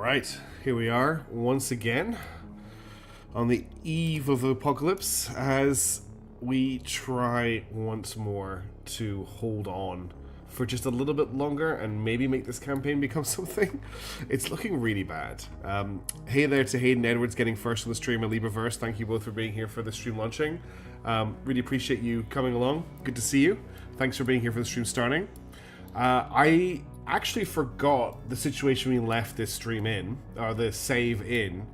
Alright, here we are once again on the eve of the apocalypse as we try once more to hold on for just a little bit longer and maybe make this campaign become something. It's looking really bad. Hey there to Hayden Edwards getting first on the stream and Libraverse. Thank you both for being here for the stream launching. Really appreciate you coming along. Good to see you. Thanks for being here for the stream starting. I actually forgot the situation we left this stream in, or the save in,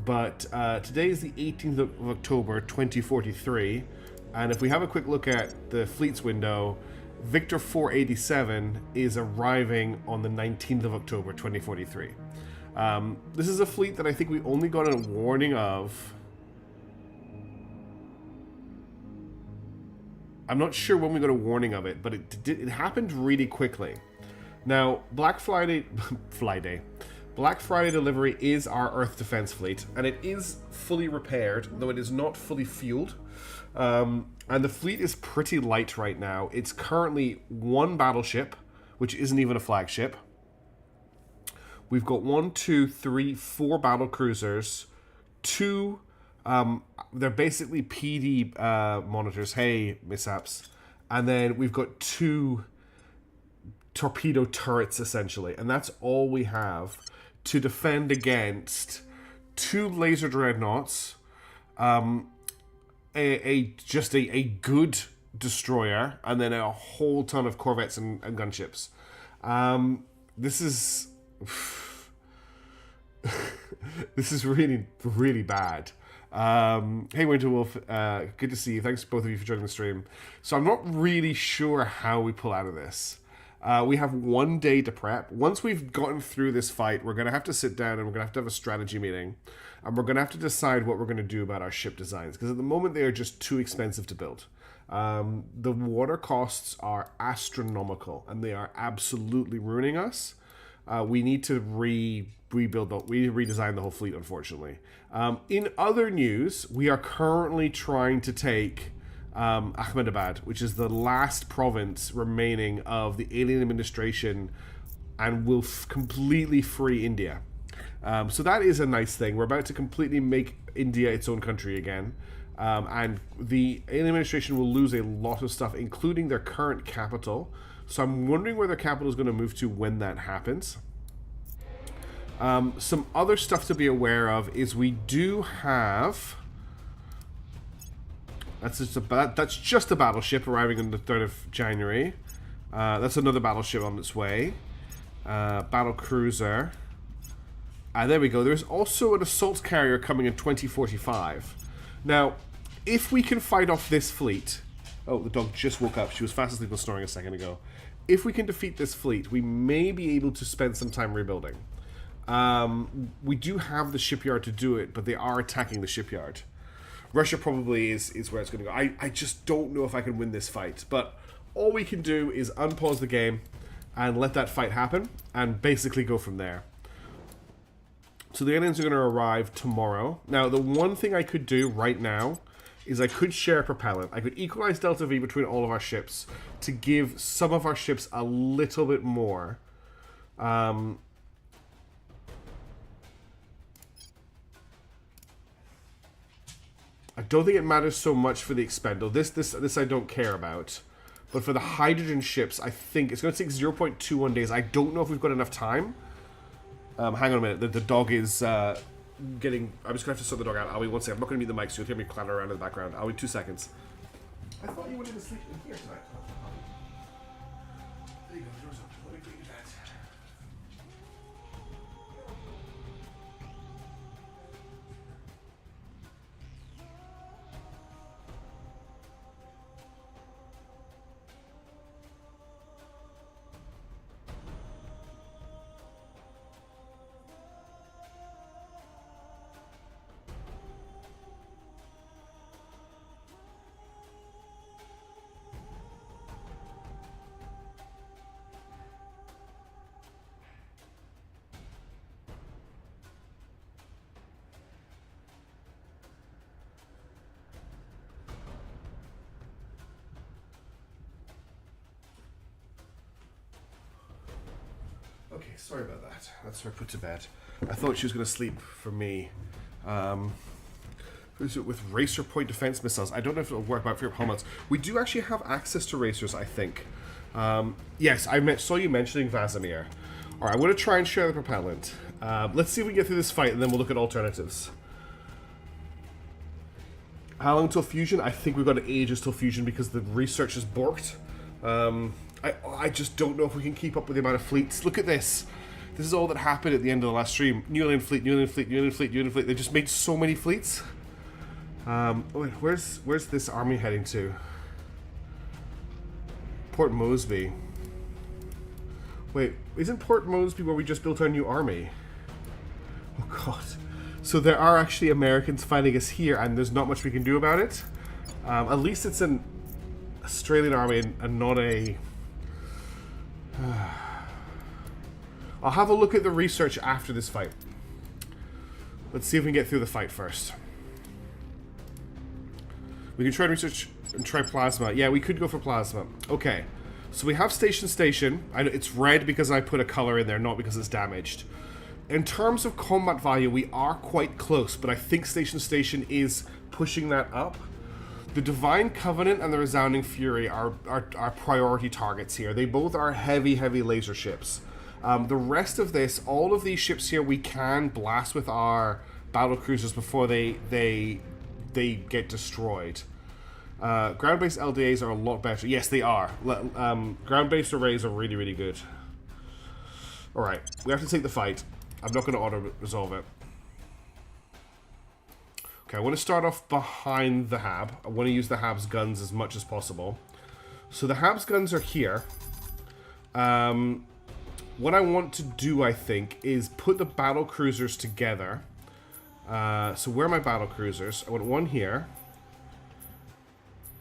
but today is the 18th of October 2043, and if we have a quick look at the fleets window, Victor 487 is arriving on the 19th of October 2043. This is a fleet that I think we only got a warning of. I'm not sure when we got a warning of it, but it happened really quickly. Now, Black Friday delivery is our Earth Defense fleet, and it is fully repaired, though it is not fully fueled. And the fleet is pretty light right now. It's currently one battleship, which isn't even a flagship. We've got 1, 2, 3, 4 battle cruisers, 2. They're basically PD monitors. Hey, mishaps. And then we've got 2 torpedo turrets, essentially. And that's all we have to defend against 2 laser dreadnoughts, just a good destroyer, and then a whole ton of corvettes and gunships. This is... this is really, really bad. Hey Winter Wolf, good to see you. Thanks both of you for joining the stream. So I'm not really sure how we pull out of this. We have 1 day to prep. Once we've gotten through this fight, we're going to have to sit down and we're going to have a strategy meeting. And we're going to have to decide what we're going to do about our ship designs. Because at the moment, they are just too expensive to build. The water costs are astronomical. And they are absolutely ruining us. We need to redesign the whole fleet, unfortunately. In other news, we are currently trying to take Ahmedabad, which is the last province remaining of the alien administration, and will completely free India. So that is a nice thing. We're about to completely make India its own country again. And the alien administration will lose a lot of stuff, including their current capital. So I'm wondering where their capital is going to move to when that happens. Some other stuff to be aware of is we do have... That's just a battleship arriving on the 3rd of January. That's another battleship on its way. Battle cruiser. There we go. There's also an assault carrier coming in 2045. Now, if we can fight off this fleet... Oh, the dog just woke up. She was fast asleep and snoring a second ago. If we can defeat this fleet, we may be able to spend some time rebuilding. We do have the shipyard to do it, but they are attacking the shipyard. Russia probably is where it's going to go. I just don't know if I can win this fight. But all we can do is unpause the game and let that fight happen and basically go from there. So the aliens are going to arrive tomorrow. Now, the one thing I could do right now is I could share propellant. I could equalize Delta V between all of our ships to give some of our ships a little bit more. I don't think it matters so much for the expendable. This I don't care about. But for the hydrogen ships, I think it's going to take 0.21 days. I don't know if we've got enough time. Hang on a minute. The dog is getting... I'm just going to have to sort the dog out. I'll wait 1 second. I'm not going to mute the mic, so you'll hear me clatter around in the background. I'll wait 2 seconds. I thought you wanted to sleep in here tonight. There you go. The door's open. Let me clean your bed. Okay, sorry about that. That's her put to bed. I thought she was going to sleep for me. With racer point defense missiles. I don't know if it'll work out for your helmets. We do actually have access to racers, I think. Yes, I saw you mentioning Vasimir. Alright, I want to try and share the propellant. Let's see if we can get through this fight, and then we'll look at alternatives. How long till fusion? I think we've got ages till fusion because the research is borked. I just don't know if we can keep up with the amount of fleets. Look at this. This is all that happened at the end of the last stream. New Alien fleet, New Alien fleet, New Alien fleet, New Alien fleet. They just made so many fleets. Wait, where's this army heading to? Port Mosby. Wait, isn't Port Mosby where we just built our new army? Oh god. So there are actually Americans fighting us here, and there's not much we can do about it. At least it's an Australian army and not a... I'll have a look at the research after this fight. Let's see if we can get through the fight first. We can try research and try plasma. Yeah, we could go for plasma. Okay. So we have Station. It's red because I put a color in there, not because it's damaged. In terms of combat value, we are quite close, but I think Station is pushing that up. The Divine Covenant and the Resounding Fury are priority targets here. They both are heavy laser ships. The rest of this, all of these ships here, we can blast with our battle cruisers before they get destroyed. Ground-based LDAs are a lot better. Yes, they are. Ground-based arrays are really good. Alright, we have to take the fight. I'm not going to auto-resolve it. Okay, I want to start off behind the Hab. I want to use the Hab's guns as much as possible. So the Hab's guns are here. What I want to do, I think, is put the battle cruisers together. So where are my battle cruisers? I want one here.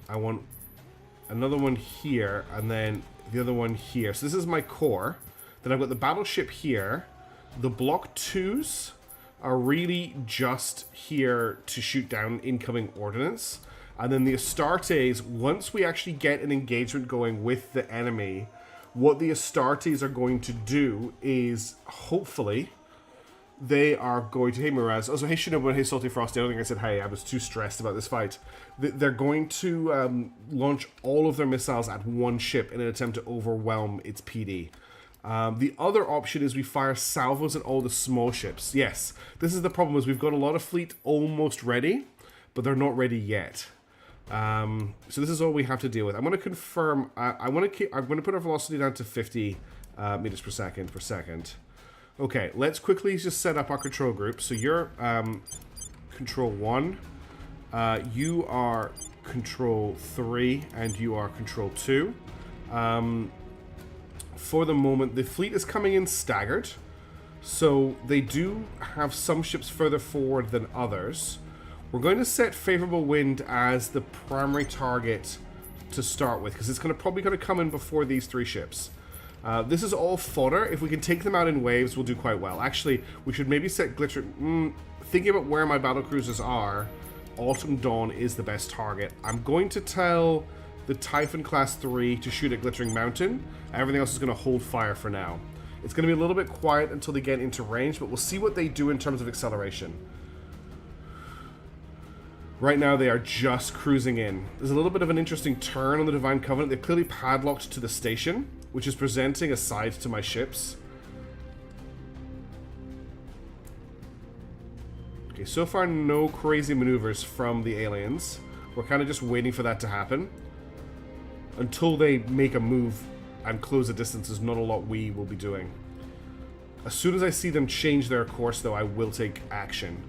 I want another one here, and then the other one here. So this is my core. Then I've got the battleship here. The Block 2s are really just here to shoot down incoming ordnance. And then the Astartes, once we actually get an engagement going with the enemy, what the Astartes are going to do is, hopefully, they are going to... Hey, Miraz. Also, hey, Shinobu, and hey, Salty Frosty. I don't think I said hey. I was too stressed about this fight. They're going to launch all of their missiles at one ship in an attempt to overwhelm its PD. The other option is we fire salvos at all the small ships. Yes, this is the problem, is we've got a lot of fleet almost ready, but they're not ready yet. So this is all we have to deal with. I'm going to confirm. I'm going to put our velocity down to 50 meters per second. Okay, let's quickly just set up our control group. So you're control 1, you are control 3, and you are control 2. For the moment, the fleet is coming in staggered, so they do have some ships further forward than others. We're going to set favorable wind as the primary target to start with, because it's probably going to come in before these 3 ships. This is all fodder. If we can take them out in waves, we'll do quite well. Actually, we should maybe set glitter... thinking about where my battlecruisers are, Autumn Dawn is the best target. I'm going to tell the Typhon Class 3 to shoot at Glittering Mountain. Everything else is going to hold fire for now. It's going to be a little bit quiet until they get into range, but we'll see what they do in terms of acceleration. Right now, they are just cruising in. There's a little bit of an interesting turn on the Divine Covenant. They've clearly padlocked to the station, which is presenting a side to my ships. Okay, so far no crazy maneuvers from the aliens. We're kind of just waiting for that to happen. Until they make a move and close the distance, there's not a lot we will be doing. As soon as I see them change their course, though, I will take action.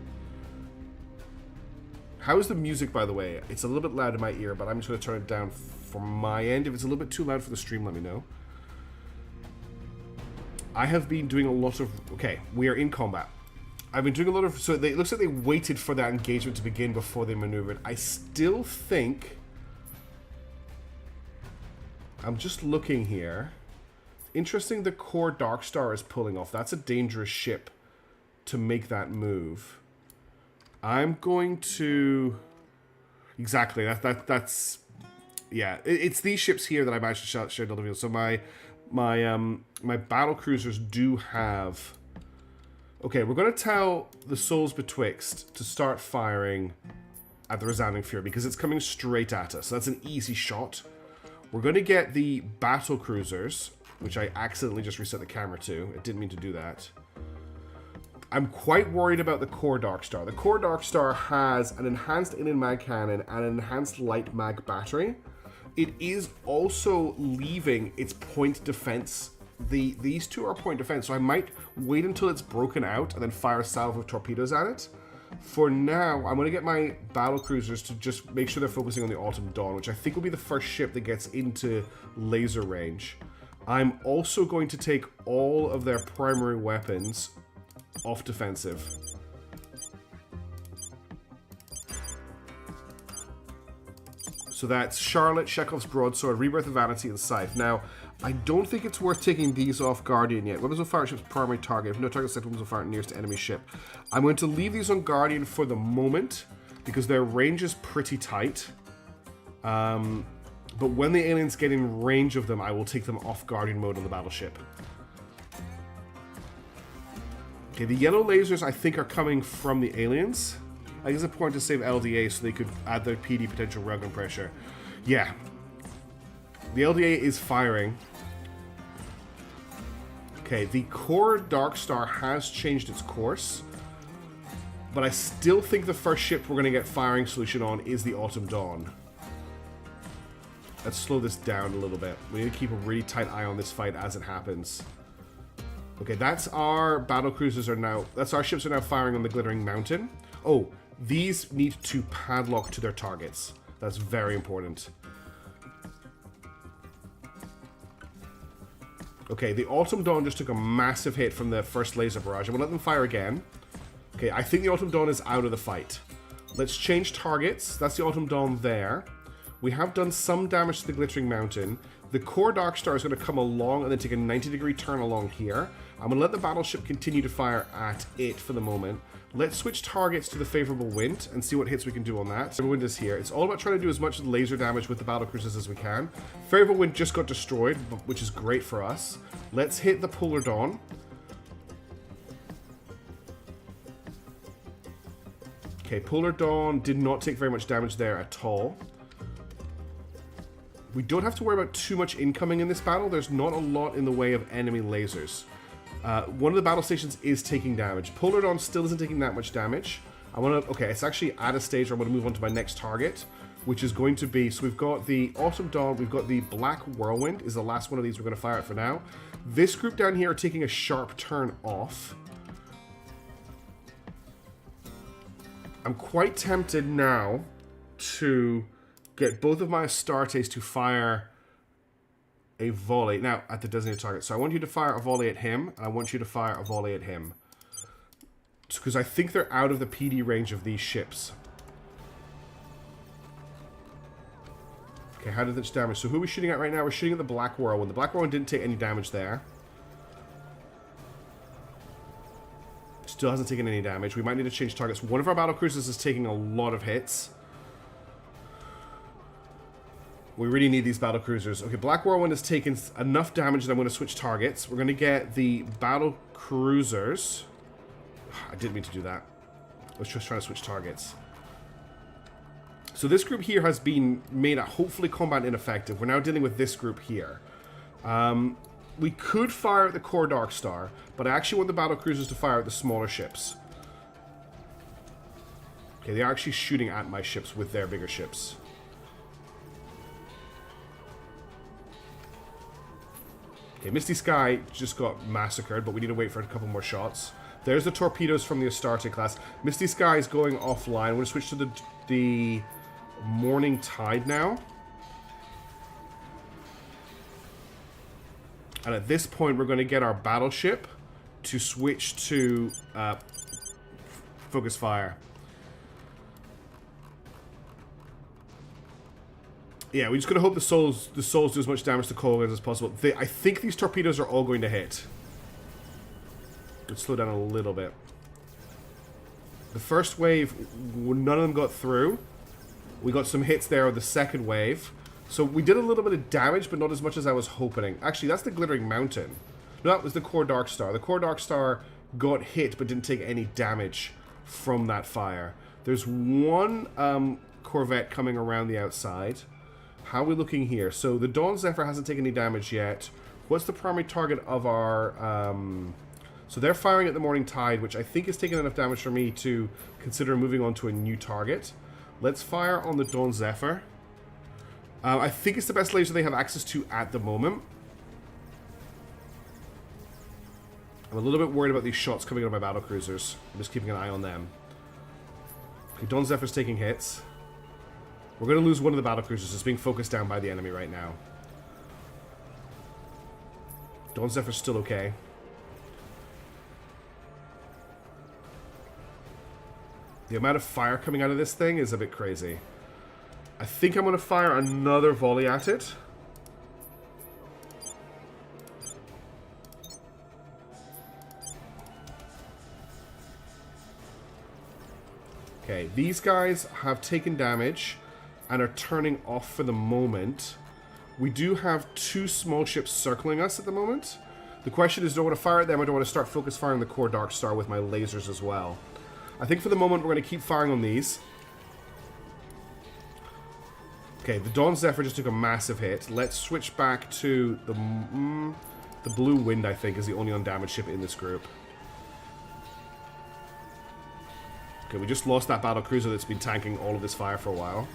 How is the music, by the way? It's a little bit loud in my ear, but I'm just going to turn it down for my end. If it's a little bit too loud for the stream, let me know. I have been doing a lot of... Okay, we are in combat. I've been doing a lot of... So it looks like they waited for that engagement to begin before they maneuvered. I still think... I'm just looking here. Interesting, the core Darkstar is pulling off. That's a dangerous ship to make that move. I'm going to... Exactly, that's... Yeah, it's these ships here that I managed to share the video. So my battle cruisers do have... Okay, we're going to tell the Souls Betwixt to start firing at the Resounding Fury because it's coming straight at us. So that's an easy shot. We're going to get the Battle Cruisers, which I accidentally just reset the camera to. I didn't mean to do that. I'm quite worried about the Core Darkstar. The Core Darkstar has an enhanced alien mag cannon and an enhanced light mag battery. It is also leaving its point defense. These two are point defense, so I might wait until it's broken out and then fire a salve of torpedoes at it. For now, I'm going to get my battle cruisers to just make sure they're focusing on the Autumn Dawn, which I think will be the first ship that gets into laser range. I'm also going to take all of their primary weapons off defensive. So that's Charlotte, Chekhov's Broadsword, Rebirth of Vanity, and Scythe. Now, I don't think it's worth taking these off Guardian yet. Weapons of Fire ship's primary target. If no target set weapons of fire nearest enemy ship. I'm going to leave these on Guardian for the moment because their range is pretty tight. But when the aliens get in range of them, I will take them off Guardian mode on the battleship. Okay, the yellow lasers I think are coming from the aliens. I think it's important to save LDA so they could add their PD potential railgun pressure. Yeah. The LDA is firing. Okay, the Core Darkstar has changed its course. But I still think the first ship we're going to get firing solution on is the Autumn Dawn. Let's slow this down a little bit. We need to keep a really tight eye on this fight as it happens. Okay, that's our battle cruisers are now... That's our ships are now firing on the Glittering Mountain. Oh, these need to padlock to their targets. That's very important. Okay, the Autumn Dawn just took a massive hit from the first laser barrage. I'm going to let them fire again. Okay, I think the Autumn Dawn is out of the fight. Let's change targets. That's the Autumn Dawn there. We have done some damage to the Glittering Mountain. The Core Darkstar is going to come along and then take a 90-degree turn along here. I'm going to let the battleship continue to fire at it for the moment. Let's switch targets to the Favorable Wind and see what hits we can do on that. Favorable Wind is here. It's all about trying to do as much laser damage with the battlecruisers as we can. Favorable Wind just got destroyed, which is great for us. Let's hit the Polar Dawn. Okay, Polar Dawn did not take very much damage there at all. We don't have to worry about too much incoming in this battle. There's not a lot in the way of enemy lasers. One of the battle stations is taking damage. Polar Dawn still isn't taking that much damage. I want to... Okay, it's actually at a stage where I'm going to move on to my next target, which is going to be... So we've got the Autumn Dawn, we've got the Black Whirlwind, is the last one of these we're going to fire at for now. This group down here are taking a sharp turn off. I'm quite tempted now to get both of my Astartes to fire a volley. Now, at the designated target. So I want you to fire a volley at him, and I want you to fire a volley at him. Because I think they're out of the PD range of these ships. Okay, how did this damage? So who are we shooting at right now? We're shooting at the Black Whirlwind. The Black Whirlwind didn't take any damage there. Still hasn't taken any damage. We might need to change targets. One of our battlecruisers is taking a lot of hits. We really need these battle cruisers. Okay, Black Whirlwind has taken enough damage that I'm going to switch targets. We're going to get the battle cruisers. I didn't mean to do that. I was just trying to switch targets. So this group here has been made at hopefully combat ineffective. We're now dealing with this group here. We could fire at the Core Darkstar, but I actually want the battle cruisers to fire at the smaller ships. Okay, they're actually shooting at my ships with their bigger ships. Okay, Misty Sky just got massacred, but we need to wait for a couple more shots. There's the torpedoes from the Astarte class. Misty Sky is going offline. I'm going to switch to the Morning Tide now. And at this point, we're going to get our battleship to switch to focus fire. Yeah, we just gotta hope the souls do as much damage to Colgans as possible. I think these torpedoes are all going to hit. Let's slow down a little bit. The first wave, none of them got through. We got some hits there on the second wave. So we did a little bit of damage, but not as much as I was hoping. Actually, that's the Glittering Mountain. No, that was the Core Darkstar. The Core Darkstar got hit but didn't take any damage from that fire. There's one corvette coming around the outside. How are we looking here? So the Dawn Zephyr hasn't taken any damage yet. What's the primary target of our... So they're firing at the Morning Tide, which I think is taking enough damage for me to consider moving on to a new target. Let's fire on the Dawn Zephyr. I think it's the best laser they have access to at the moment. I'm a little bit worried about these shots coming out of my battle cruisers. I'm just keeping an eye on them. Okay, Dawn Zephyr's taking hits. We're going to lose one of the battle cruisers. It's being focused down by the enemy right now. Dawn Zephyr's still okay. The amount of fire coming out of this thing is a bit crazy. I think I'm going to fire another volley at it. Okay, these guys have taken damage and are turning off for the moment. We do have two small ships circling us at the moment. The question is, do I want to fire at them or do I want to start focus firing the core Dark Star with my lasers as well? I think for the moment we're going to keep firing on these. Okay, the Dawn Zephyr just took a massive hit. Let's switch back to the Blue Wind, I think, is the only undamaged ship in this group. Okay, we just lost that battle cruiser that's been tanking all of this fire for a while.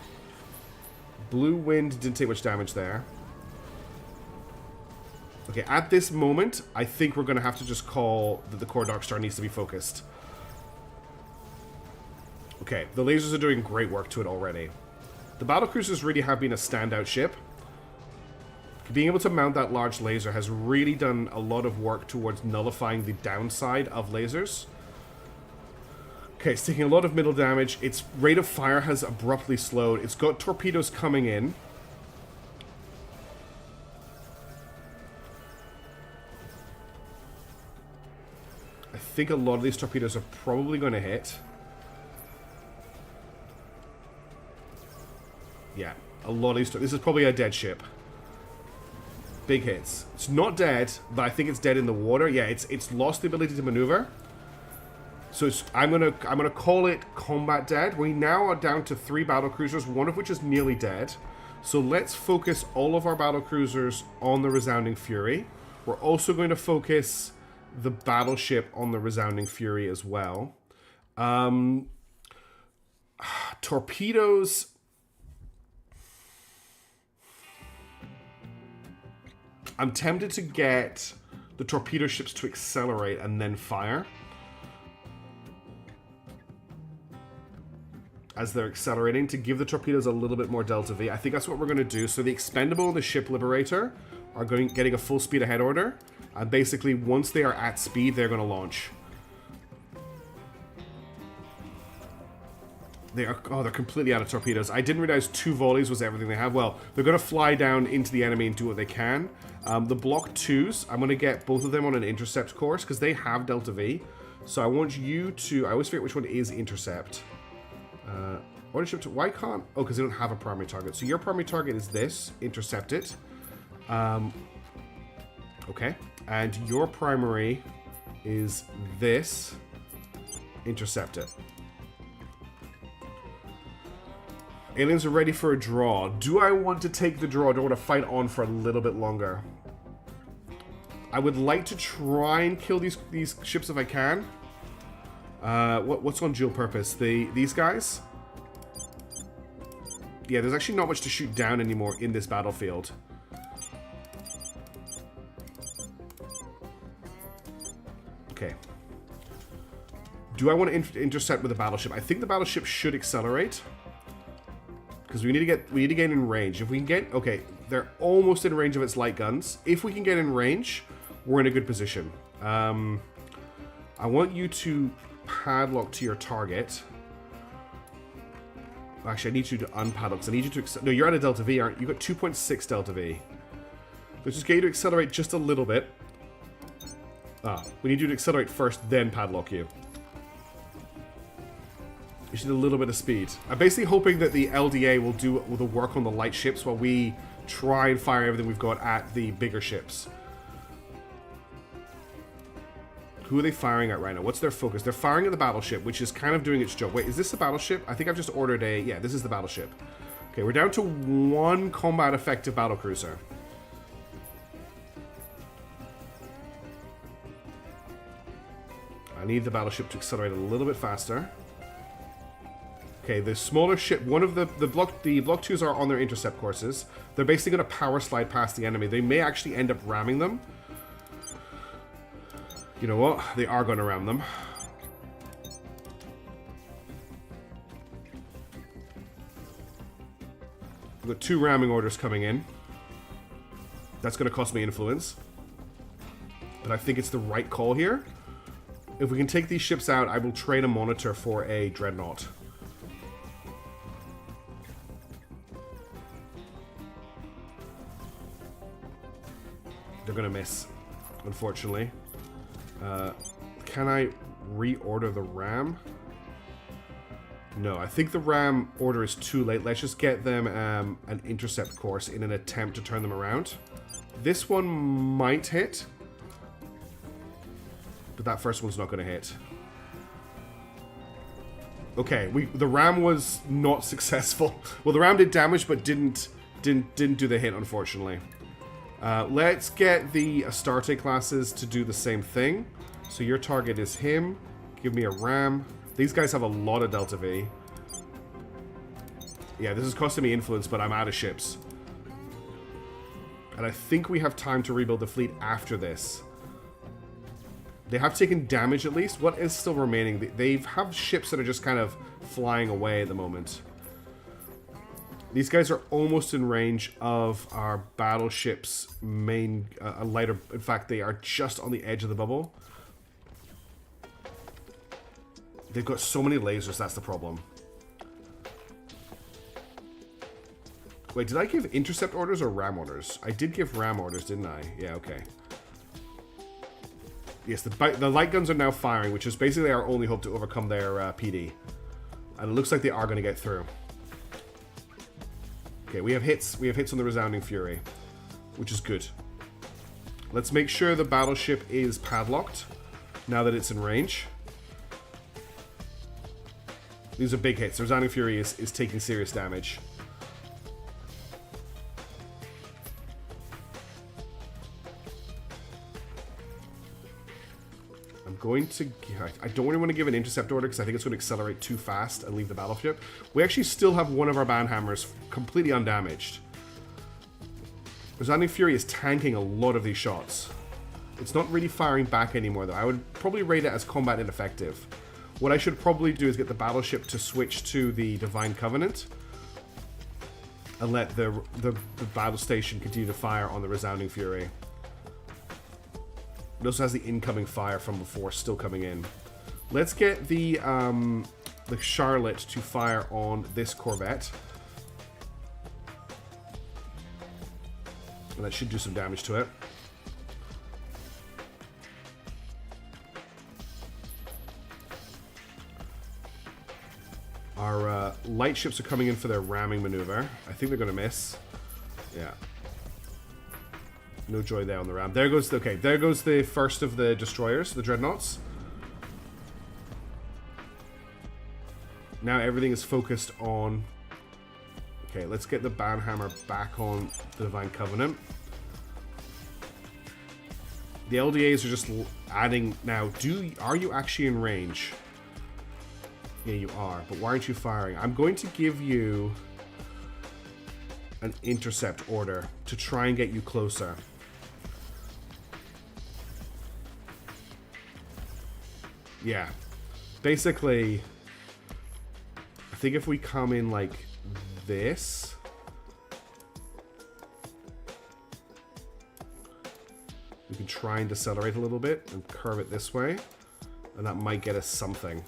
Blue Wind didn't take much damage there. Okay, at this moment, I think we're going to have to just call that the core Dark Star needs to be focused. Okay, the lasers are doing great work to it already. The battlecruisers really have been a standout ship. Being able to mount that large laser has really done a lot of work towards nullifying the downside of lasers. Okay, it's taking a lot of middle damage. Its rate of fire has abruptly slowed. It's got torpedoes coming in. I think a lot of these torpedoes are probably going to hit. Yeah, a lot of these... This is probably a dead ship. Big hits. It's not dead, but I think it's dead in the water. Yeah, it's lost the ability to maneuver. So I'm gonna call it combat dead. We now are down to 3 battle cruisers, one of which is nearly dead. So let's focus all of our battle cruisers on the Resounding Fury. We're also going to focus the battleship on the Resounding Fury as well. Torpedoes. I'm tempted to get the torpedo ships to accelerate and then fire. As they're accelerating, to give the torpedoes a little bit more delta V. I think that's what we're going to do. So the Expendable and the Ship Liberator are getting a full speed ahead order. And basically, once they are at speed, they're going to launch. They're completely out of torpedoes. I didn't realize 2 volleys was everything they have. Well, they're going to fly down into the enemy and do what they can. The Block 2s, I'm going to get both of them on an intercept course because they have delta V. So I want you to... I always forget which one is intercept. Why can't... Oh, because they don't have a primary target. So your primary target is this. Intercept it. Okay. And your primary is this. Intercept it. Aliens are ready for a draw. Do I want to take the draw? Do I want to fight on for a little bit longer? I would like to try and kill these ships if I can. What's on dual purpose? These guys? Yeah, there's actually not much to shoot down anymore in this battlefield. Okay. Do I want to intercept with a battleship? I think the battleship should accelerate. Because we need to get in range. If we can get... Okay, they're almost in range of its light guns. If we can get in range, we're in a good position. I want you to padlock to your target. Actually, I need you to unpadlock. Because I need you to... No, you're out of delta V, aren't you? You've got 2.6 delta V. Let's just get you to accelerate just a little bit. We need you to accelerate first, then padlock you. You should need a little bit of speed. I'm basically hoping that the LDA will do the work on the light ships while we try and fire everything we've got at the bigger ships. Who are they firing at right now? What's their focus? They're firing at the battleship, which is kind of doing its job. Wait, is this the battleship? I think I've just ordered a... Yeah, this is the battleship. Okay, we're down to 1 combat effective battlecruiser. I need the battleship to accelerate a little bit faster. Okay, the smaller ship, one of the block 2s are on their intercept courses. They're basically going to power slide past the enemy. They may actually end up ramming them. You know what? They are going to ram them. We've got 2 ramming orders coming in. That's going to cost me influence. But I think it's the right call here. If we can take these ships out, I will trade a monitor for a dreadnought. They're going to miss, unfortunately. Can I reorder the ram? No, I think the ram order is too late. Let's just get them an intercept course in an attempt to turn them around. This one might hit, but that first one's not going to hit. Okay, the ram was not successful. Well, the ram did damage, but didn't do the hit, unfortunately. Let's get the Astarte classes to do the same thing. So your target is him. Give me a ram. These guys have a lot of Delta V. Yeah, this is costing me influence, but I'm out of ships. And I think we have time to rebuild the fleet after this. They have taken damage at least. What is still remaining? They have ships that are just kind of flying away at the moment. These guys are almost in range of our battleship's main lighter. In fact, they are just on the edge of the bubble. They've got so many lasers, that's the problem. Wait, did I give intercept orders or ram orders? I did give ram orders, didn't I? Yeah, okay. Yes, the light guns are now firing, which is basically our only hope to overcome their PD. And it looks like they are going to get through. Okay, we have hits. We have hits on the Resounding Fury, which is good. Let's make sure the battleship is padlocked now that it's in range. These are big hits. The Resounding Fury is taking serious damage. I'm going to... I don't really want to give an intercept order because I think it's going to accelerate too fast and leave the battleship. We actually still have one of our Banhammers completely undamaged. Resounding Fury is tanking a lot of these shots. It's not really firing back anymore, though. I would probably rate it as combat ineffective. What I should probably do is get the battleship to switch to the Divine Covenant and let the battle station continue to fire on the Resounding Fury. It also has the incoming fire from before still coming in. Let's get the Charlotte to fire on this Corvette. And that should do some damage to it. Our light ships are coming in for their ramming maneuver. I think they're going to miss. Yeah. No joy there on the ram. There goes the first of the destroyers, the dreadnoughts. Now everything is focused on... Okay, let's get the Banhammer back on the Divine Covenant. The LDAs are just adding now. Are you actually in range? Yeah, you are. But why aren't you firing? I'm going to give you an intercept order to try and get you closer. Yeah. Basically, I think if we come in like this... we can try and decelerate a little bit and curve it this way. And that might get us something.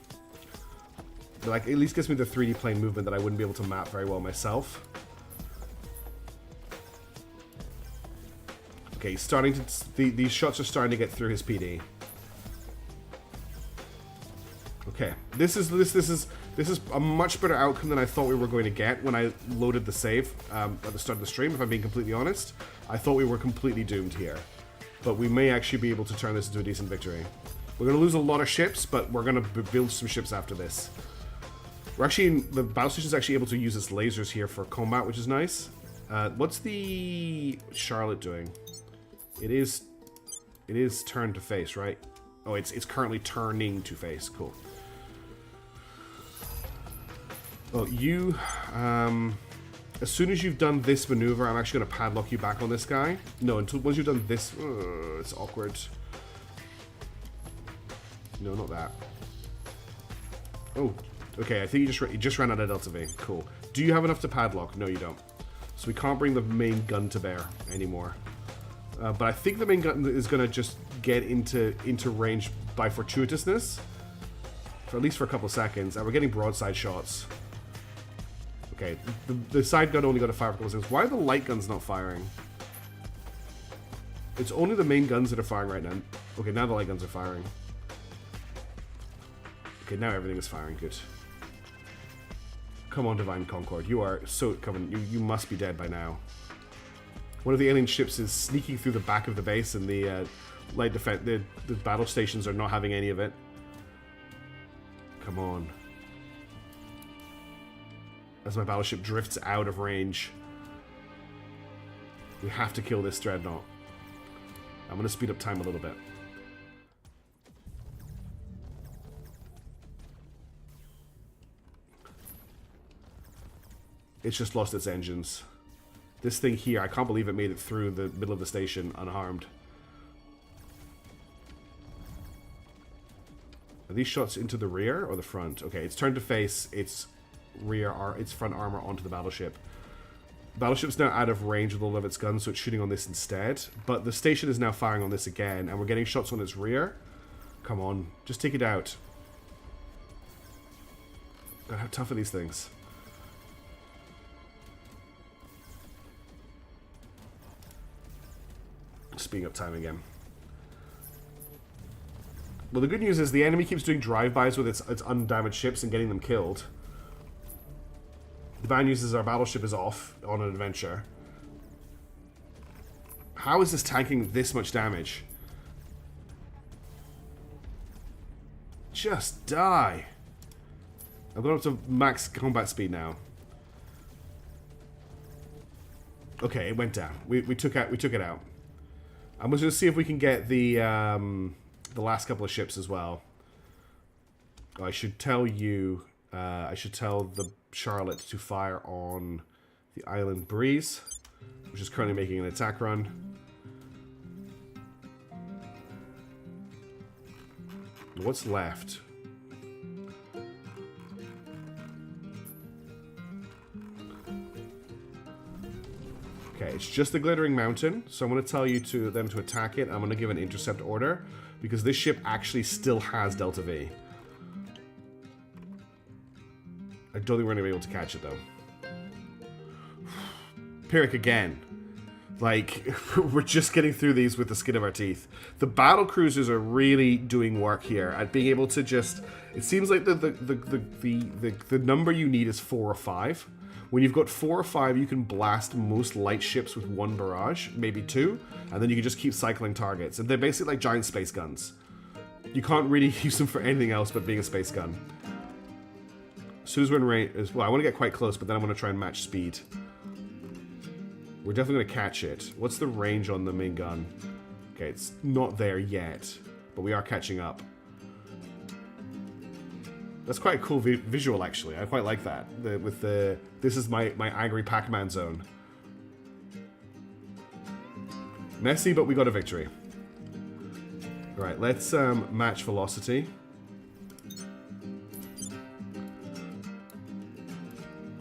But like, at least gives me the 3D plane movement that I wouldn't be able to map very well myself. Okay, he's starting to... these shots are starting to get through his PD. Okay, this is a much better outcome than I thought we were going to get when I loaded the save at the start of the stream, if I'm being completely honest. I thought we were completely doomed here. But we may actually be able to turn this into a decent victory. We're going to lose a lot of ships, but we're going to build some ships after this. We're actually, the battle station's actually able to use its lasers here for combat, which is nice. What's the Charlotte doing? It is turn to face, right? Oh, it's currently turning to face. Cool. Well, you, as soon as you've done this maneuver, I'm actually going to padlock you back on this guy. No, until once you've done this, it's awkward. No, not that. Oh, okay. I think you just ran out of Delta V. Cool. Do you have enough to padlock? No, you don't. So we can't bring the main gun to bear anymore. But I think the main gun is going to just get into range by fortuitousness, for at least for a couple of seconds, and we're getting broadside shots. Okay, the side gun only got to fire for a couple of seconds. Why are the light guns not firing? It's only the main guns that are firing right now. Okay, now the light guns are firing. Okay, now everything is firing. Good. Come on, Divine Concord. You are so coming. You must be dead by now. One of the alien ships is sneaking through the back of the base, and the light defense, the battle stations are not having any of it. Come on. As my battleship drifts out of range. We have to kill this dreadnought. I'm going to speed up time a little bit. It's just lost its engines. This thing here, I can't believe it made it through the middle of the station unharmed. Are these shots into the rear or the front? Okay, it's turned to face its its front armor onto the battleship. Battleship's now out of range with all of its guns, so it's shooting on this instead. But the station is now firing on this again, and we're getting shots on its rear. Come on, just take it out. God, how tough are these things? Speeding up time again. Well, the good news is the enemy keeps doing drive-bys with its undamaged ships and getting them killed. The bad news is our battleship is off on an adventure. How is this tanking this much damage? Just die. I've got up to max combat speed now. Okay, it went down. We took it out. I'm just going to see if we can get the last couple of ships as well. I should tell you... I should tell the Charlotte to fire on the Island Breeze, which is currently making an attack run. What's left? Okay, it's just the Glittering Mountain, so I'm going to tell you them to attack it. I'm going to give an intercept order, because this ship actually still has Delta V. I don't think we're going to be able to catch it, though. Pyrrhic again. Like, we're just getting through these with the skin of our teeth. The battle cruisers are really doing work here at being able to just... It seems like the number you need is 4 or 5. When you've got 4 or 5, you can blast most light ships with 1 barrage, maybe 2, and then you can just keep cycling targets. And they're basically like giant space guns. You can't really use them for anything else but being a space gun. As soon as we're in range... Well, I want to get quite close, but then I'm going to try and match speed. We're definitely going to catch it. What's the range on the main gun? Okay, it's not there yet, but we are catching up. That's quite a cool visual, actually. I quite like that. This is my angry Pac-Man zone. Messy, but we got a victory. Alright, let's match velocity.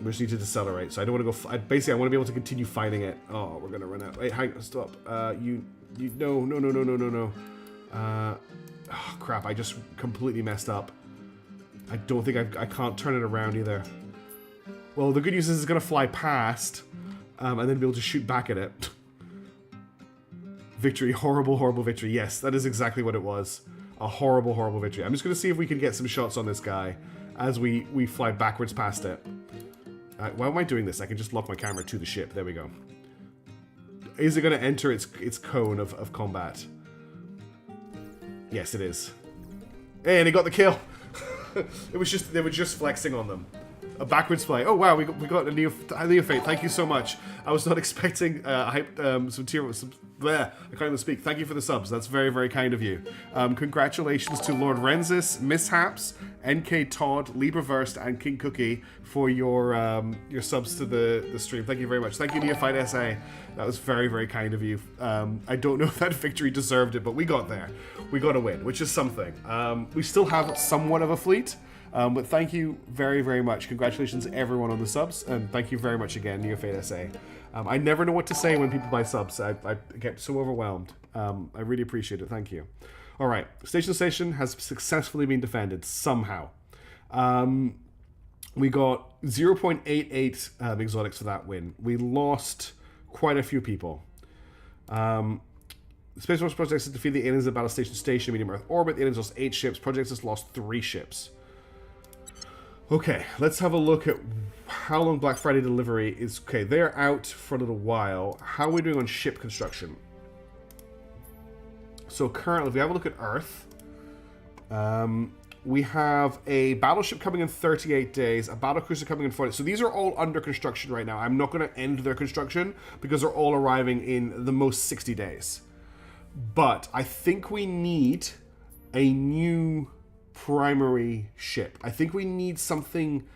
We just need to decelerate, so I don't want to go... Basically, I want to be able to continue fighting it. Oh, we're going to run out. Wait, hang on, stop. No. Oh, crap, I just completely messed up. I don't think I can't turn it around either. Well, the good news is it's going to fly past, and then be able to shoot back at it. Victory, horrible, horrible victory. Yes, that is exactly what it was. A horrible, horrible victory. I'm just going to see if we can get some shots on this guy as we fly backwards past it. Why am I doing this? I can just lock my camera to the ship. There we go. Is it going to enter its cone of combat? Yes, it is. And he got the kill. It was just, they were just flexing on them. A backwards play. Oh wow, we got a Neophyte. Thank you so much. I was not expecting some tier. I can't even speak. Thank you for the subs. That's very, very kind of you. Congratulations to Lord Rensis, Mishaps, NK Todd, Libreversed, and King Cookie for your subs to the stream. Thank you very much. Thank you, Neophyte SA. That was very, very kind of you. I don't know if that victory deserved it, but we got there. We got a win, which is something. We still have somewhat of a fleet. But thank you very, very much. Congratulations to everyone on the subs, and thank you very much again, Neophyte SA. I never know what to say when people buy subs. I get so overwhelmed. I really appreciate it. Thank you. All right, Station has successfully been defended somehow. We got 0.88 exotics for that win. We lost quite a few people. Space Force Projects has defeated the aliens at Battle Station, medium Earth orbit. The aliens lost 8 ships. Projects has lost 3 ships. Okay, let's have a look at how long Black Friday delivery is. Okay, they're out for a little while. How are we doing on ship construction? So currently, if we have a look at Earth, we have a battleship coming in 38 days, a battlecruiser coming in 40. So these are all under construction right now. I'm not going to end their construction because they're all arriving in the most 60 days. But I think we need a new primary ship. I think we need something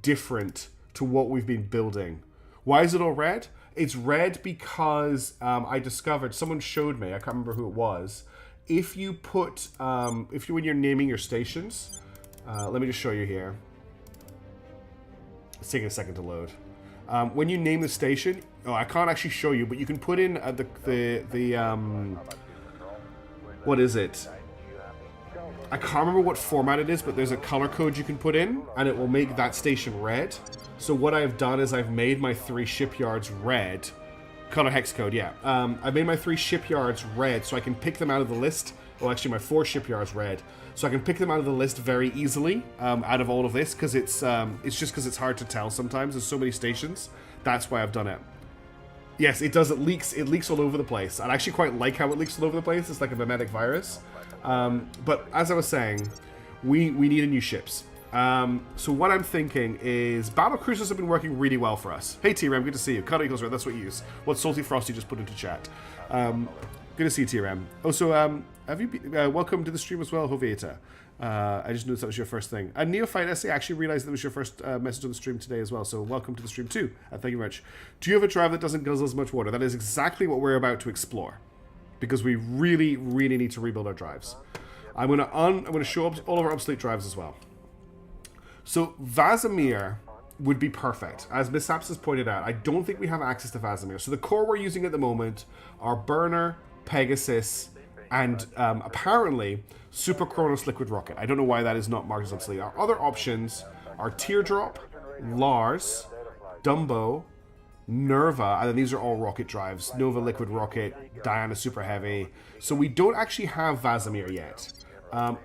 different to what we've been building. Why is it all red? It's red because I discovered, someone showed me, I can't remember who it was, if you put, when you're naming your stations, let me just show you here. It's taking a second to load. When you name the station, I can't actually show you, but you can put in what is it? I can't remember what format it is, but there's a color code you can put in, and it will make that station red. So what I've done is I've made my 3 shipyards red. Color hex code, yeah. I've made my 3 shipyards red, so I can pick them out of the list. Well, actually, my 4 shipyards red. So I can pick them out of the list very easily out of all of this, because it's just because it's hard to tell sometimes. There's so many stations. That's why I've done it. Yes, it does. It leaks all over the place. I actually quite like how it leaks all over the place. It's like a mimetic virus. But as I was saying, we need a new ships. So what I'm thinking is battle cruisers have been working really well for us. Hey T-Rem, good to see you. Cut equals red, that's what you use. What Salty Frosty just put into chat. Good to see you, T-Rem. Also, have you been, welcome to the stream as well, Hovieta. I just noticed that was your first thing. And Neophyte SA actually realized that was your first message on the stream today as well, so welcome to the stream too. Thank you very much. Do you have a drive that doesn't guzzle as much water? That is exactly what we're about to explore, because we really, really need to rebuild our drives. I'm gonna show up all of our obsolete drives as well. So Vazimir would be perfect. As Mishaps has pointed out, I don't think we have access to Vazimir. So the core we're using at the moment are Burner, Pegasus, and apparently Super Kronos Liquid Rocket. I don't know why that is not marked as obsolete. Our other options are Teardrop, Lars, Dumbo, Nerva, and then these are all rocket drives. Nova Liquid Rocket, Diana Super Heavy. So we don't actually have Vazimir yet.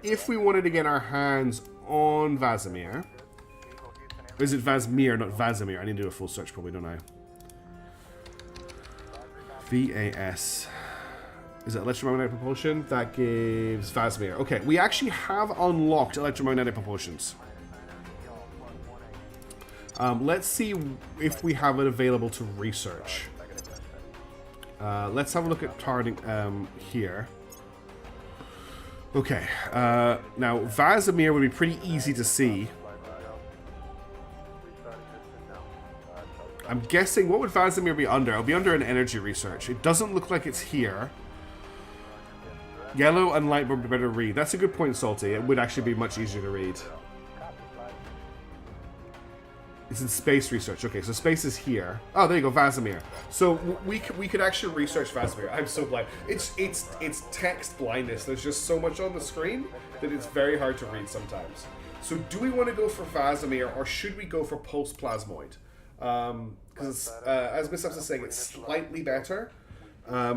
If we wanted to get our hands on Vazimir, is it Vazmir, not Vazimir? I need to do a full search probably, don't I? VAS. Is it electromagnetic propulsion? That gives Vazimir. Okay, we actually have unlocked electromagnetic propulsions. Let's see if we have it available to research. Let's have a look at targeting here. Okay, now Vazimir would be pretty easy to see. I'm guessing, what would Vazimir be under? It'll be under an energy research. It doesn't look like it's here. Yellow and light would be better to read. That's a good point, Salty. It would actually be much easier to read. It's in space research. Okay, so space is here. Oh, there you go, Vazimir. So we could actually research Vazimir. I'm so blind. It's text blindness. There's just so much on the screen that it's very hard to read sometimes. So do we want to go for Vazimir, or should we go for Pulse Plasmoid? Because as Mishaps is saying, it's slightly better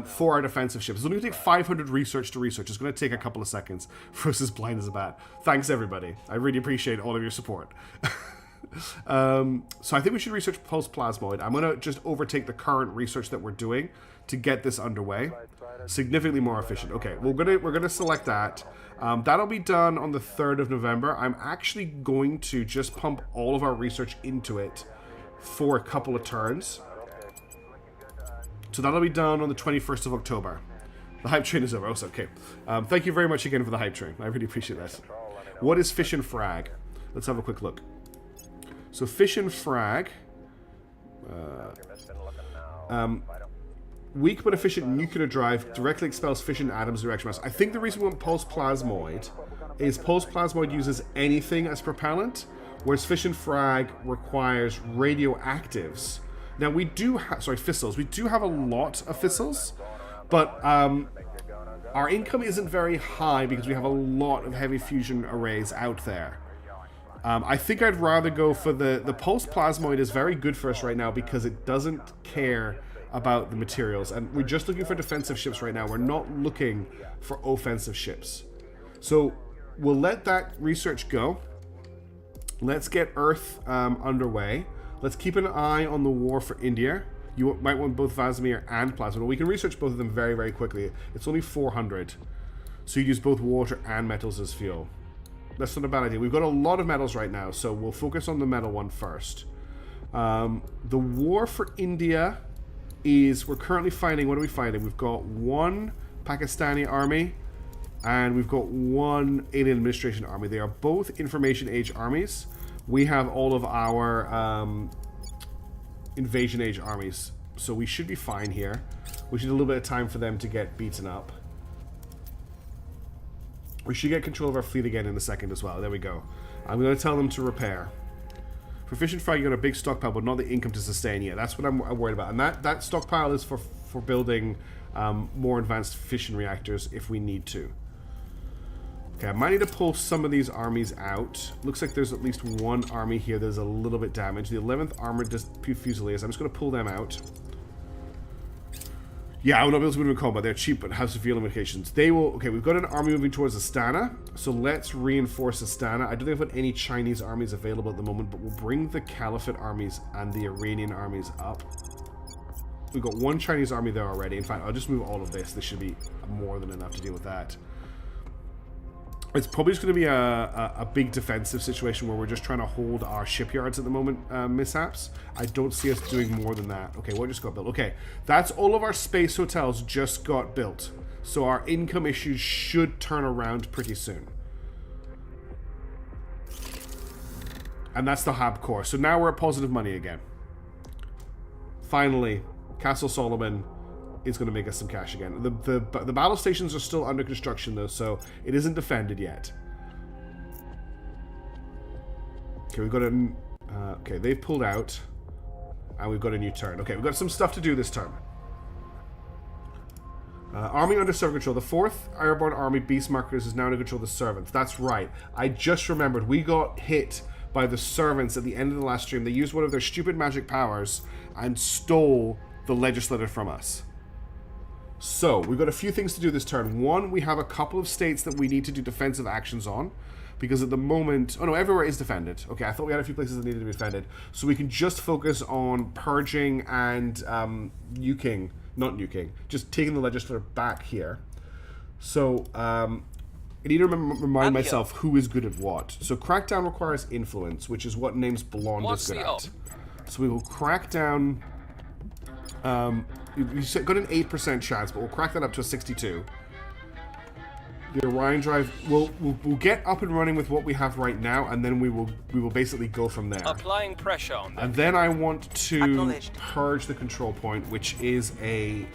for our defensive ships. It's only going to take 500 research to research. It's going to take a couple of seconds for us as blind as a bat. Thanks, everybody. I really appreciate all of your support. So I think we should research Pulse Plasmoid. I'm going to just overtake the current research that we're doing to get this underway. Significantly more efficient. Okay, we're gonna select that. That'll be done on the 3rd of November. I'm actually going to just pump all of our research into it for a couple of turns. So that'll be done on the 21st of October. The hype train is over. Oh, okay. Thank you very much again for the hype train. I really appreciate that. What is Fission Frag? Let's have a quick look. So Fission Frag. Weak but efficient nuclear drive directly expels fission atoms direction mass. I think the reason we want Pulse Plasmoid is Pulse Plasmoid uses anything as propellant, whereas Fission Frag requires radioactives. Now we do have, fissils. We do have a lot of fissils, but our income isn't very high because we have a lot of heavy fusion arrays out there. I think I'd rather go for the Pulse Plasmoid is very good for us right now because it doesn't care about the materials, and we're just looking for defensive ships right now. We're not looking for offensive ships. So we'll let that research go. Let's get Earth underway. Let's keep an eye on the war for India. You might want both Vasimir and Plasma. We can research both of them very, very quickly. It's only 400. So you use both water and metals as fuel. That's not a bad idea. We've got a lot of metals right now, so we'll focus on the metal one first. The war for India is, we're currently finding, what are we finding? We've got one Pakistani army and we've got one alien administration army. They are both information age armies. We have all of our invasion age armies, so we should be fine here. We should need a little bit of time for them to get beaten up. We should get control of our fleet again in a second as well. There we go. I'm going to tell them to repair. For Fission Frag, you got a big stockpile, but not the income to sustain yet. That's what I'm worried about. And that stockpile is for building more advanced fission reactors if we need to. Okay, I might need to pull some of these armies out. Looks like there's at least one army here that's a little bit damaged. The 11th Armored Fusiliers. I'm just going to pull them out. Yeah, I will not be able to move in combat. They're cheap, but have severe limitations. They will... Okay, we've got an army moving towards Astana, so let's reinforce Astana. I don't think I've got any Chinese armies available at the moment, but we'll bring the Caliphate armies and the Iranian armies up. We've got one Chinese army there already. In fact, I'll just move all of this. This should be more than enough to deal with that. It's probably just going to be a big defensive situation where we're just trying to hold our shipyards at the moment, mishaps. I don't see us doing more than that. Okay, what just got built? Okay, that's all of our space hotels just got built. So our income issues should turn around pretty soon. And that's the Hab Core. So now we're at positive money again. Finally, Castle Solomon is going to make us some cash again. The battle stations are still under construction though, so it isn't defended yet. Okay, we've got a... okay, they've pulled out. And we've got a new turn. Okay, we've got some stuff to do this turn. Army under servant control. The 4th Airborne Army Beast Markers is now under control of the servants. That's right. I just remembered. We got hit by the servants at the end of the last stream. They used one of their stupid magic powers and stole the legislator from us. So, we've got a few things to do this turn. One, we have a couple of states that we need to do defensive actions on. Because at the moment... Oh no, everywhere is defended. Okay, I thought we had a few places that needed to be defended. So we can just focus on purging and nuking. Not nuking. Just taking the legislator back here. So, I need to remind myself who is good at what. So Crackdown requires influence, which is what Names Blonde is good at. So we will crack down... you got an 8% chance, but we'll crack that up to a 62. The Orion Drive, we'll get up and running with what we have right now, and then we will basically go from there. Applying pressure on them. And then I want to purge the control point, which is a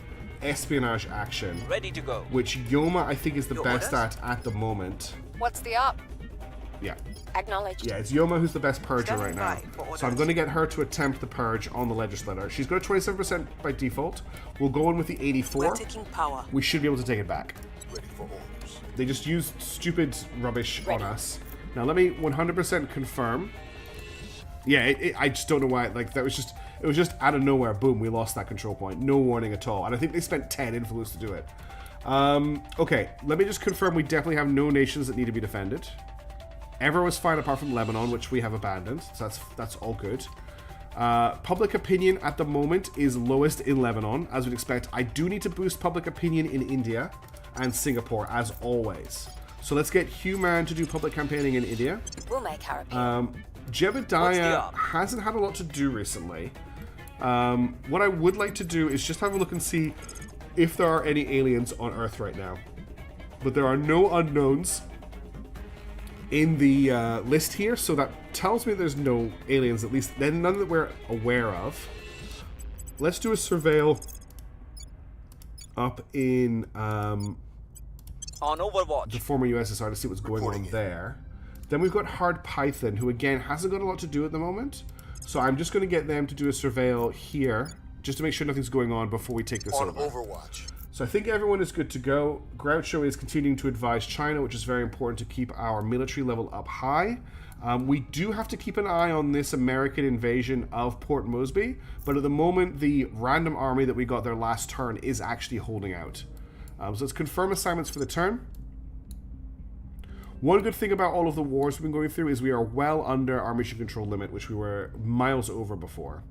espionage action. Ready to go. Which Yoma I think is the best at the moment. What's the up? Yeah. Acknowledged. Yeah, it's Yoma who's the best purger right now. So I'm going to get her to attempt the purge on the legislator. She's got a 27% by default. We'll go in with the 84. We're taking power. We should be able to take it back. Ready for orders. They just used stupid rubbish on us. Now let me 100% confirm. Yeah, I just don't know why. Like that was just, it was just out of nowhere. Boom, we lost that control point. No warning at all. And I think they spent 10 influence to do it. Okay, let me just confirm we definitely have no nations that need to be defended. Everywhere was fine apart from Lebanon, which we have abandoned. So that's all good. Public opinion at the moment is lowest in Lebanon, as we'd expect. I do need to boost public opinion in India and Singapore, as always. So let's get Human to do public campaigning in India. We'll make Caribbean. Jebediah hasn't had a lot to do recently. What I would like to do is just have a look and see if there are any aliens on Earth right now. But there are no unknowns in the list here, so that tells me there's no aliens, at least then none that we're aware of. Let's do a surveil up in On Overwatch. the former USSR to see what's going on there. Then we've got Hard Python, who again hasn't got a lot to do at the moment. So I'm just going to get them to do a surveil here, just to make sure nothing's going on before we take this On over. Overwatch. So I think everyone is good to go. Groucho is continuing to advise China, which is very important to keep our military level up high. We do have to keep an eye on this American invasion of Port Moresby, but at the moment, the random army that we got their last turn is actually holding out. So let's confirm assignments for the turn. One good thing about all of the wars we've been going through is we are well under our mission control limit, which we were miles over before,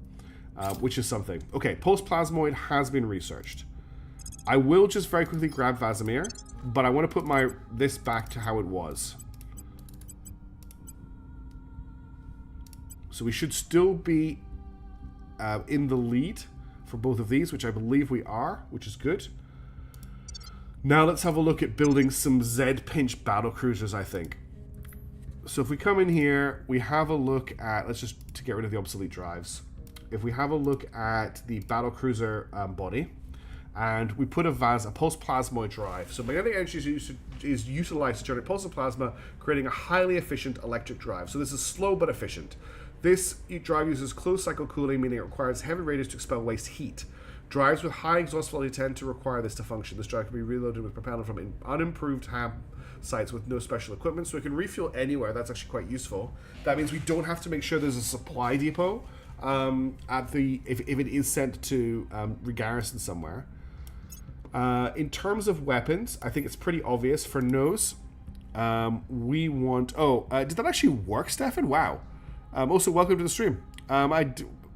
which is something. Okay, Pulse Plasmoid has been researched. I will just very quickly grab Vazimir, but I want to put this back to how it was. So we should still be in the lead for both of these, which I believe we are, which is good. Now let's have a look at building some Z-Pinch battle cruisers, I think. So if we come in here, we have a look at, let's just to get rid of the obsolete drives. If we have a look at the battle cruiser body, and we put a pulse plasmoid drive. So magnetic energy is utilized to generate pulse of plasma, creating a highly efficient electric drive. So this is slow but efficient. This drive uses closed cycle cooling, meaning it requires heavy radius to expel waste heat. Drives with high exhaust velocity tend to require this to function. This drive can be reloaded with propellant from unimproved ham sites with no special equipment, so it can refuel anywhere. That's actually quite useful. That means we don't have to make sure there's a supply depot if it is sent to regarrison somewhere. In terms of weapons, I think it's pretty obvious. For nose, we want... did that actually work, Stefan? Wow. Also, welcome to the stream.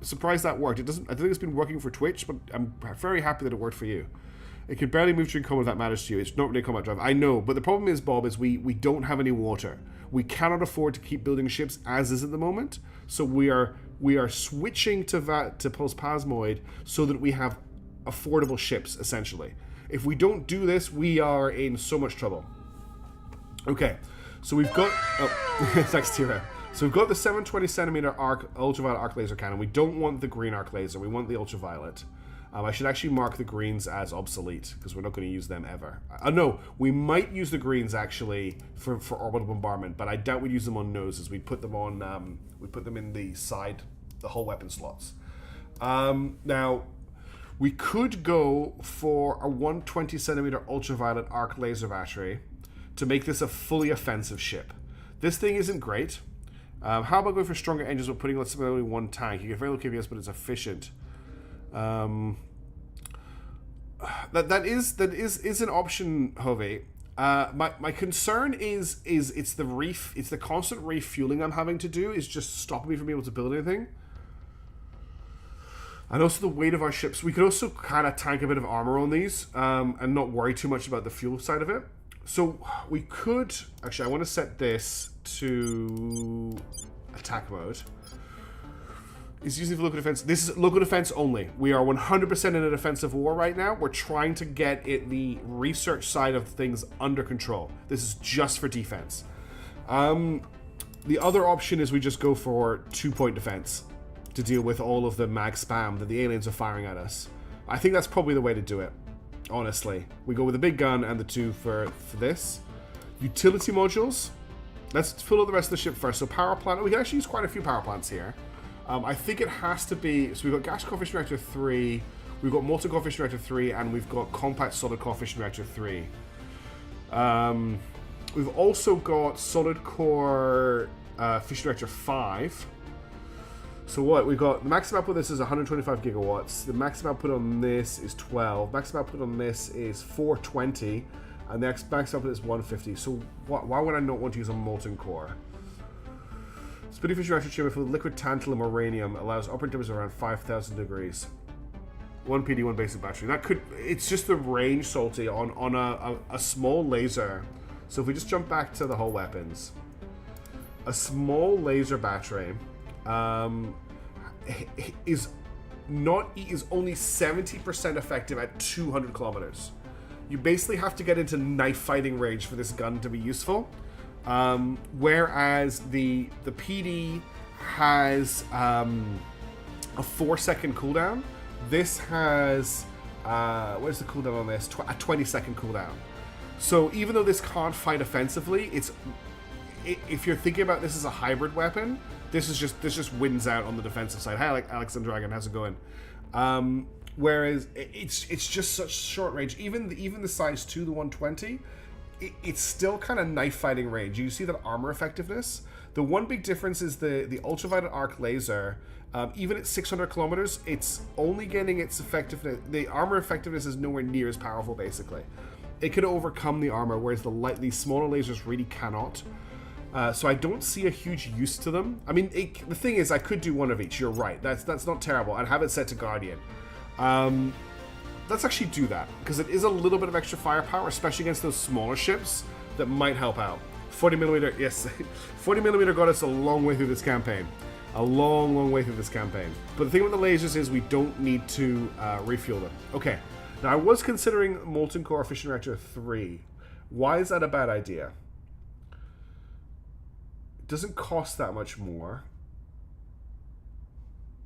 Surprised that worked. It doesn't. I think it's been working for Twitch, but I'm very happy that it worked for you. It can barely move during combat if that matters to you. It's not really a combat drive. I know, but the problem is, Bob, is we don't have any water. We cannot afford to keep building ships as is at the moment. So we are switching to Pulse Plasmoid so that we have affordable ships, essentially. If we don't do this, we are in so much trouble. Okay, so we've got... Oh, thanks, Terra. So we've got the 720 centimeter ultraviolet arc laser cannon. We don't want the green arc laser. We want the ultraviolet. I should actually mark the greens as obsolete because we're not going to use them ever. No, we might use the greens actually for orbital bombardment, but I doubt we'd use them on noses. We'd put them on. We put them in the hull weapon slots. Now, we could go for a 120 centimeter ultraviolet arc laser battery to make this a fully offensive ship. This thing isn't great. How about going for stronger engines but putting, let's say, only one tank? You get very low KPS, but it's efficient. That is an option, Jove. My concern is it's the constant refueling I'm having to do is just stopping me from being able to build anything. And also the weight of our ships. We could also kind of tank a bit of armor on these and not worry too much about the fuel side of it. So we could... Actually, I want to set this to attack mode. It's using for local defense. This is local defense only. We are 100% in a defensive war right now. We're trying to get the research side of things under control. This is just for defense. The other option is we just go for 2-point defense to deal with all of the mag spam that the aliens are firing at us. I think that's probably the way to do it. Honestly, we go with a big gun and the 2 for this. Utility modules. Let's fill up the rest of the ship first. So power plant. We can actually use quite a few power plants here. I think it has to be. So we've got gas core fission reactor 3. We've got molten core fission reactor 3, and we've got compact solid core fission reactor 3. We've also got solid core fission reactor 5. So what, we've got the maximum output of this is 125 gigawatts. The maximum output on this is 12. Maximum output on this is 420. And the maximum output is 150. So why would I not want to use a molten core? Spinning fission reactor chamber full of liquid tantalum or uranium allows operating temperatures around 5,000 degrees. 1 PD, 1 basic battery. That could... It's just the range, Salty, on a small laser. So if we just jump back to the whole weapons. A small laser battery is only 70% effective at 200 kilometers. You basically have to get into knife fighting range for this gun to be useful. Whereas the PD has a 4-second cooldown. This has where's the cooldown on this? A 20-second cooldown. So even though this can't fight offensively, if you're thinking about this as a hybrid weapon, this just wins out on the defensive side. Hi, Alex and Dragon, how's it going? Whereas it's just such short range. Even the size 2, the 120, it's still kind of knife fighting range. You see that armor effectiveness. The one big difference is the ultraviolet arc laser. Even at 600 kilometers, it's only getting its effectiveness. The armor effectiveness is nowhere near as powerful. Basically, it can overcome the armor, whereas the smaller lasers really cannot. So I don't see a huge use to them. I mean, the thing is, I could do one of each. You're right. That's not terrible. I'd have it set to Guardian. Let's actually do that, because it is a little bit of extra firepower, especially against those smaller ships that might help out. 40mm, yes. 40mm got us a long way through this campaign. A long, long way through this campaign. But the thing with the lasers is we don't need to refuel them. Okay. Now, I was considering Molten Core Fission Reactor 3. Why is that a bad idea? It doesn't cost that much more.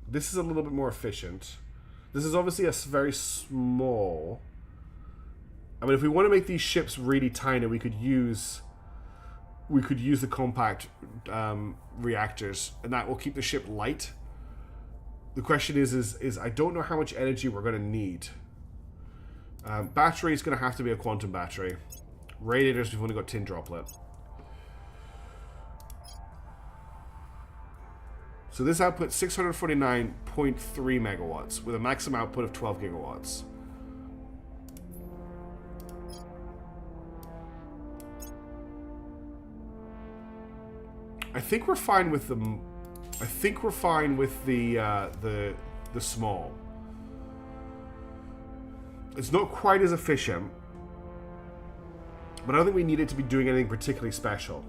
This is a little bit more efficient. This is obviously a very small... I mean, if we want to make these ships really tiny, we could use the compact reactors, and that will keep the ship light. The question is I don't know how much energy we're going to need. Battery is going to have to be a quantum battery. Radiators, we've only got tin droplet. So this output 649.3 megawatts with a maximum output of 12 gigawatts. I think we're fine with the. I think we're fine with the small. It's not quite as efficient, but I don't think we need it to be doing anything particularly special.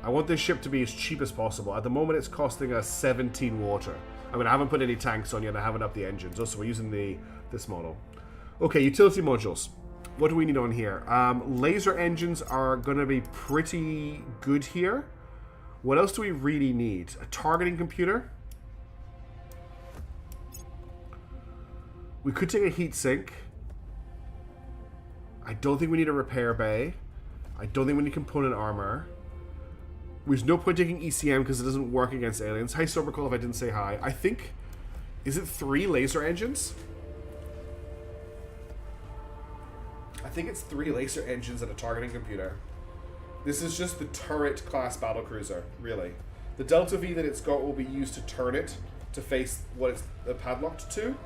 I want this ship to be as cheap as possible. At the moment, it's costing us 17 water. I mean, I haven't put any tanks on yet, and I haven't upped the engines. Also, we're using this model. Okay, utility modules. What do we need on here? Laser engines are going to be pretty good here. What else do we really need? A targeting computer. We could take a heat sink. I don't think we need a repair bay. I don't think we need component armor. There's no point taking ECM because it doesn't work against aliens. Hi, Sobercall, if I didn't say hi. I think... Is it 3 laser engines? I think it's 3 laser engines and a targeting computer. This is just the turret class battlecruiser, really. The Delta V that it's got will be used to turn it to face what it's padlocked to.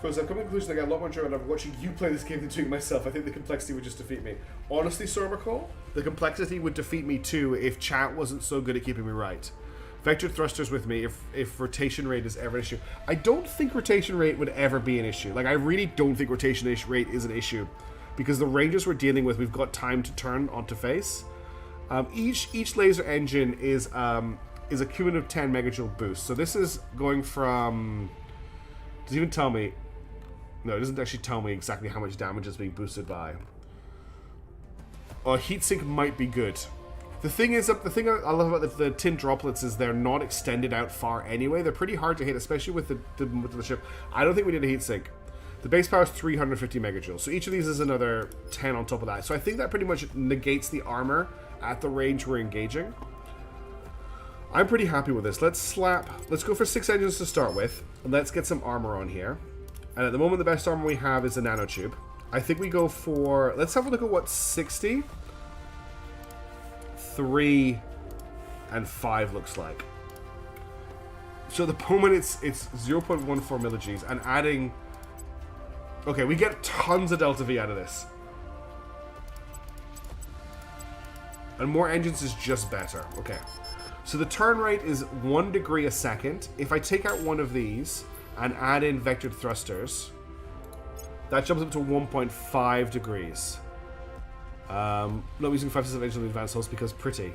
Because I've come to the conclusion I get a lot more enjoyment out of watching you play this game than doing it myself. I think the complexity would just defeat me. Honestly, Sobercall, the complexity would defeat me too if chat wasn't so good at keeping me right. Vector thrusters with me if rotation rate is ever an issue. I don't think rotation rate would ever be an issue. Like, I really don't think rotation rate is an issue. Because the ranges we're dealing with, we've got time to turn onto face. Each laser engine is a cumulative 10 megajoule boost. So this is going from... Does it even tell me? No, it doesn't actually tell me exactly how much damage is being boosted by. Heatsink might be good. The thing I love about the tin droplets is they're not extended out far anyway. They're pretty hard to hit, especially with the ship. I don't think we need a heatsink. The base power is 350 megajoules, so each of these is another 10 on top of that. So I think that pretty much negates the armor at the range we're engaging. I'm pretty happy with this. Let's go for 6 engines to start with, and let's get some armor on here. And at the moment, the best armor we have is the nanotube. I think we go for... Let's have a look at what 60, 3, and 5 looks like. So at the moment, it's 0.14 millig's, and adding... Okay, we get tons of Delta V out of this. And more engines is just better. Okay. So the turn rate is 1 degree a second. If I take out one of these and add in vectored thrusters, that jumps up to 1.5 degrees. Not using 5% edge on the advanced hulls because pretty.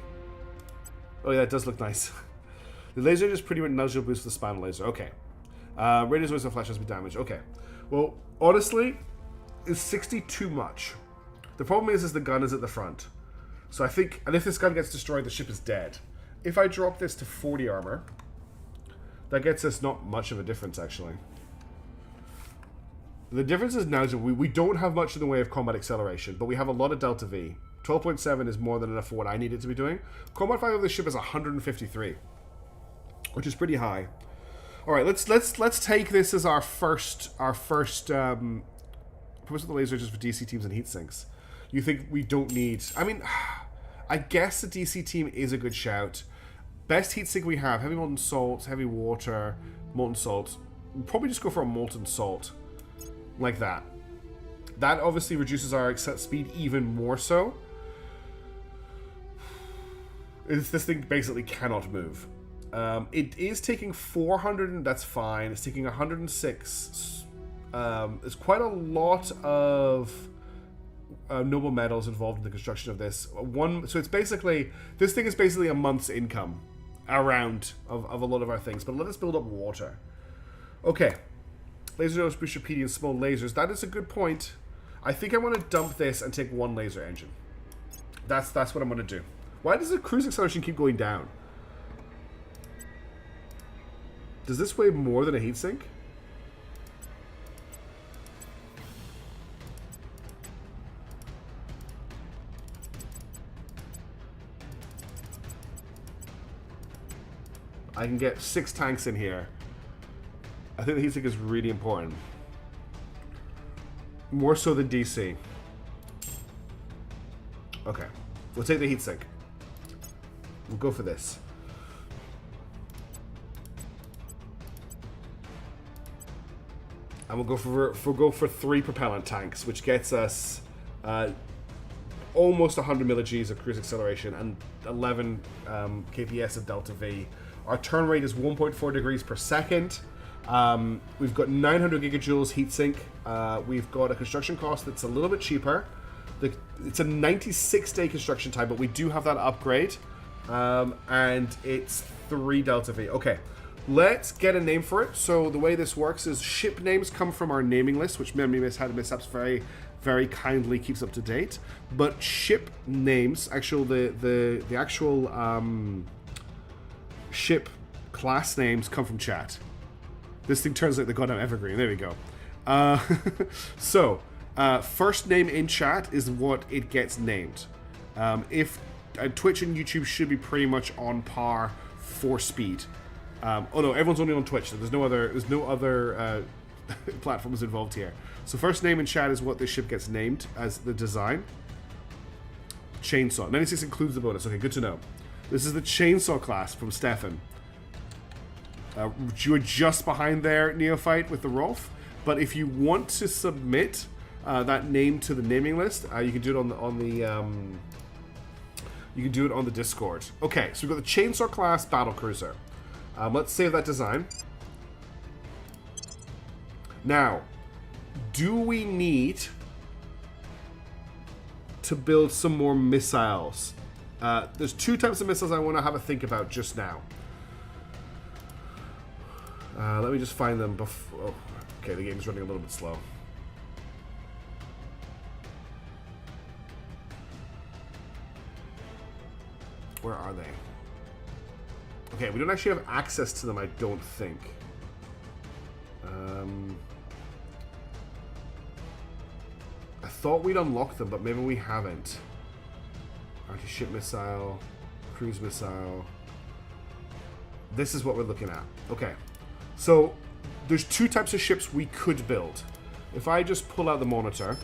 Oh yeah, that does look nice. The laser just pretty much nozzle boost the span laser. Okay. Radius noise and flash has been damaged. Okay. Well, honestly, is 60 too much? The problem is the gun is at the front. So I think, and if this gun gets destroyed, the ship is dead. If I drop this to 40 armor, that gets us not much of a difference, actually. The difference is now that we don't have much in the way of combat acceleration, but we have a lot of Delta V. 12.7 is more than enough for what I need it to be doing. Combat value of the ship is 153, which is pretty high. All right, let's take this as our first purpose of the laser just for DC teams and heat sinks. You think we don't need? I mean, I guess the DC team is a good shout. Best heat sink we have: heavy molten salt, heavy water, molten salt. We'll probably just go for a molten salt, like that. That obviously reduces our speed even more so. This thing basically cannot move. It is taking 400, and that's fine. It's taking 106. There's quite a lot of noble metals involved in the construction of this. So it's basically, this thing is basically a month's income around of a lot of our things. But let us build up water. Okay. Laser nose, booster PD, and small lasers. That is a good point. I think I want to dump this and take one laser engine. That's what I'm going to do. Why does the cruise acceleration keep going down? Does this weigh more than a heatsink? I can get 6 tanks in here. I think the heatsink is really important. More so than DC. Okay. We'll take the heatsink. We'll go for this. And we'll go for 3 propellant tanks, which gets us almost 100 millig's of cruise acceleration and 11 kps of delta V. Our turn rate is 1.4 degrees per second. We've got 900 gigajoules heatsink. We've got a construction cost that's a little bit cheaper. It's a 96-day construction time, but we do have that upgrade. And it's 3 delta V. Okay, let's get a name for it. So the way this works is ship names come from our naming list, which Memory Mishaps very, very kindly keeps up to date. But ship names, the actual ship class names come from chat. This thing turns like the goddamn evergreen. There we go. So first name in chat is what it gets named. If Twitch and YouTube should be pretty much on par for speed. Oh no, everyone's only on Twitch, so there's no other platforms involved here. So first name in chat is what this ship gets named as the design. Chainsaw. 96 includes the bonus. Okay, good to know. This is the Chainsaw class from Stefan. You are just behind there, Neophyte, with the Rolf. But if you want to submit that name to the naming list, you can do it on the Discord. Okay, so we've got the Chainsaw class battlecruiser. Let's save that design. Now, do we need to build some more missiles? There's 2 types of missiles I want to have a think about just now. Let me just find them before... Oh, okay, the game's running a little bit slow. Where are they? Okay, we don't actually have access to them, I don't think. I thought we'd unlock them, but maybe we haven't. Anti-ship missile, cruise missile. This is what we're looking at. Okay, so there's 2 types of ships we could build. If I just pull out the monitor,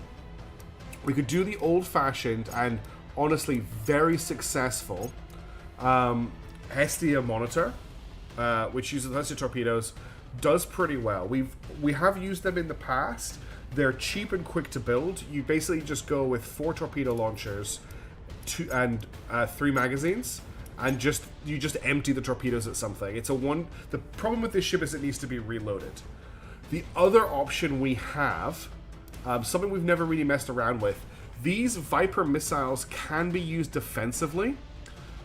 we could do the old-fashioned and honestly very successful Hestia monitor, which uses the Hestia torpedoes, does pretty well. We have used them in the past. They're cheap and quick to build. You basically just go with 4 torpedo launchers, 2 and 3 magazines, and you just empty the torpedoes at something. It's a one. The problem with this ship is it needs to be reloaded. The other option we have, something we've never really messed around with, these Viper missiles can be used defensively.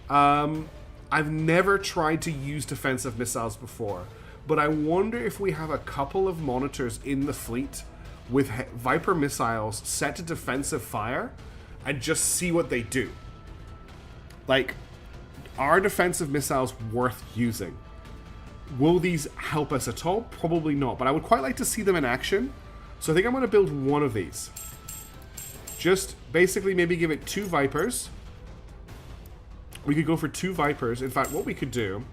I've never tried to use defensive missiles before, but I wonder if we have a couple of monitors in the fleet with Viper missiles set to defensive fire and just see what they do. Like, are defensive missiles worth using? Will these help us at all? Probably not, but I would quite like to see them in action. So I think I'm going to build one of these. Just basically maybe give it 2 Vipers. We could go for 2 Vipers. In fact, what we could do...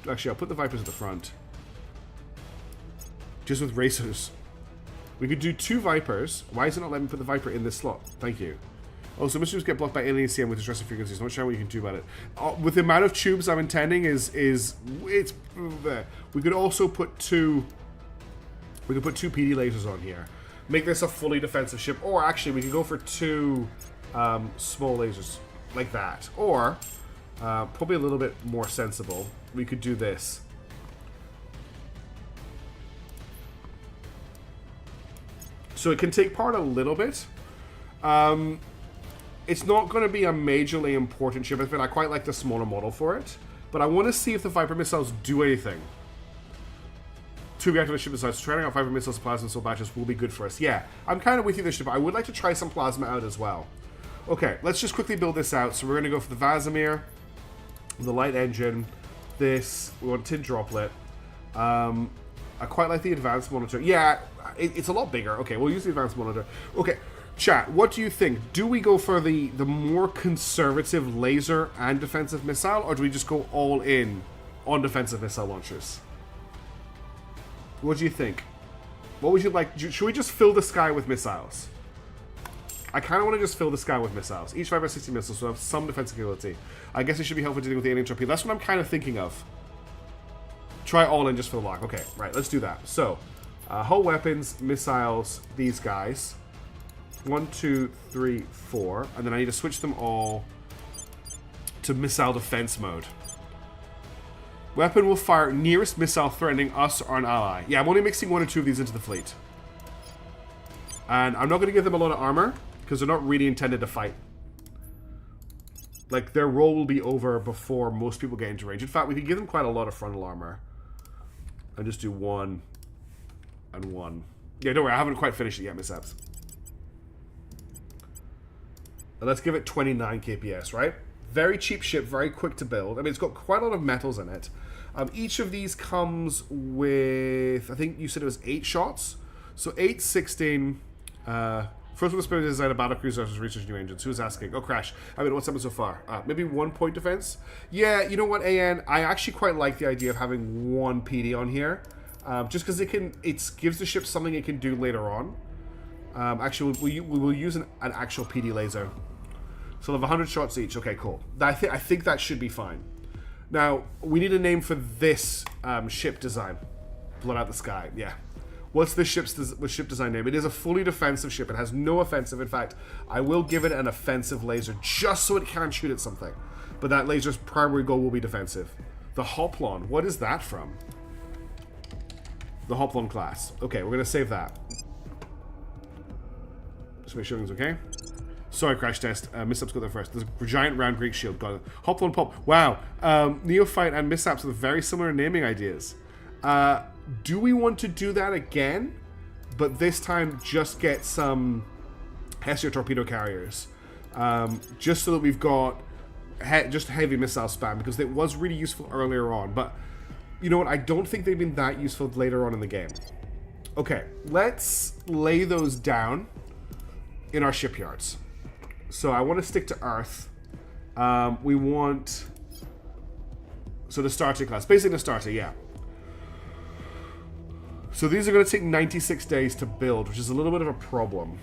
Actually, I'll put the Vipers at the front. Just with racers. We could do 2 Vipers. Why is it not letting me put the Viper in this slot? Thank you. Also, missiles get blocked by alien CM with distressing frequencies. I'm not sure what you can do about it. With the amount of tubes I'm intending we could also put 2... We could put 2 PD lasers on here. Make this a fully defensive ship. Or actually, we could go for 2 small lasers like that. Or, probably a little bit more sensible, we could do this. So it can take part a little bit. It's not going to be a majorly important ship. In fact, I quite like the smaller model for it. But I want to see if the Viper missiles do anything. 2 reactor ship missiles. Training out Viper missiles, plasma missile batches will be good for us. Yeah, I'm kind of with you this ship. I would like to try some plasma out as well. Okay, let's just quickly build this out. So we're going to go for the Vasimir, the light engine, this. We want tin droplet. I quite like the advanced monitor. Yeah, it's a lot bigger. Okay, we'll use the advanced monitor. Okay, chat, what do you think? Do we go for the more conservative laser and defensive missile, or do we just go all in on defensive missile launchers? What do you think? What would you like? Should we just fill the sky with missiles? I kind of want to just fill the sky with missiles. Each 5 by 60 missiles will have some defensive capability. I guess it should be helpful dealing with the alien torpedo. That's what I'm kind of thinking of. Try all in just for the lock. Okay, right, let's do that. So, hull weapons, missiles, these guys. 1, 2, 3, 4. And then I need to switch them all to missile defense mode. Weapon will fire nearest missile threatening us or an ally. Yeah, I'm only mixing 1 or 2 of these into the fleet. And I'm not going to give them a lot of armor, because they're not really intended to fight. Like, their role will be over before most people get into range. In fact, we could give them quite a lot of frontal armor. And just do 1 and 1. Yeah, don't worry, I haven't quite finished it yet, mishaps. And let's give it 29 KPS, right? Very cheap ship, very quick to build. I mean, it's got quite a lot of metals in it. Each of these comes with, I think you said it was 8 shots. So 8, 16... First one to design a battlecruiser versus research new engines. Who's asking? Oh, Crash. I mean, what's happened so far? Maybe 1 point defense? Yeah, you know what, AN? I actually quite like the idea of having 1 PD on here. Just because it gives the ship something it can do later on. Actually, we will use an actual PD laser. So we'll have 100 shots each. Okay, cool. I think that should be fine. Now, we need a name for this ship design. Blood out the sky. Yeah. What's the ship design name? It is a fully defensive ship. It has no offensive. In fact, I will give it an offensive laser just so it can shoot at something. But that laser's primary goal will be defensive. The Hoplon. What is that from? The Hoplon class. Okay, we're going to save that. Just make sure everything's okay. Sorry, Crash Test. Mishaps got there first. There's a giant round Greek shield. Got it. Hoplon Pop. Wow. Neophyte and Mishaps with very similar naming ideas. Do we want to do that again? But this time just get some Hestia torpedo carriers. Just so that we've got just heavy missile spam, because it was really useful earlier on. But you know what? I don't think they've been that useful later on in the game. Okay, let's lay those down in our shipyards. So I want to stick to Earth. We want... So the starter class. Basically the starter, yeah. So these are going to take 96 days to build, which is a little bit of a problem.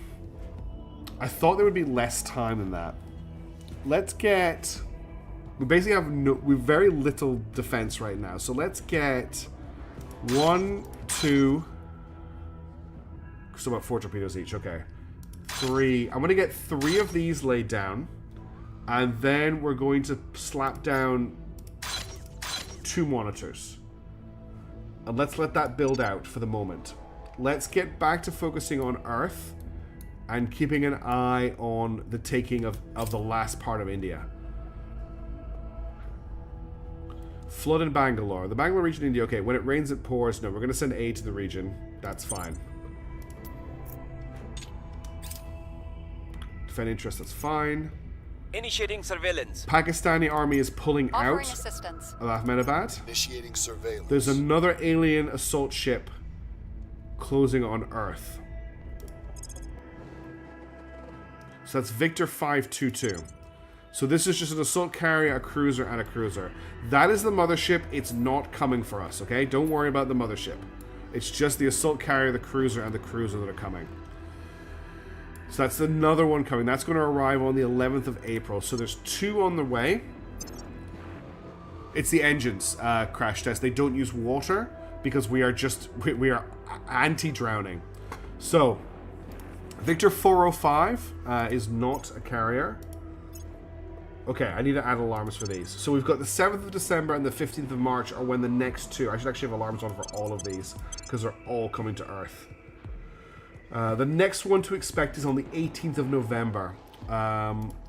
I thought there would be less time than that. Let's get... We basically have we've very little defense right now. So let's get 1, 2... So about 4 torpedoes each, okay. 3. I'm going to get 3 of these laid down. And then we're going to slap down 2 monitors. And let's let that build out for the moment. Let's get back to focusing on Earth and keeping an eye on the taking of the last part of India. Flood in Bangalore. The Bangalore region, India. Okay, when it rains, it pours. No, we're going to send aid to the region. That's fine. Defend interest, that's fine. Initiating surveillance. Pakistani army is pulling Offering out assistance. of Ahmedabad. Initiating surveillance. There's another alien assault ship closing on Earth. So that's Victor 522. So this is just an assault carrier, a cruiser, and a cruiser. That is the mothership. It's not coming for us, okay? Don't worry about the mothership. It's just the assault carrier, the cruiser, and the cruiser that are coming. So that's another one coming. That's going to arrive on the 11th of April. So there's 2 on the way. It's the engines crash test. They don't use water because we are anti-drowning. So Victor 405 is not a carrier. Okay, I need to add alarms for these. So we've got the 7th of December and the 15th of March are when the next 2. I should actually have alarms on for all of these because they're all coming to Earth. The next one to expect is on the 18th of November,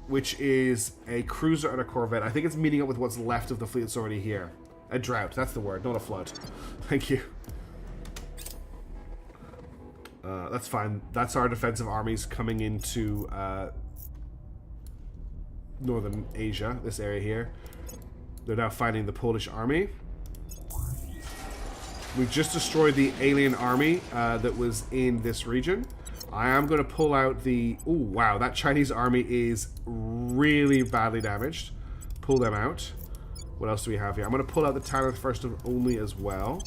which is a cruiser and a corvette. I think it's meeting up with what's left of the fleet that's already here. A drought, that's the word, not a flood. Thank you. That's fine. That's our defensive armies coming into Northern Asia, this area here. They're now fighting the Polish army. We've just destroyed the alien army that was in this region. I am going to pull out the... Oh, wow. That Chinese army is really badly damaged. Pull them out. What else do we have here? I'm going to pull out the Tanith First of Only as well.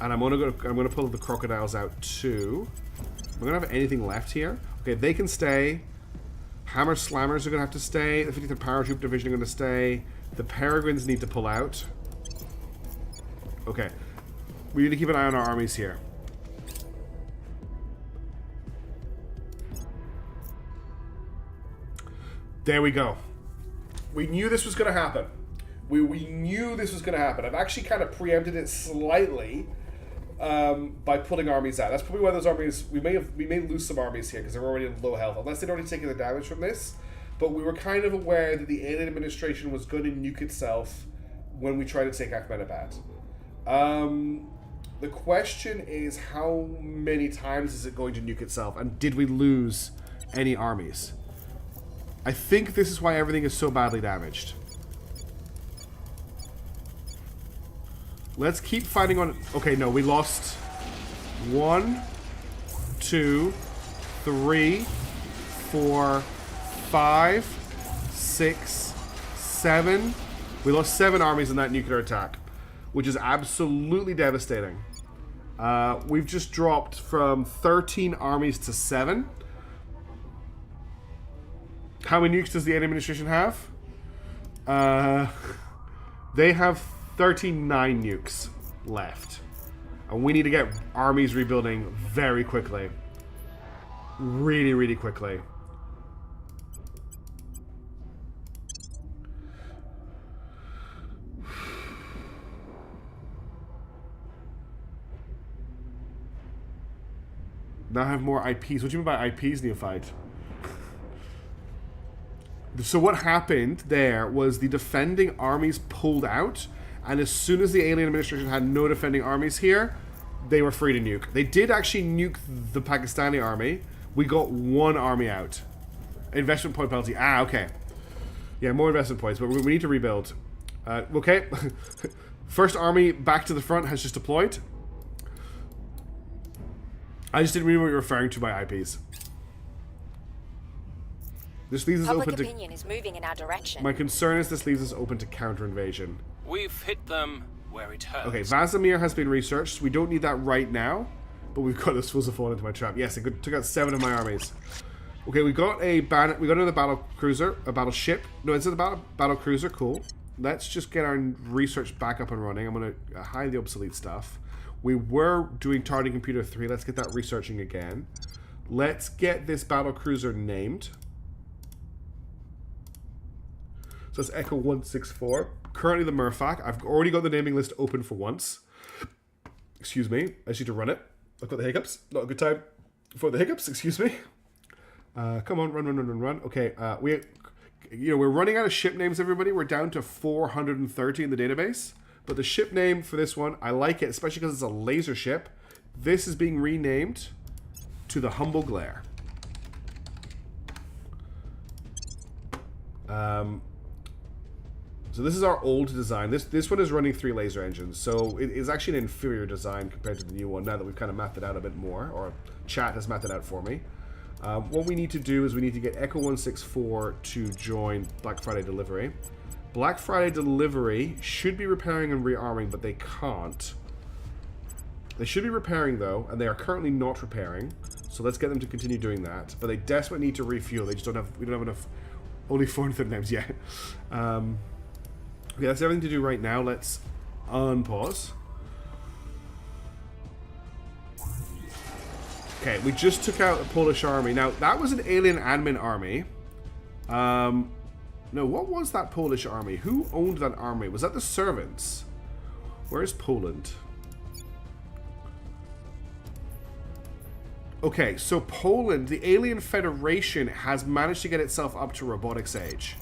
And I'm going to pull the crocodiles out too. We're going to have anything left here. Okay, they can stay. Hammer Slammers are going to have to stay. The 50th Paratroop Division are going to stay. The Peregrines need to pull out. Okay. We need to keep an eye on our armies here. There we go. We knew this was going to happen. We knew this was going to happen. I've actually kind of preempted it slightly by pulling armies out. That's probably why those armies... We may lose some armies here because they're already in low health. Unless they'd already taken the damage from this. But we were kind of aware that the alien administration was going to nuke itself when we tried to take Ahmedabad. The question is, how many times is it going to nuke itself? And did we lose any armies? I think this is why everything is so badly damaged. Let's keep fighting on... Okay, no, we lost 1, 2, 3, 4, 5, 6, 7. We lost 7 armies in that nuclear attack, which is absolutely devastating. We've just dropped from 13 armies to 7. How many nukes does the enemy administration have? They have 39 nukes left. And we need to get armies rebuilding very quickly. Really, really quickly. Now I have more IPs. What do you mean by IPs, Neophyte? So what happened there was the defending armies pulled out, and as soon as the alien administration had no defending armies here, they were free to nuke. They did actually nuke the Pakistani army. We got 1 army out. Investment point penalty. Ah, okay. Yeah, more investment points, but we need to rebuild. Okay. First army back to the front has just deployed. I just didn't really know what you're referring to by IPs. This leaves us Public open to... opinion is moving in our direction. My concern is this leaves us open to counter-invasion. We've hit them where it hurts. Okay, Vazimir has been researched. We don't need that right now, but we've got this supposed to fall into my trap. Yes, it took out 7 of my armies. Okay, we got another battle cruiser, a battleship. No, it's a battle cruiser. Cool. Let's just get our research back up and running. I'm going to hide the obsolete stuff. We were doing targeting computer 3. Let's get that researching again. Let's get this battle cruiser named. So that's Echo 164. Currently the Murphac. I've already got the naming list open for once. Excuse me. I just need to run it. I've got the hiccups. Not a good time for the hiccups. Excuse me. Come on, run. Okay, we're running out of ship names, everybody. We're down to 430 in the database. But the ship name for this one, I like it, especially because it's a laser ship. This is being renamed to the Humble Glare. So this is our old design. This one is running 3 laser engines, so it is actually an inferior design compared to the new one, now that we've kind of mapped it out a bit more, or chat has mapped it out for me. What we need to do is we need to get Echo 164 to join Black Friday Delivery. Black Friday Delivery should be repairing and rearming, but they can't. They should be repairing, though, and they are currently not repairing, so let's get them to continue doing that. But they desperately need to refuel. They just don't have... We don't have enough... Only 430 names yet. Okay, that's everything to do right now. Let's unpause. Okay, we just took out a Polish army. Now, that was an alien admin army. No, what was that Polish army? Who owned that army? Was that the servants? Where's Poland? Okay, so Poland, the Alien Federation, has managed to get itself up to robotics age.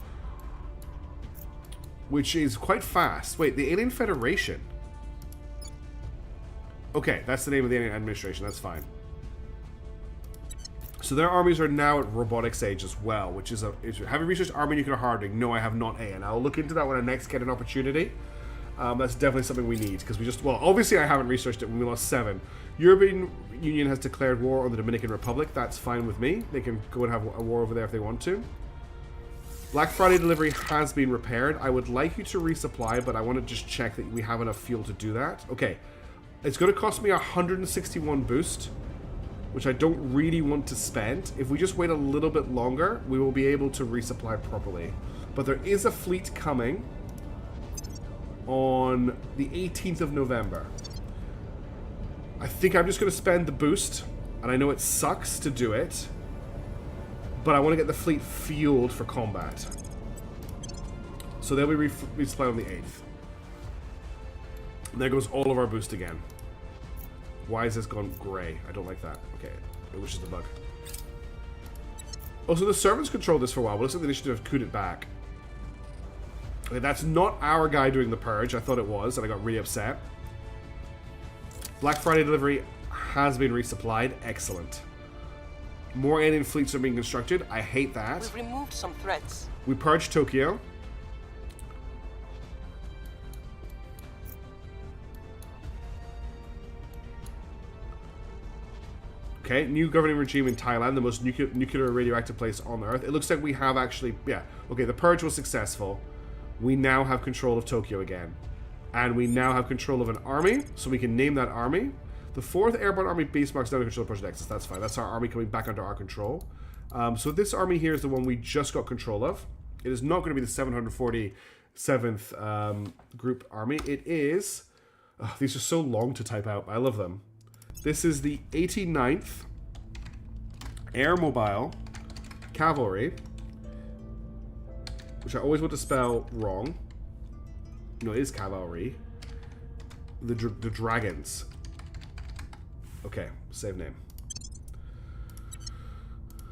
Which is quite fast. Wait, the Alien Federation? Okay, that's the name of the Alien Administration. That's fine. So their armies are now at robotics age as well, which is a... Have you researched army nuclear hardening? No, I have not, and I'll look into that when I next get an opportunity. That's definitely something we need, because we just... Well, obviously I haven't researched it when we lost 7. European Union has declared war on the Dominican Republic. That's fine with me. They can go and have a war over there if they want to. Black Friday Delivery has been repaired. I would like you to resupply, but I want to just check that we have enough fuel to do that. Okay. It's going to cost me 161 boost, which I don't really want to spend. If we just wait a little bit longer, we will be able to resupply properly. But there is a fleet coming on the 18th of November. I think I'm just going to spend the boost, and I know it sucks to do it, but I want to get the fleet fueled for combat. So they'll be resupplied on the 8th. And there goes all of our boost again. Why has this gone grey? I don't like that. Okay, which is the bug. Oh, so the servants controlled this for a while. But it looks like they should have cooed it back. Okay, that's not our guy doing the purge. I thought it was, and I got really upset. Black Friday Delivery has been resupplied. Excellent. More alien fleets are being constructed. I hate that. We've removed some threats. We purged Tokyo. Okay, new governing regime in Thailand, the most nuclear radioactive place on Earth. It looks like we have actually... Yeah, okay, the purge was successful. We now have control of Tokyo again. And we now have control of an army, so we can name that army. The 4th Airborne Army Base Marks now in control of Project Nexus. That's fine. That's our army coming back under our control. So this army here is the one we just got control of. It is not going to be the 747th group army. It is... Oh, these are so long to type out. I love them. This is the 89th Air Mobile Cavalry, which I always want to spell wrong. No, it is cavalry. The Dragons. Okay, save name.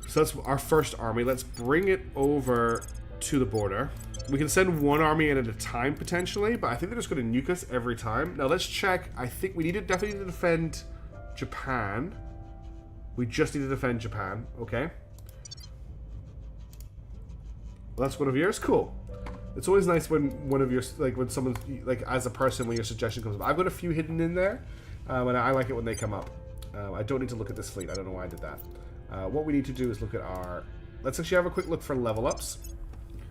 So that's our first army. Let's bring it over to the border. We can send one army in at a time, potentially, but I think they're just going to nuke us every time. Now, let's check. I think we definitely need to defend Japan. We just need to defend Japan. Okay. Well, that's one of yours. Cool. It's always nice when one of your, like, when someone, like, as a person, when your suggestion comes up. I've got a few hidden in there, and I like it when they come up. I don't need to look at this fleet. I don't know why I did that. What we need to do is look at our... Let's actually have a quick look for level ups.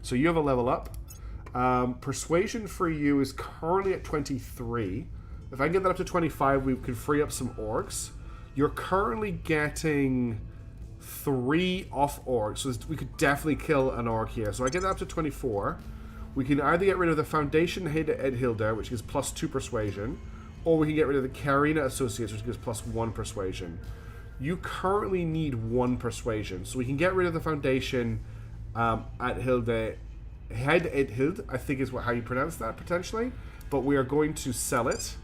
So you have a level up. Persuasion for you is currently at 23. If I can get that up to 25, we can free up some orgs. You're currently getting 3 off orgs, so we could definitely kill an org here. So I get that up to 24. We can either get rid of the Foundation Head Ed Hilda, which gives +2 persuasion, or we can get rid of the Karina Associates, which gives +1 persuasion. You currently need 1 persuasion, so we can get rid of the Foundation at Hilde Hild, I think is how you pronounce that, potentially. But we are going to sell it.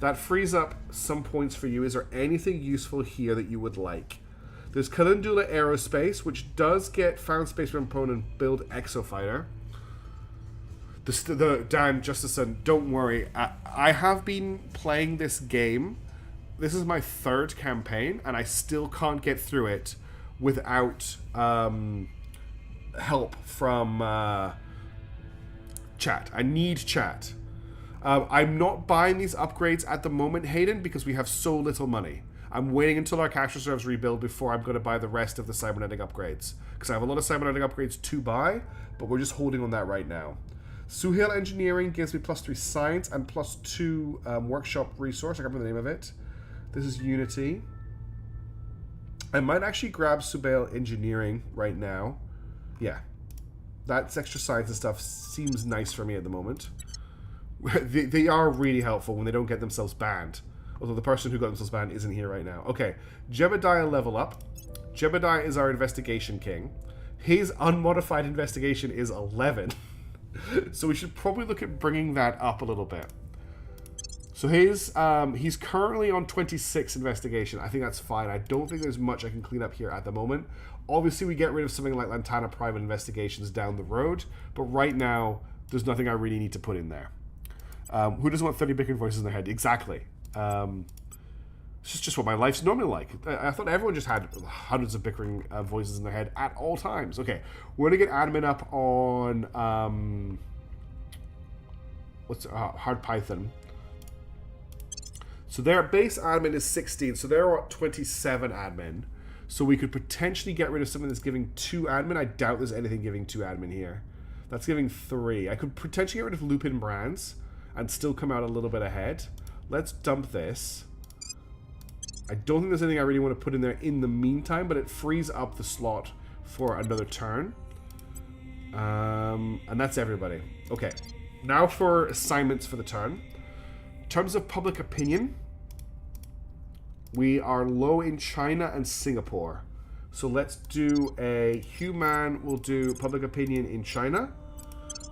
That frees up some points for you. Is there anything useful here that you would like? There's Calendula Aerospace, which does get found space for opponent, build Exofighter. Dan Justison, don't worry. I have been playing this game. This is my 3rd campaign, and I still can't get through it without help from chat. I need chat. I'm not buying these upgrades at the moment, Hayden, because we have so little money. I'm waiting until our cash reserves rebuild before I'm going to buy the rest of the cybernetic upgrades. Because I have a lot of cybernetic upgrades to buy, but we're just holding on that right now. Suhail Engineering gives me +3 science and +2 workshop resource. I can't remember the name of it. This is Unity. I might actually grab Suhail Engineering right now. Yeah. That's extra science and stuff seems nice for me at the moment. They are really helpful when they don't get themselves banned. Although the person who got themselves banned isn't here right now. Okay. Jebediah level up. Jebediah is our investigation king. His unmodified investigation is 11. So we should probably look at bringing that up a little bit. So he's currently on 26 investigation. I think that's fine. I don't think there's much I can clean up here at the moment. Obviously, we get rid of something like Lantana private investigations down the road. But right now, there's nothing I really need to put in there. Who doesn't want 30 bickering voices in their head? Exactly. It's just what my life's normally like. I thought everyone just had hundreds of bickering voices in their head at all times. Okay, we're going to get admin up on Hard Python. So their base admin is 16, so they're at 27 admin. So we could potentially get rid of something that's giving 2 admin. I doubt there's anything giving 2 admin here. That's giving 3. I could potentially get rid of Lupin Brands and still come out a little bit ahead. Let's dump this. I don't think there's anything I really want to put in there in the meantime, but it frees up the slot for another turn. And that's everybody. Okay, now for assignments for the turn. In terms of public opinion, we are low in China and Singapore. So let's do a human. We'll do public opinion in China.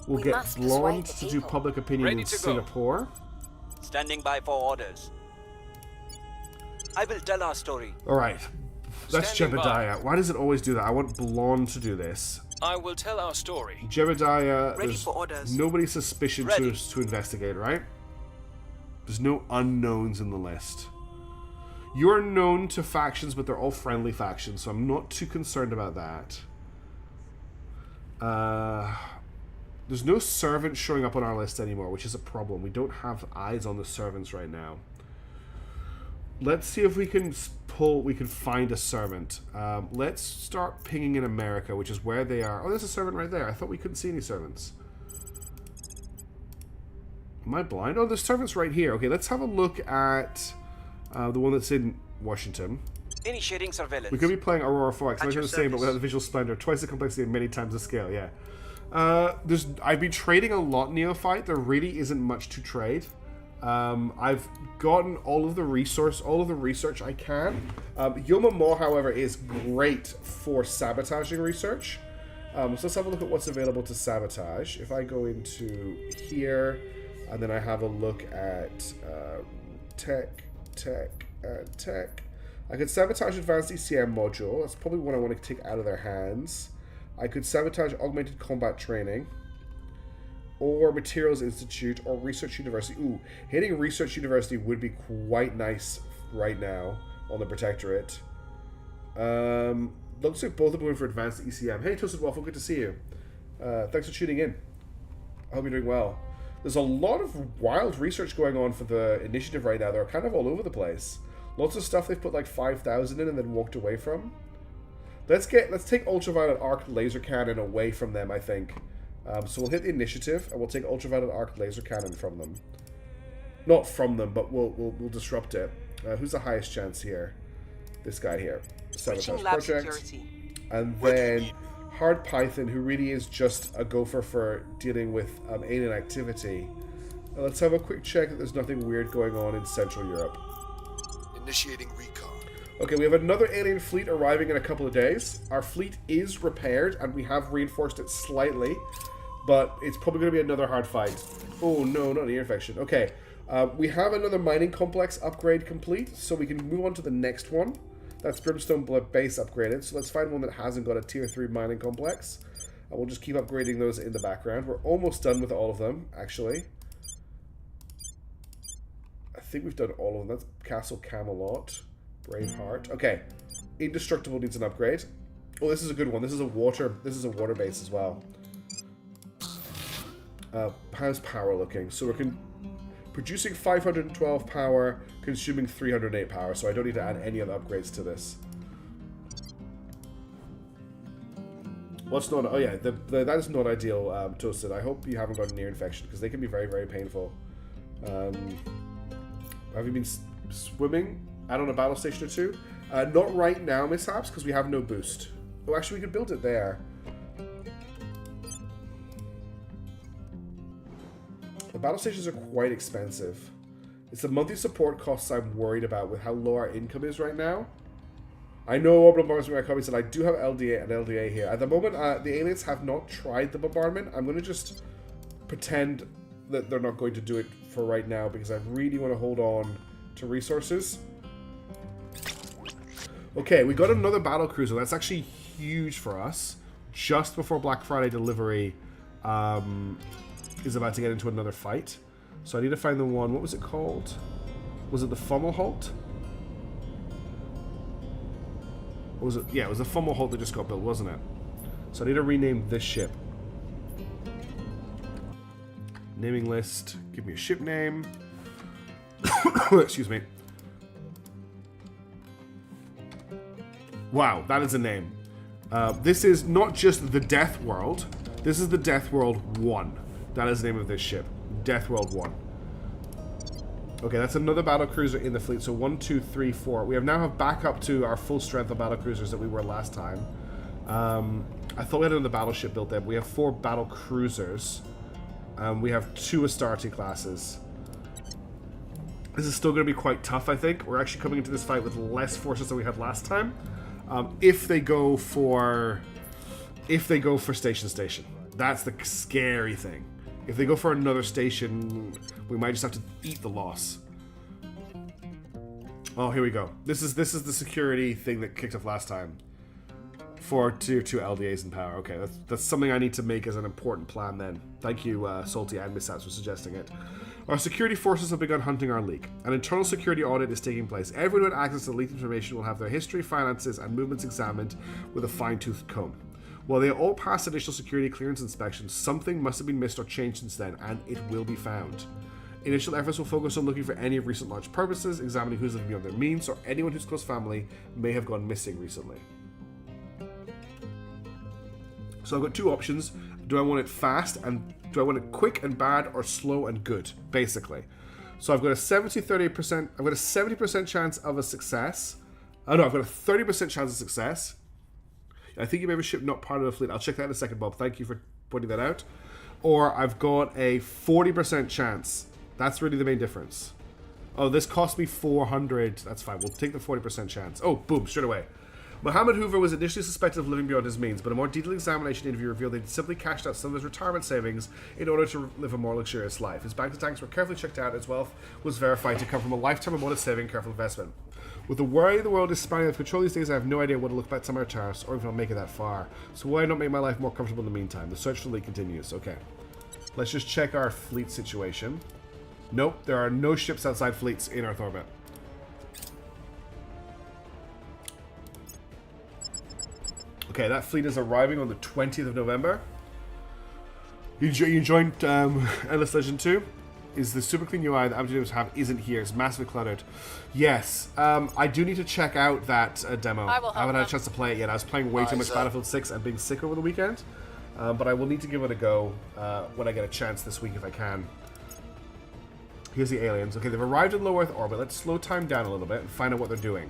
We'll get Blonde to do public opinion in Singapore. Standing by for orders. I will tell our story. Alright. That's Jebediah. Why does it always do that? I want Blonde to do this. I will tell our story. Jebediah, Ready for orders. Nobody suspicious to investigate, right? There's no unknowns in the list. You're known to factions, but they're all friendly factions, so I'm not too concerned about that. There's no servants showing up on our list anymore, which is a problem. We don't have eyes on the servants right now. Let's see if we can find a servant. Let's start pinging in America, which is where they are. Oh, there's a servant right there. I thought we couldn't see any servants. Am I blind? Oh, there's servants right here. Okay, let's have a look at the one that's in Washington. Initiating surveillance. We could be playing Aurora 4X. Much the same, but without the visual splendor. Twice the complexity and many times the scale, yeah. I've been trading a lot Neophyte. There really isn't much to trade. I've gotten all of the research I can. Yoma Mo, however, is great for sabotaging research. So let's have a look at what's available to sabotage. If I go into here, and then I have a look at tech. I could sabotage advanced ECM module. That's probably one I want to take out of their hands. I could sabotage augmented combat training, or Materials Institute, or Research University. Ooh, hitting Research University would be quite nice right now on the Protectorate. Looks like both are going for advanced ECM. Hey, Toasted Waffle, good to see you. Thanks for tuning in. I hope you're doing well. There's a lot of wild research going on for the initiative right now. They're kind of all over the place. Lots of stuff they've put like 5,000 in and then walked away from. Let's take Ultraviolet Arc Laser Cannon away from them, I think. So we'll hit the initiative and we'll take Ultraviolet Arc Laser Cannon from them. Not from them, but we'll disrupt it. Who's the highest chance here? This guy here. Sabotage Project. And then Hard Python, who really is just a gopher for dealing with alien activity. Let's have a quick check that there's nothing weird going on in Central Europe. Initiating recon. Okay, we have another alien fleet arriving in a couple of days. Our fleet is repaired, and we have reinforced it slightly, but it's probably going to be another hard fight. Oh no, not an ear infection. Okay, we have another mining complex upgrade complete, so we can move on to the next one. That's Brimstone Base upgraded, so let's find one that hasn't got a tier 3 mining complex. And we'll just keep upgrading those in the background. We're almost done with all of them, actually. I think we've done all of them. That's Castle Camelot. Braveheart. Okay. Indestructible needs an upgrade. Oh, this is a good one. This is a water base as well. How's power looking? So we're producing 512 power, consuming 308 power, so I don't need to add any other upgrades to this. What's not... Oh yeah, that is not ideal, Toasted. I hope you haven't got an ear infection, because they can be very, very painful. Have you been swimming out on a battle station or two? Not right now, mishaps, because we have no boost. Oh, actually, we could build it there. The battle stations are quite expensive. It's the monthly support costs I'm worried about with how low our income is right now. I know Orbital Bombardment my comments, and I do have LDA and LDA here. At the moment, the aliens have not tried the bombardment. I'm going to just pretend that they're not going to do it for right now, because I really want to hold on to resources. Okay, we got another battle cruiser. That's actually huge for us. Just before Black Friday delivery is about to get into another fight. So I need to find the one. What was it called? Was it the Fomalhaut? Or was it? Yeah, it was the Fomalhaut that just got built, wasn't it? So I need to rename this ship. Naming list. Give me a ship name. Excuse me. Wow, that is a name. This is not just the Death World. This is the Death World 1. That is the name of this ship. Death World 1. Okay, that's another battle cruiser in the fleet. So 1, 2, 3, 4. We now have back up to our full strength of battle cruisers that we were last time. I thought we had another battleship built there. But we have 4 battle cruisers. We have 2 Astarte classes. This is still going to be quite tough, I think. We're actually coming into this fight with less forces than we had last time. If they go for station. That's the scary thing. If they go for another station, we might just have to eat the loss. Oh, here we go. This is the security thing that kicked off last time. For tier 2 LDAs in power. Okay, that's something I need to make as an important plan then. Thank you, Salty and Missaps, for suggesting it. Our security forces have begun hunting our leak. An internal security audit is taking place. Everyone with access to leaked information will have their history, finances, and movements examined with a fine-toothed comb. While they all passed initial security clearance inspection, something must have been missed or changed since then, and it will be found. Initial efforts will focus on looking for any of recent launch purposes, examining who's living beyond their means, or anyone whose close family may have gone missing recently. So I've got 2 options. Do I want it fast, and do I want it quick and bad, or slow and good, basically? So I've got a 70% I've got a 70% chance of a success. Oh no, I've got a 30% chance of success. I think you may have a ship not part of the fleet. I'll check that in a second, Bob. Thank you for pointing that out. Or I've got a 40% chance. That's really the main difference. Oh, this cost me 400. That's fine. We'll take the 40% chance. Oh, boom, straight away. Mohammed Hoover was initially suspected of living beyond his means, but a more detailed examination interview revealed that he'd simply cashed out some of his retirement savings in order to live a more luxurious life. His bank accounts were carefully checked out, his wealth was verified to come from a lifetime of modest saving and careful investment. With the way the world is spinning out of control these days, I have no idea what to look back to my retirement or if I'll make it that far. So why not make my life more comfortable in the meantime? The search for the lead continues. Okay. Let's just check our fleet situation. Nope, there are no ships outside fleets in Earth orbit. Okay, that fleet is arriving on the 20th of November. You joined Endless Legend 2? Is the super clean UI that Amazon have isn't here. It's massively cluttered. Yes, I do need to check out that demo. I haven't had a chance to play it yet. I was playing way too much Battlefield 6 and being sick over the weekend. But I will need to give it a go when I get a chance this week if I can. Here's the aliens. Okay, they've arrived in low Earth orbit. Let's slow time down a little bit and find out what they're doing.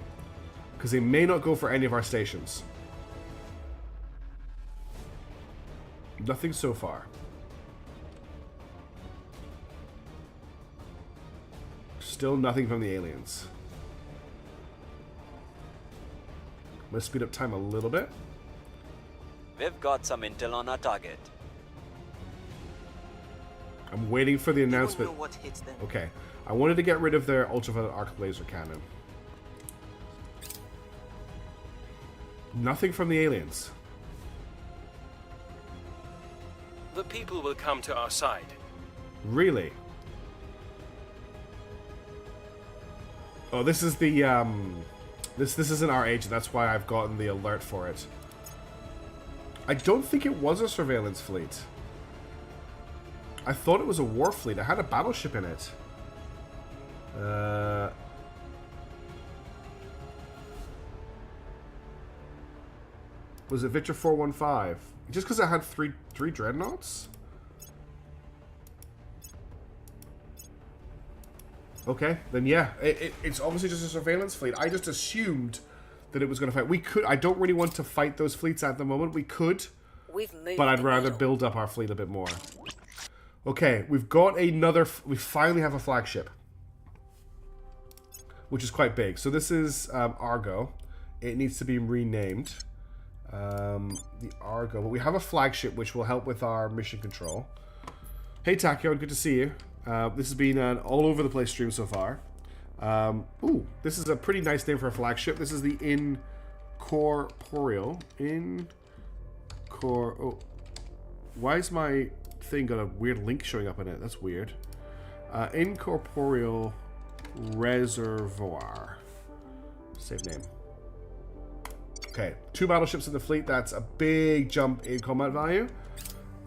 Because they may not go for any of our stations. Nothing so far. Still nothing from the aliens. going to speed up time a little bit. We've got some intel on our target. I'm waiting for the announcement. Know what hits them. Okay. I wanted to get rid of their ultraviolet arc laser cannon. Nothing from the aliens. The people will come to our side. Really? Oh, this is the, This isn't our agent, that's why I've gotten the alert for it. I don't think it was a surveillance fleet. I thought it was a war fleet. It had a battleship in it. Was it Victor 415? Just because it had three dreadnoughts? Okay, then yeah, it's obviously just a surveillance fleet. I just assumed that it was going to fight. We could. I don't really want to fight those fleets at the moment. We could, We've moved but I'd the rather needle. build up our fleet a bit more. Okay, we've got another. We finally have a flagship, which is quite big. So this is Argo. It needs to be renamed. The Argo. But we have a flagship, which will help with our mission control. Hey Tachyon, good to see you. This has been an all over the place stream so far. Ooh, this is a pretty nice name for a flagship. This is the Incorporeal. Oh, why is my thing got a weird link showing up in it? That's weird. Incorporeal Reservoir. Save name. Okay, 2 battleships in the fleet. That's a big jump in combat value.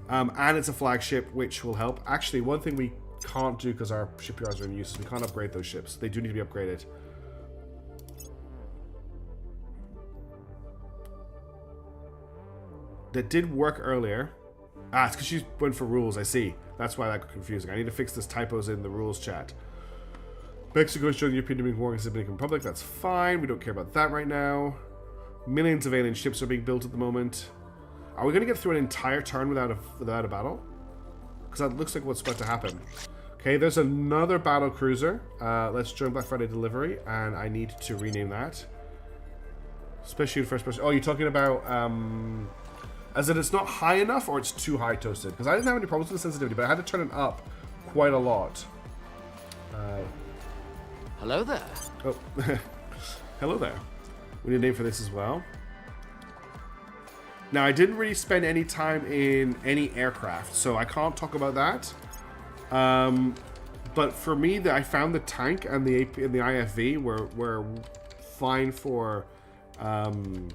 And it's a flagship, which will help. Actually, one thing we can't do because our shipyards are in use, we can't upgrade those ships. They do need to be upgraded. That did work earlier. Ah, it's because she went for rules, I see. That's why that got confusing. I need to fix this typos in the rules chat. Mexico is joining the European Dominican War against the Dominican Republic. That's fine. We don't care about that right now. Millions of alien ships are being built at the moment. Are we going to get through an entire turn without a battle? Because that looks like what's about to happen. Okay, there's another battle cruiser. Let's join Black Friday delivery, and I need to rename that. Especially the first person. Oh, you're talking about, as in it's not high enough, or it's too high toasted? Because I didn't have any problems with the sensitivity, but I had to turn it up quite a lot. Hello there. Oh, hello there. We need a name for this as well. Now, I didn't really spend any time in any aircraft, so I can't talk about that. But for me, I found the tank and the AP and the IFV were fine for Moonfall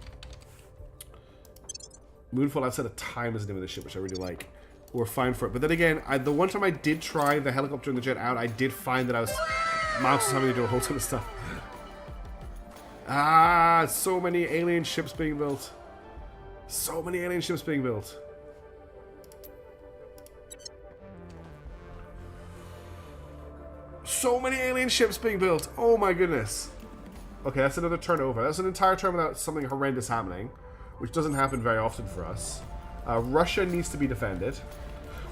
outside of time is the name of the ship, which I really like. We're fine for it. But then again, the one time I did try the helicopter and the jet out, I did find that mouse was having to do a whole ton of stuff. Ah, so many alien ships being built. So many alien ships being built. So many alien ships being built. Oh my goodness. Okay, that's another turnover. That's an entire turn without something horrendous happening, which doesn't happen very often for us. Russia needs to be defended.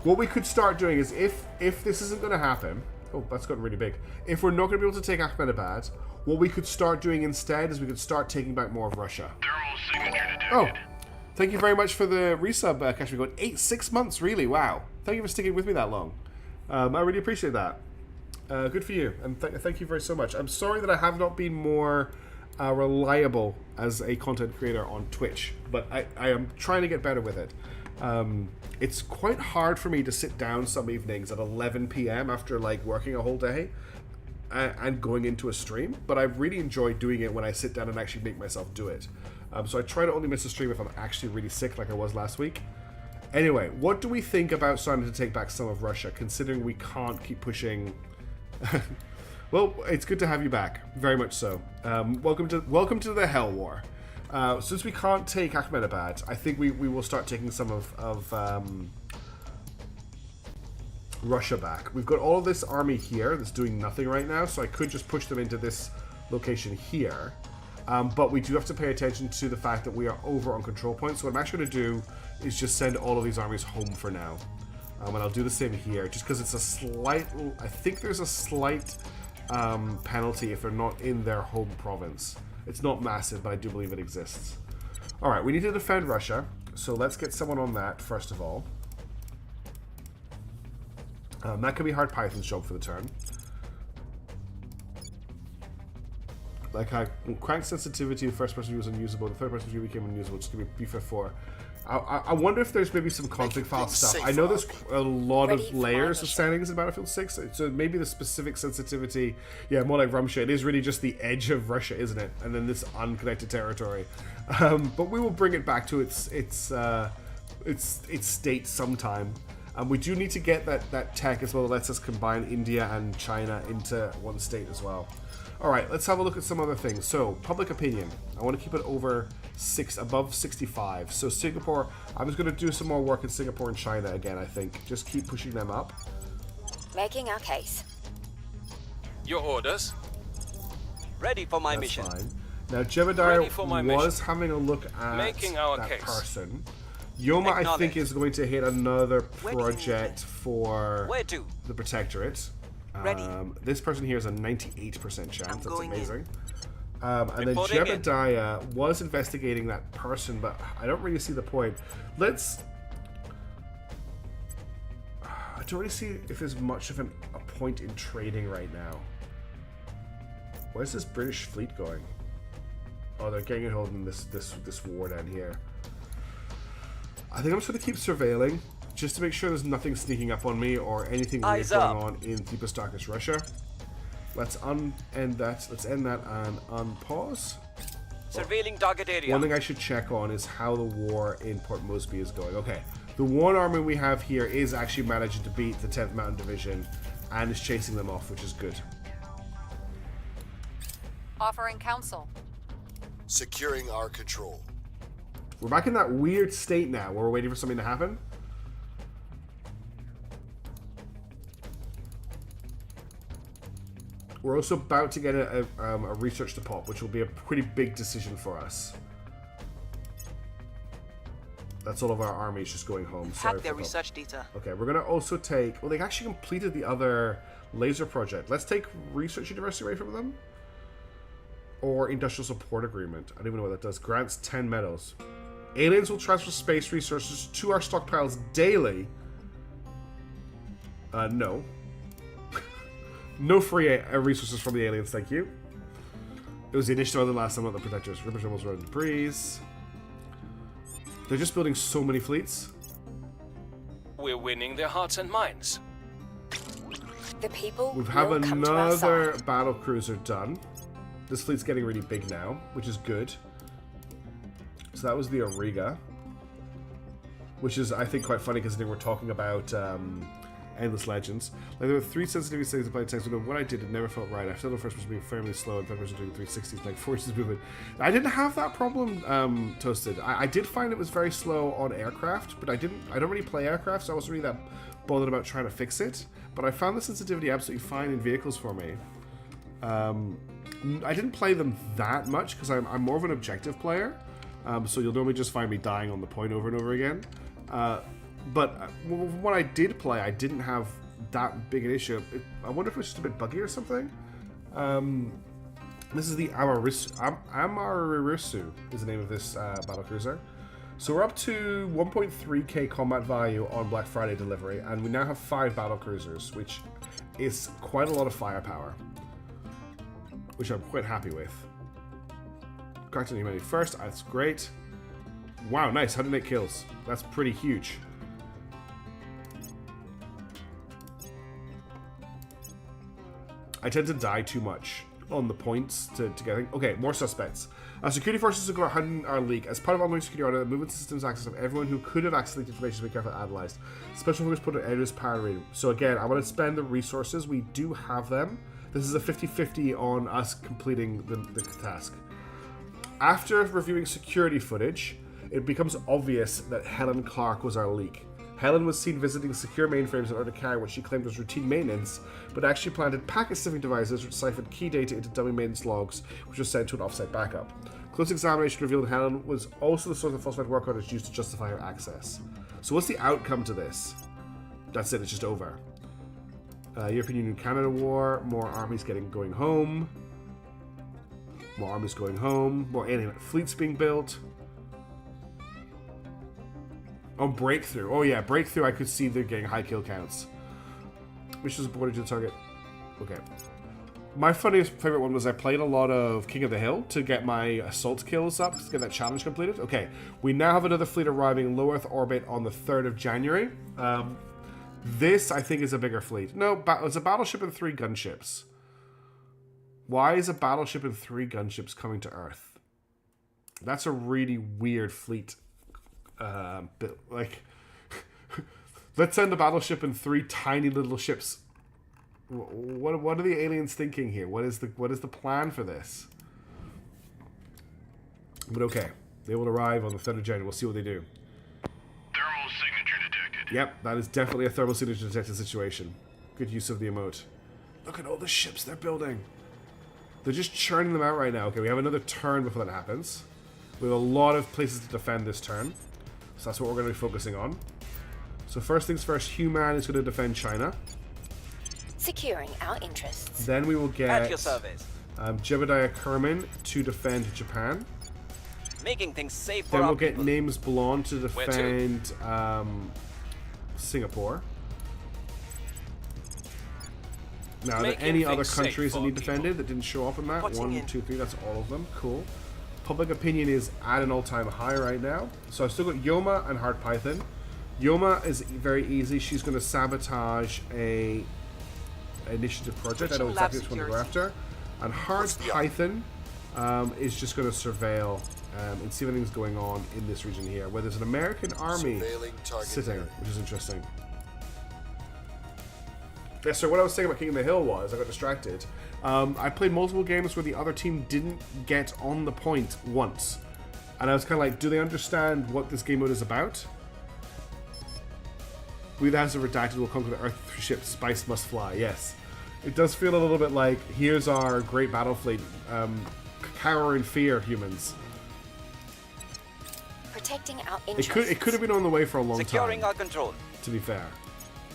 What we could start doing is, if this isn't going to happen... Oh, that's gotten really big. If we're not going to be able to take Ahmedabad, what we could start doing instead is we could start taking back more of Russia. Thermal signature detected. Oh, thank you very much for the resub, Cash. We've got 6 months, really. Wow. Thank you for sticking with me that long. I really appreciate that. Good for you, and thank you very so much. I'm sorry that I have not been more reliable as a content creator on Twitch, but I am trying to get better with it. It's quite hard for me to sit down some evenings at 11 p.m. after like working a whole day and going into a stream, but I really enjoy doing it when I sit down and actually make myself do it. So I try to only miss a stream if I'm actually really sick like I was last week. Anyway, what do we think about starting to take back some of Russia, considering we can't keep pushing... Well, it's good to have you back, very much so. Welcome to the Hell War. Since we can't take Ahmedabad, I think we will start taking some of Russia back. We've got all of this army here that's doing nothing right now, so I could just push them into this location here. But we do have to pay attention to the fact that we are over on control points. So what I'm actually going to do is just send all of these armies home for now. And I'll do the same here, just because it's a slight... I think there's a slight penalty if they're not in their home province. It's not massive, but I do believe it exists. Alright, we need to defend Russia. So let's get someone on that, first of all. That could be Hard Python's job for the turn. Like, crank sensitivity, the first person view was unusable, the third person view became unusable, just give me B54. I wonder if there's maybe some config file stuff. I know there's a lot of layers of settings in Battlefield 6, so maybe the specific sensitivity, yeah, more like Rumsha. It is really just the edge of Russia, isn't it? And then this unconnected territory. But we will bring it back to its state sometime. We do need to get that tech as well that lets us combine India and China into one state as well. Alright, let's have a look at some other things. So, public opinion. I want to keep it above 65. So Singapore, I'm just going to do some more work in Singapore and China again, I think. Just keep pushing them up. Making our case. Your orders? Ready for my That's mission. fine. Now, Jebediah was having a look at that person. Yoma, I think, is going to hit another project for the Protectorate. This person here is a 98% chance. That's amazing. And then Jebediah was investigating that person, but I don't really see the point. I don't really see if there's much of a point in trading right now. Where's this British fleet going? Oh, they're getting it holding this war down here. I think I'm just going to keep surveilling, just to make sure there's nothing sneaking up on me or anything weird going on in deepest darkest Russia. Let's end that. Let's end that and unpause. Surveilling target area. One thing I should check on is how the war in Port Moresby is going. Okay, the one army we have here is actually managing to beat the 10th Mountain Division and is chasing them off, which is good. Offering counsel. Securing our control. We're back in that weird state now where we're waiting for something to happen. We're also about to get a research to pop, which will be a pretty big decision for us. That's all of our armies just going home. Hack their research data. Okay, we're going to also take... Well, they actually completed the other laser project. Let's take Research University away from them. Or Industrial Support Agreement. I don't even know what that does. Grants 10 medals. Aliens will transfer space resources to our stockpiles daily. No. No free resources from the aliens, thank you. It was the initiative of the last time, not the protectors. Rippers almost running breeze. They're just building so many fleets. We're winning their hearts and minds. The people We have will come to our another side. battle cruiser done. This fleet's getting really big now, which is good. So that was the Auriga, which is, I think, quite funny because we're talking about Endless Legends. Like, there were 3 sensitivity settings applied to text, but what I did, it never felt right. I felt the first person being fairly slow and the third person doing 360s, like forces movement. I didn't have that problem, Toasted. I did find it was very slow on aircraft, but I don't really play aircraft, so I wasn't really that bothered about trying to fix it. But I found the sensitivity absolutely fine in vehicles for me. I didn't play them that much because I'm more of an objective player. So you'll normally just find me dying on the point over and over again. But when I did play, I didn't have that big an issue. I wonder if it was just a bit buggy or something. This is the Amarisu is the name of this battlecruiser. So we're up to 1.3k combat value on Black Friday delivery, and we now have 5 battlecruisers, which is quite a lot of firepower, which I'm quite happy with. Cracked humanity first, that's great. Wow, nice, 108 kills. That's pretty huge. I tend to die too much on the points to get... Okay, more suspects. Security forces have got hunting our leak. As part of ongoing security order, the movement systems access of everyone who could have access to information to be carefully analysed. Special focus put on Edgar's power rating. So again, I want to spend the resources. We do have them. This is a 50-50 on us completing the task. After reviewing security footage, it becomes obvious that Helen Clark was our leak. Helen was seen visiting secure mainframes in order to carry what she claimed was routine maintenance, but actually planted packet sniffing devices which siphoned key data into dummy maintenance logs, which was sent to an offsite backup. Close examination revealed Helen was also the source of falsified work orders used to justify her access. So what's the outcome to this? That's it, it's just over. European Union-Canada War, more armies going home. More armies going home. More alien fleets being built. Oh, breakthrough. Oh yeah, breakthrough. I could see they're getting high kill counts. Missions aborted to the target. Okay. My favorite one was I played a lot of King of the Hill to get my assault kills up, to get that challenge completed. Okay, we now have another fleet arriving in low Earth orbit on the 3rd of January. This, I think, is a bigger fleet. No, it's a battleship and 3 gunships. Why is a battleship and 3 gunships coming to Earth? That's a really weird fleet. Like, let's send a battleship and 3 tiny little ships. What are the aliens thinking here? What is the plan for this? But okay, they will arrive on the 3rd of January. We'll see what they do. Thermal signature detected. Yep, that is definitely a thermal signature detected situation. Good use of the emote. Look at all the ships they're building. They're just churning them out right now. Okay, we have another turn before that happens. We have a lot of places to defend this turn. So that's what we're going to be focusing on. So first things first, Human is going to defend China. Securing our interests. Then we will At get your service. Jebediah Kerman to defend Japan. Making things safe for Then our we'll get people. Names Blonde to Where to? defend Singapore. Now, are there Making any other things safe countries that for need people. defended that didn't show up in that? Putting 1, in. 2, 3, that's all of them. Cool. Public opinion is at an all-time high right now. So I've still got Yoma and Hard Python. Yoma is very easy. She's going to sabotage a initiative project. I know Switching lab exactly which one to go security. after. And Hard What's the Python is just going to surveil and see if anything's going on in this region here, where there's an American army Surveilling target sitting, area. which is interesting. Yeah, so what I was saying about King of the Hill was, I got distracted. I played multiple games where the other team didn't get on the point once. And I was kind of like, do they understand what this game mode is about? We that has a redacted will conquer the Earth ship, Spice Must Fly, yes. It does feel a little bit like, here's our great battle fleet, cower in fear, humans. Protecting our It interests. could have been on the way for a long Securing time, our control. to be fair.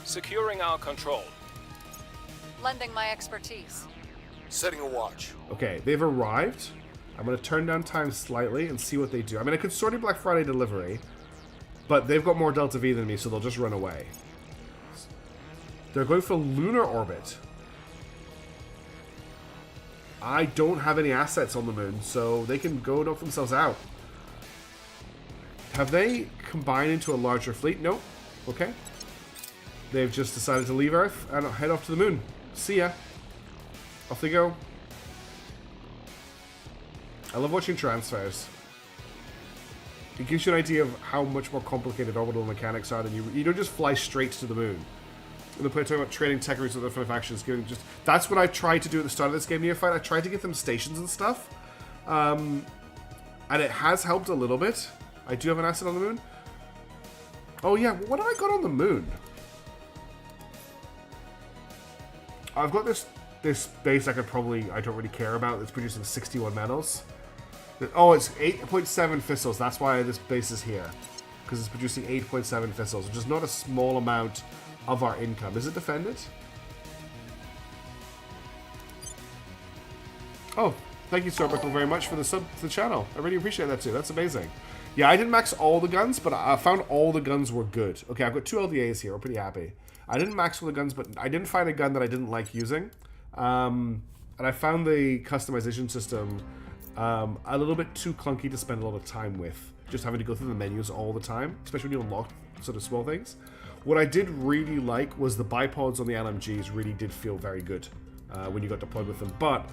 Securing our control. Lending my expertise. Setting a watch. Okay, they've arrived. I'm going to turn down time slightly and see what they do. I mean, I could sort of Black Friday delivery, but they've got more Delta V than me, so they'll just run away. They're going for lunar orbit. I don't have any assets on the moon, so they can go knock themselves out. Have they combined into a larger fleet? Nope. Okay. They've just decided to leave Earth and head off to the moon. See ya. Off they go. I love watching transfers. It gives you an idea of how much more complicated orbital mechanics are than you don't just fly straight to the moon. And the player talking about trading tech routes with other factions, giving just that's what I tried to do at the start of this game Neophyte. I tried to get them stations and stuff. And it has helped a little bit. I do have an asset on the moon. Oh yeah, what have I got on the moon? I've got this base I don't really care about. It's producing 61 metals. Oh, it's 8.7 fissils. That's why this base is here. Because it's producing 8.7 fissils, which is not a small amount of our income. Is it defended? Oh, thank you, Sorbickle, very much for the sub to the channel. I really appreciate that too. That's amazing. Yeah, I didn't max all the guns, but I found all the guns were good. Okay, I've got 2 LDAs here. I'm pretty happy. I didn't max all the guns, but I didn't find a gun that I didn't like using. And I found the customization system a little bit too clunky to spend a lot of time with. Just having to go through the menus all the time, especially when you unlock sort of small things. What I did really like was the bipods on the LMGs really did feel very good when you got deployed with them. But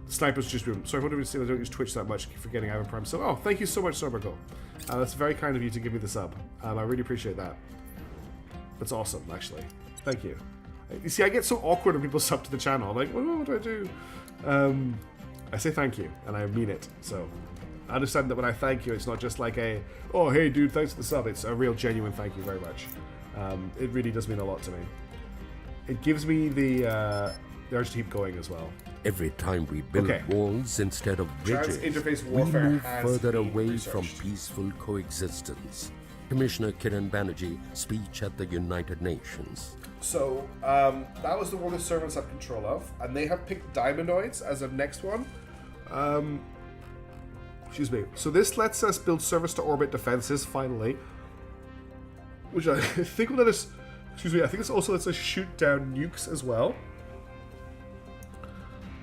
snipers just... Sorry, what do we say? I don't use Twitch that much. Keep forgetting I have a Prime sub. Oh, thank you so much, Sorbickle. That's very kind of you to give me the sub. I really appreciate that. That's awesome, actually. Thank you. You see, I get so awkward when people sub to the channel. I'm like, what do I do? I say thank you, and I mean it. So I understand that when I thank you, it's not just like a, oh, hey, dude, thanks for the sub. It's a real, genuine thank you very much. It really does mean a lot to me. It gives me the urge to keep going as well. Every time we build Okay. walls instead of bridges, Trans-interface we warfare move has further been away from researched. peaceful coexistence. Commissioner Kiran Banerjee, speech at the United Nations. So, that was the one the servants have control of, and they have picked Diamondoids as a next one. Excuse me. So this lets us build surface-to-orbit defenses, finally. Which I think will let us... Excuse me, I think this also lets us shoot down nukes as well.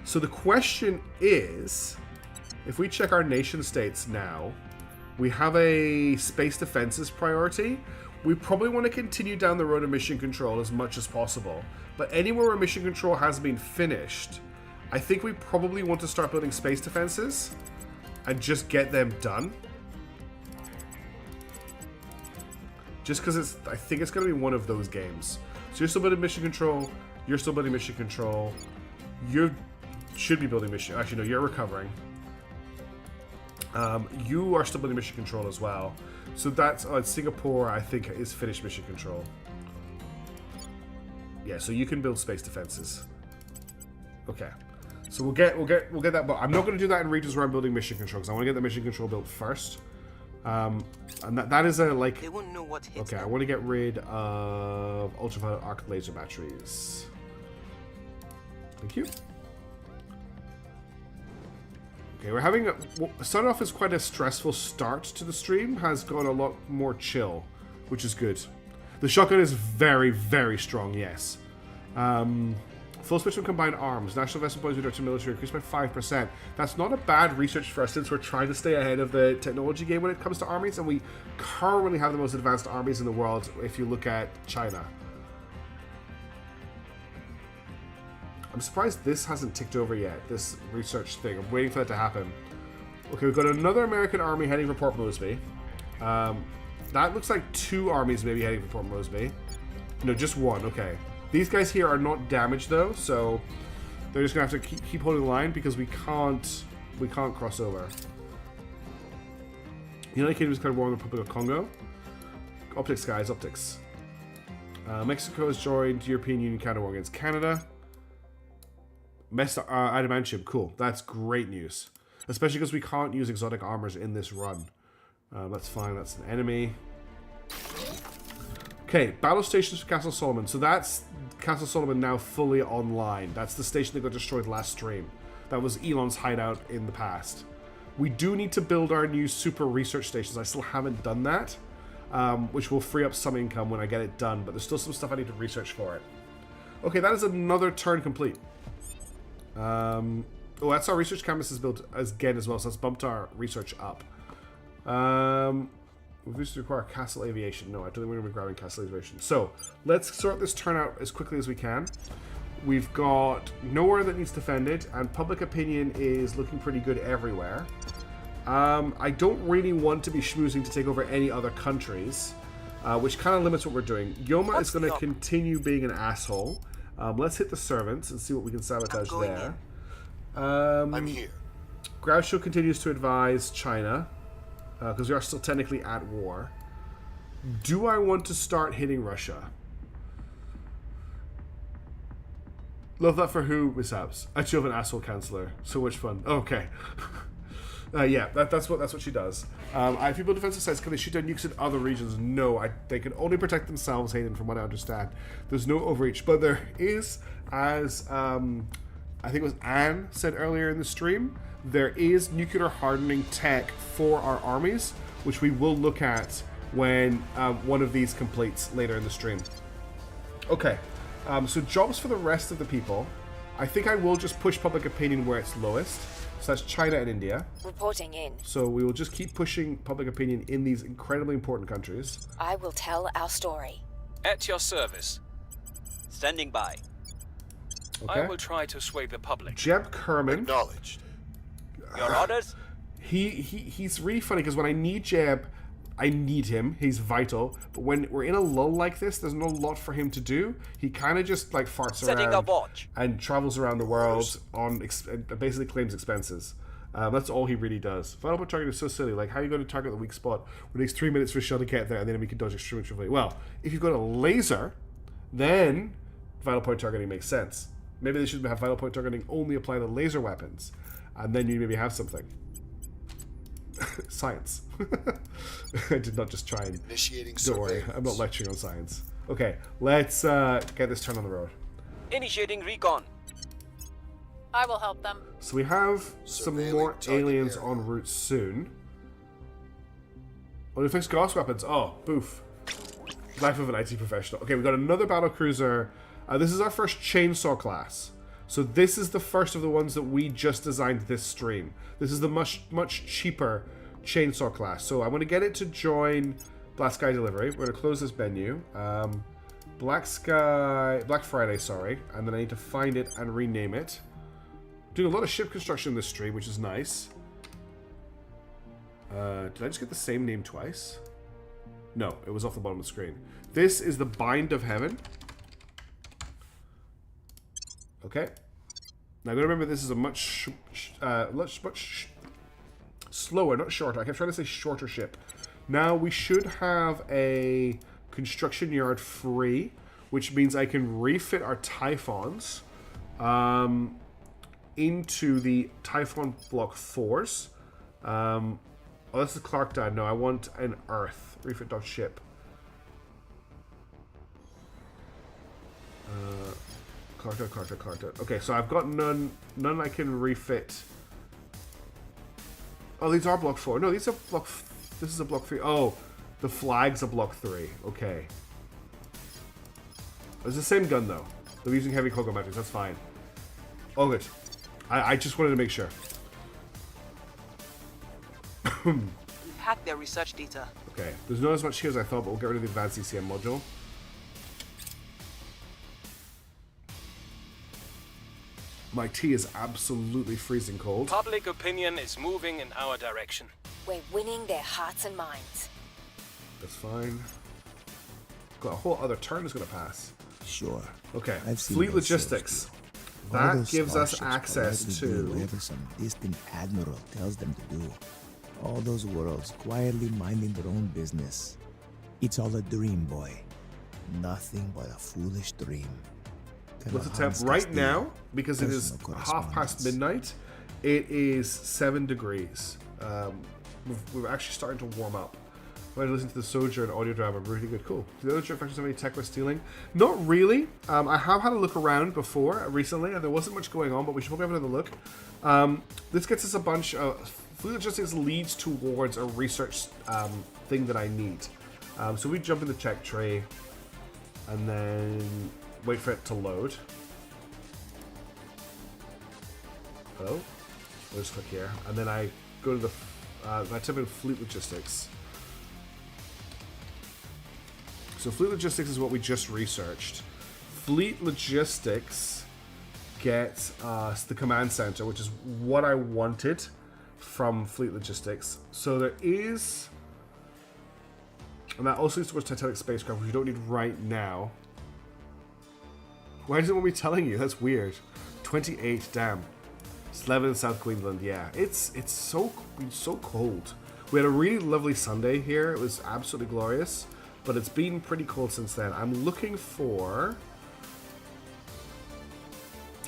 So the question is, if we check our nation states now, we have a space defenses priority. We probably want to continue down the road of mission control as much as possible. But anywhere where mission control has been finished, I think we probably want to start building space defenses and just get them done. Just because I think it's going to be one of those games. So you're still building mission control. You're still building mission control. You should be building mission. Actually, no, you're recovering. You are still building mission control as well. So that's Singapore. I think is finished mission control. Yeah, so you can build space defenses. Okay, so we'll get that. But I'm not going to do that in regions where I'm building mission control because I want to get the mission control built first. And that is a like. They won't know what hits Okay, I them. want to get rid of ultraviolet arc laser batteries. Thank you. Okay, we're having started off as quite a stressful start to the stream. Has gone a lot more chill, which is good. The shotgun is very, very strong. Yes. Full spectrum combined arms. National investment points reduction military increased by 5%. That's not a bad research for us since we're trying to stay ahead of the technology game when it comes to armies, and we currently have the most advanced armies in the world if you look at China. I'm surprised this hasn't ticked over yet, this research thing. I'm waiting for that to happen. Okay, we've got another American army heading for Port Moresby. That looks like 2 armies maybe heading for Port Moresby. No, just 1, okay. These guys here are not damaged though, so they're just gonna have to keep holding the line because we can't cross over. United Kingdom is kind of war in the Republic of Congo. Optics, guys, optics. Mexico has joined European Union counter war against Canada. Adamantium, cool. That's great news, especially because we can't use exotic armors in this run. That's fine. That's an enemy. Okay, battle stations for Castle Solomon. So that's Castle Solomon now fully online. That's the station that got destroyed last stream. That was Elon's hideout in the past. We do need to build our new super research stations. I still haven't done that, which will free up some income when I get it done, but there's still some stuff I need to research for it. Okay, that is another turn complete. Oh, that's our research campus is built again as well, so that's bumped our research up. We used to require castle aviation. No, I don't think we're going to be grabbing castle aviation. So, let's sort this turn out as quickly as we can. We've got nowhere that needs defended, and public opinion is looking pretty good everywhere. I don't really want to be schmoozing to take over any other countries, which kind of limits what we're doing. Yoma is going to continue being an asshole. Let's hit the servants and see what we can sabotage there. I'm here. Groucho continues to advise China, because we are still technically at war. Do I want to start hitting Russia? Love that for who, Miss Abs? I actually have an asshole counselor. So much fun. Okay. Yeah, that's what she does. If people defensive sites, can they shoot down nukes in other regions? No, they can only protect themselves, Hayden, from what I understand. There's no overreach. But there is, as I think it was Anne said earlier in the stream, there is nuclear hardening tech for our armies, which we will look at when one of these completes later in the stream. Okay, so jobs for the rest of the people. I think I will just push public opinion where it's lowest. So that's China and India. Reporting in. So we will just keep pushing public opinion in these incredibly important countries. I will tell our story. At your service. Standing by. Okay. I will try to sway the public. Jeb Kerman. Acknowledged. Your orders? He's really funny because when I need Jeb, I need him. He's vital. But when we're in a lull like this, there's not a lot for him to do. He kind of just like farts Setting a around watch. and travels around the world on basically claims expenses. That's all he really does. Vital point target is so silly. Like, how are you going to target the weak spot when it takes 3 minutes for a shell to get there and then we can dodge extremely? Well, if you've got a laser, then vital point targeting makes sense. Maybe they should have vital point targeting only apply to laser weapons, and then you maybe have something. Science. I did not just try and... Initiating Don't worry, surveillance. I'm not lecturing on science. Okay, let's get this turn on the road. Initiating recon. I will help them. So we have some Surveilling more target aliens area. en route soon. Oh, they fixed ghost weapons. Oh, boof. Life of an IT professional. Okay, we got another battle cruiser. This is our first chainsaw class. So this is the first of the ones that we just designed this stream. This is the much cheaper chainsaw class. So I'm going to get it to join Black Sky Delivery. We're going to close this menu. Black Friday, sorry. And then I need to find it and rename it. Doing a lot of ship construction in this stream, which is nice. Did I just get the same name twice? No, it was off the bottom of the screen. This is the Bind of Heaven. Okay. Now, gotta remember this is a much slower, not shorter. I kept trying to say shorter ship. Now we should have a construction yard free, which means I can refit our Typhons into the Typhon Block 4s. Oh, this is Clark died. No, I want an Earth. Refit dot ship. Clark. Okay, so I've got none I can refit. Oh, these are block 4. No, these are block. This is a block 3. Oh, the flag's a block 3. Okay. It's the same gun though. They're using heavy cargo magic. That's fine. Oh, good. I just wanted to make sure. We've hacked their research data. Okay, there's not as much here as I thought, but we'll get rid of the advanced ECM module. My tea is absolutely freezing cold. Public opinion is moving in our direction. We're winning their hearts and minds. That's fine. Got a whole other turn is going to pass. Sure. Okay, I've seen fleet those logistics. All That those gives us starships access politely do to... whatever some distant admiral tells them to do. All those worlds quietly minding their own business. It's all a dream, boy. Nothing but a foolish dream. Let's attempt right now, because it is half past midnight. It is 7 degrees. We're actually starting to warm up. I'm going to listen to the Sojourn audio drama. Really good. Cool. Do the other factions have any tech we're stealing? Not really. I have had a look around before, recently, and there wasn't much going on, but we should probably have another look. This gets us a bunch of... Fleet logistics leads towards a research thing that I need. So we jump in the check tree, and then wait for it to load. Hello? I'll just click here, and then I go to the... I type in fleet logistics. So fleet logistics is what we just researched. Fleet logistics gets us the command center, which is what I wanted from fleet logistics. So there is... And that also leads towards Titanic spacecraft, which we don't need right now. Why does it want me telling you? That's weird. 28, damn. It's 11 in South Queensland, yeah. It's so cold. We had a really lovely Sunday here. It was absolutely glorious. But it's been pretty cold since then. I'm looking for...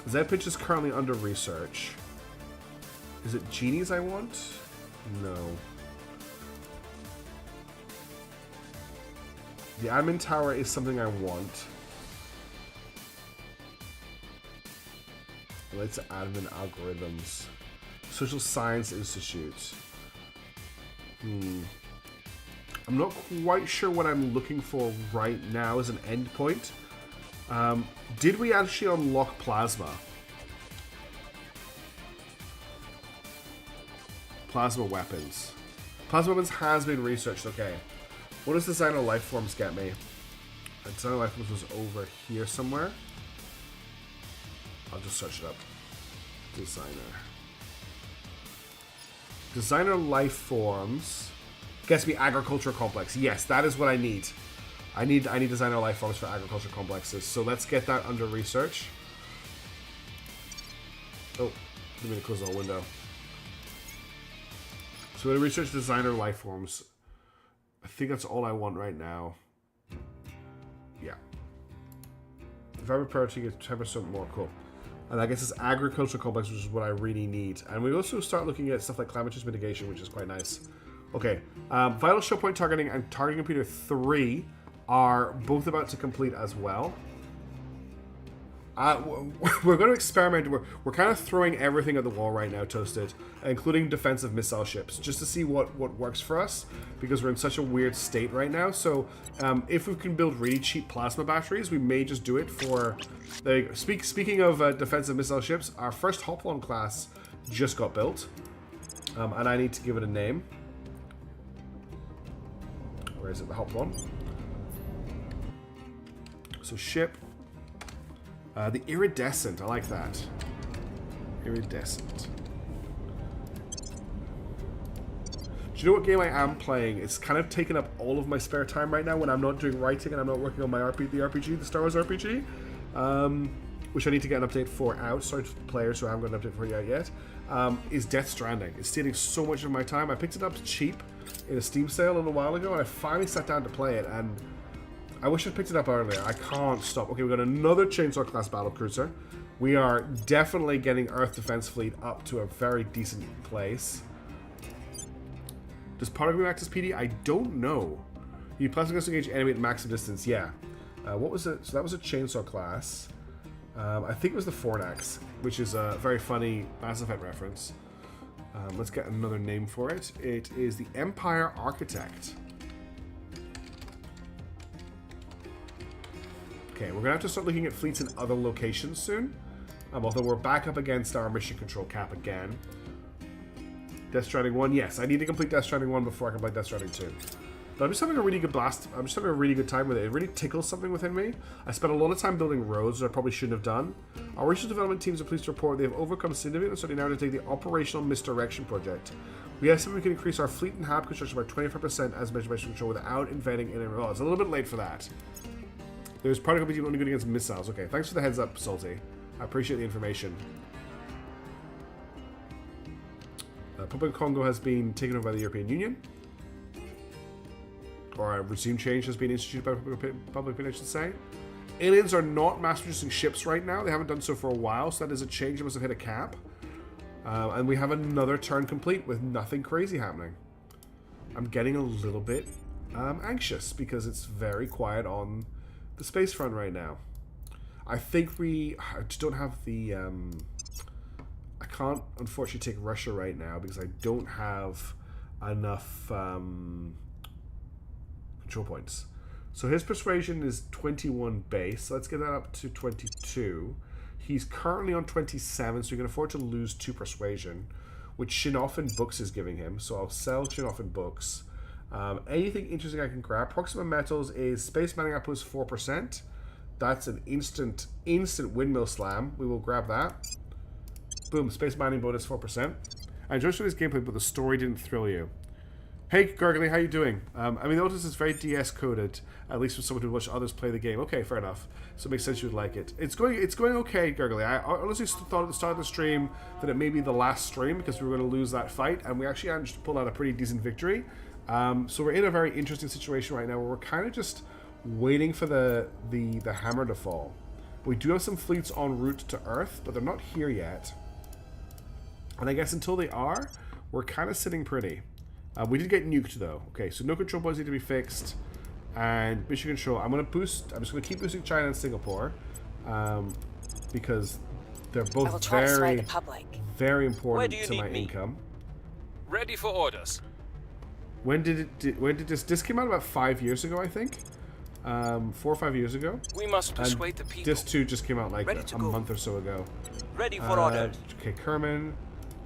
Z-Pitch is currently under research. Is it genies I want? No. The admin tower is something I want. Let's admin algorithms. Social Science Institute. I'm not quite sure what I'm looking for right now as an endpoint. Did we actually unlock Plasma? Plasma weapons. Plasma weapons has been researched, okay. What does Designer Lifeforms get me? Designer Lifeforms was over here somewhere. I'll just search it up. Designer Lifeforms gets me Agriculture Complex. Yes, that is what I need. I need Designer Lifeforms for Agriculture Complexes. So let's get that under research. Oh, let me close the whole window. So we're going to research Designer Lifeforms. I think that's all I want right now. Yeah. If I repair to get 10% more, cool. And I guess it's Agricultural Complex, which is what I really need. And we also start looking at stuff like climate change mitigation, which is quite nice. Okay. Vital show point targeting and targeting computer 3 are both about to complete as well. We're going to experiment. We're kind of throwing everything at the wall right now, Toasted, including defensive missile ships, just to see what works for us, because we're in such a weird state right now. So if we can build really cheap plasma batteries, we may just do it for... Speaking of defensive missile ships, our first Hoplon class just got built, and I need to give it a name. Where is it? The Hoplon. So ship... the Iridescent, I like that. Iridescent. Do you know what game I am playing? It's kind of taking up all of my spare time right now when I'm not doing writing and I'm not working on my the Star Wars RPG, which I need to get an update for out. Sorry to players who haven't got an update for you out yet. Is Death Stranding. It's stealing so much of my time. I picked it up cheap in a Steam sale a little while ago, and I finally sat down to play it, and I wish I'd picked it up earlier. I can't stop. Okay, we've got another Chainsaw class battlecruiser. We are definitely getting Earth Defense Fleet up to a very decent place. Does particle act as PD? I don't know. You plastic gun to engage enemy at maximum distance. Yeah. What was it? So that was a Chainsaw class. I think it was the Fornax, which is a very funny Mass Effect reference. Let's get another name for it. It is the Empire Architect. Okay, we're going to have to start looking at fleets in other locations soon. Although we're back up against our mission control cap again. Death Stranding 1, yes, I need to complete Death Stranding 1 before I can play Death Stranding 2. But I'm just having a really good blast. I'm just having a really good time with it. It really tickles something within me. I spent a lot of time building roads that I probably shouldn't have done. Our research development teams are pleased to report they have overcome significant uncertainty now to take the operational misdirection project. We estimate we can increase our fleet and hab construction by 25% as measured by mission control without inventing any... Oh, it's a little bit late for that. There's particle BT only good against missiles. Okay, thanks for the heads up, Salty. I appreciate the information. Public Congo has been taken over by the European Union. Or a regime change has been instituted by public opinion, I should say. Aliens are not mass-producing ships right now. They haven't done so for a while, so that is a change. They must have hit a cap. And we have another turn complete with nothing crazy happening. I'm getting a little bit anxious because it's very quiet on the space front right now. I think I just don't have the... I can't, unfortunately, take Russia right now because I don't have enough control points. So his persuasion is 21 base. So let's get that up to 22. He's currently on 27, so you can afford to lose 2 persuasion, which Shinofin Books is giving him. So I'll sell Shinofin Books. Anything interesting I can grab. Proxima Metals is Space Mining Outpost 4%. That's an instant windmill slam. We will grab that. Boom, Space Mining bonus 4%. I enjoyed this gameplay, but the story didn't thrill you. Hey, Gurgly, how you doing? I mean, notice it's very DS-coded, at least for someone who watched others play the game. Okay, fair enough. So it makes sense you'd like it. It's going okay, Gurgly. I honestly thought at the start of the stream that it may be the last stream because we were going to lose that fight, and we actually managed to pull out a pretty decent victory. So we're in a very interesting situation right now where we're kind of just waiting for the hammer to fall. We do have some fleets en route to Earth, but they're not here yet. And I guess until they are, we're kind of sitting pretty. We did get nuked though. Okay, so no control points need to be fixed. And mission control, I'm just going to keep boosting China and Singapore. Because they're both very important to my income. Ready for orders. When did this came out about 5 years ago, I think? 4 or 5 years ago. We must persuade the people. This 2 just came out like a month or so ago. Ready for orders. Okay, Kerman.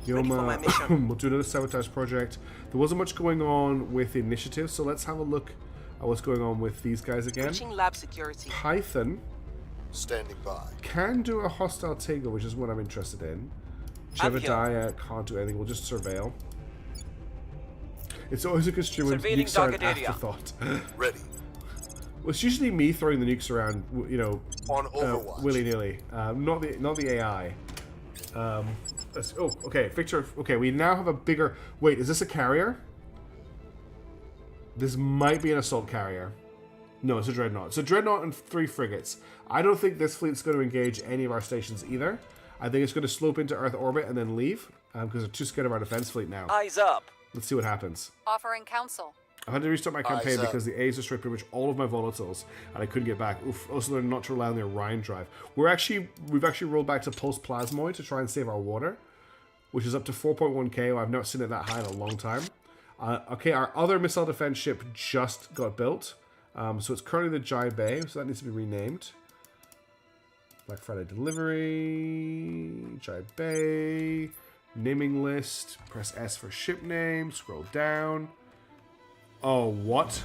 Yoma, we'll do another sabotage project. There wasn't much going on with the initiative, so let's have a look at what's going on with these guys again. Breaching lab security. Python. Standing by. Can do a hostile takeover, which is what I'm interested in. Jebediah can't do anything. We'll just surveil. It's always a good stream when nukes are an afterthought. Ready. Well, it's usually me throwing the nukes around, you know, on Overwatch. Willy-nilly. Not the AI. Oh, okay, Victor. Okay, we now have a bigger... Wait, is this a carrier? This might be an assault carrier. No, it's a dreadnought. It's a dreadnought and 3 frigates. I don't think this fleet's going to engage any of our stations either. I think it's going to slope into Earth orbit and then leave, because they're too scared of our defense fleet now. Eyes up. Let's see what happens. Offering counsel. I had to restart my campaign Eyes up. because the A's destroyed pretty much all of my volatiles, and I couldn't get back. Oof. Also, they're not to rely on the Orion drive. We've actually rolled back to pulse plasmoid to try and save our water, which is up to 4.1k. I've not seen it that high in a long time. Okay, our other missile defense ship just got built, so it's currently the Jai Bay, so that needs to be renamed. Black Friday delivery, Jai Bay, naming list. Press S for ship name. Scroll down. Oh, what?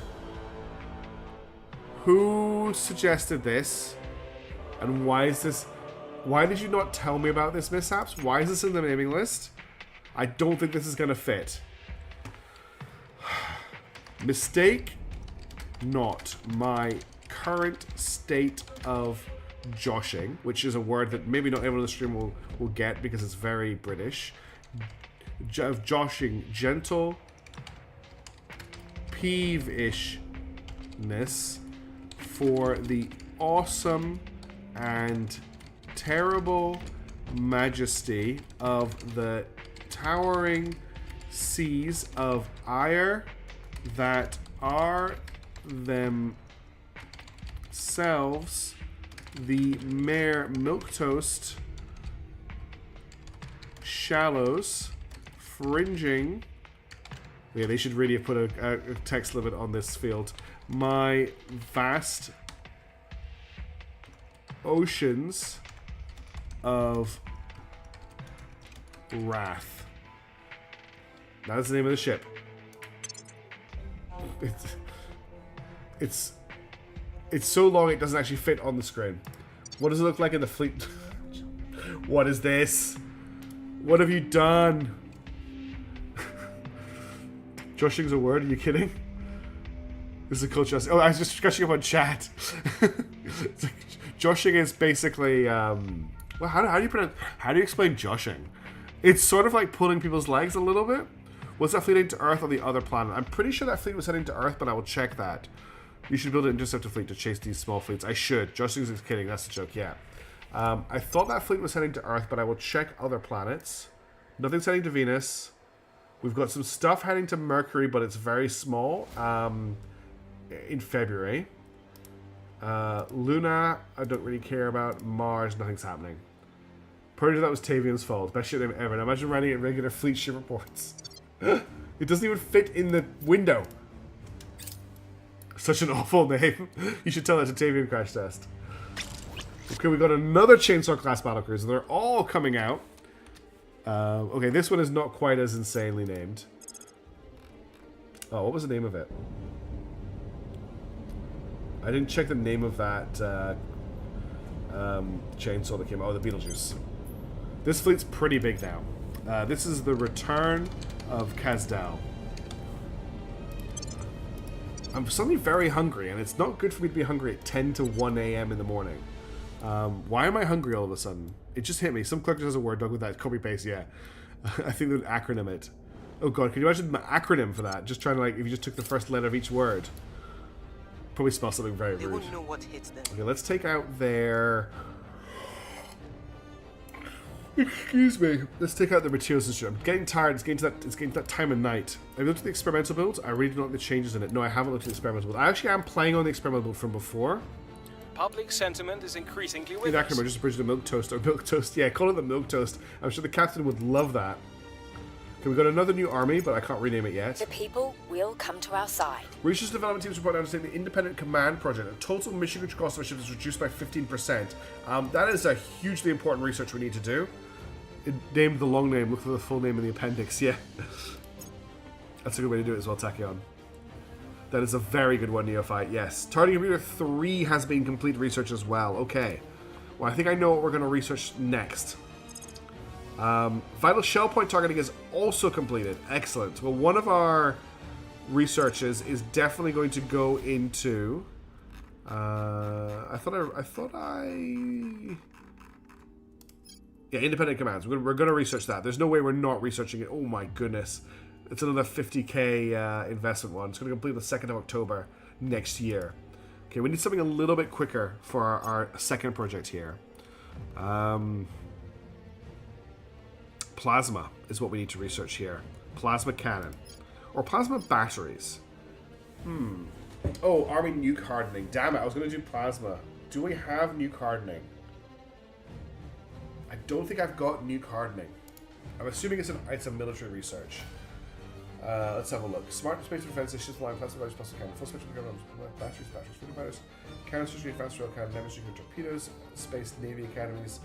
Who suggested this? And why is this... Why did you not tell me about this mishaps? Why is this in the naming list? I don't think this is going to fit. Mistake not my current state of joshing, which is a word that maybe not everyone on the stream will get because it's very British. Joshing, gentle peevishness for the awesome and terrible majesty of the towering seas of ire that are themselves the mere milquetoast shallows fringing. Yeah, they should really have put a text limit on this field. My vast oceans of wrath. That's the name of the ship. It's so long it doesn't actually fit on the screen. What does it look like in the fleet? What is this? What have you done? Joshing's a word? Are you kidding? This is a culture. Oh, I was just catching up on chat. Joshing is basically well, how do you pronounce? How do you explain joshing? It's sort of like pulling people's legs a little bit. Was that fleet heading to Earth or the other planet? I'm pretty sure that fleet was heading to Earth, but I will check that. You should build an interceptor fleet to chase these small fleets. I should. Joshing's is kidding. That's a joke. Yeah. I thought that fleet was heading to Earth, but I will check other planets. Nothing's heading to Venus. We've got some stuff heading to Mercury, but it's very small. In February. Luna, I don't really care about. Mars, nothing's happening. Pretty sure that was Tavian's fault. Best ship name ever. Now imagine writing it in regular fleet ship reports. It doesn't even fit in the window. Such an awful name. You should tell that to Tavian Crash Test. Okay, we got another Chainsaw class battlecruiser. They're all coming out. Okay, this one is not quite as insanely named. Oh, what was the name of it? I didn't check the name of that chainsaw that came out. Oh, the Beetlejuice. This fleet's pretty big now. This is the return of Kazdal. I'm suddenly very hungry, and it's not good for me to be hungry at 10 to 1 a.m. in the morning. Why am I hungry all of a sudden? It just hit me. Some clerk just has a word dog with that. Copy paste, yeah. I think they would acronym it. Oh god, can you imagine the acronym for that? Just trying to, like, if you just took the first letter of each word. Probably spell something very They rude. wouldn't know what hits them. Okay, let's take out their... Excuse me. Let's take out the materials industry. I'm getting tired. It's getting to that time of night. Have you looked at the experimental build? I really don't like the changes in it. No, I haven't looked at the experimental build. I actually am playing on the experimental build from before. Public sentiment is increasingly In with us. acronym, just a bridge to milk toast or milk toast. Yeah, call it the milk toast. I'm sure the captain would love that. Okay, we got another new army, but I can't rename it yet. The people will come to our side. Research development teams report undertaking the independent command project. The total mission cost of a ship is reduced by 15%. That is a hugely important research we need to do. Named the long name. Look for the full name in the appendix. Yeah, that's a good way to do it as well. Tachyon. That is a very good one, Neophyte. Yes. Targeting Computer 3 has been complete research as well. Okay. Well, I think I know what we're going to research next. Vital shell point targeting is also completed. Excellent. Well, one of our researches is definitely going to go into... Yeah, independent commands. We're going to research that. There's no way we're not researching it. Oh my goodness. It's another 50k investment one. It's going to complete the 2nd of October next year. Okay, we need something a little bit quicker for our second project here. Plasma is what we need to research here. Plasma cannon. Or plasma batteries. Oh, army nuke hardening. Damn it, I was going to do plasma. Do we have nuke hardening? I don't think I've got nuke hardening. I'm assuming it's a military research. Let's have a look. Smart space defense systems flying plasma batteries, plasma cannon, full spectrum batteries, freedom fighters, cannon strategy, advanced rail cannon, nemesis torpedoes, space navy academies,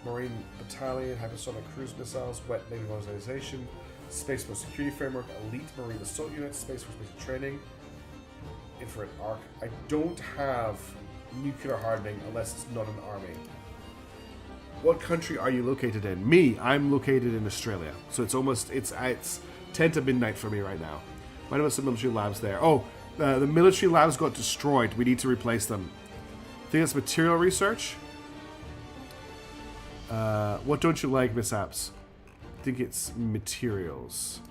marine battalion, hypersonic cruise missiles, wet navy modernization, space force security framework, elite marine assault units, space force basic training, infrared arc. I don't have nuclear hardening unless it's not an army. What country are you located in? Me, I'm located in Australia. So it's 10 to midnight for me right now. What about some military labs there? Oh, the military labs got destroyed. We need to replace them. I think that's material research. What don't you like, mishaps? I think it's materials.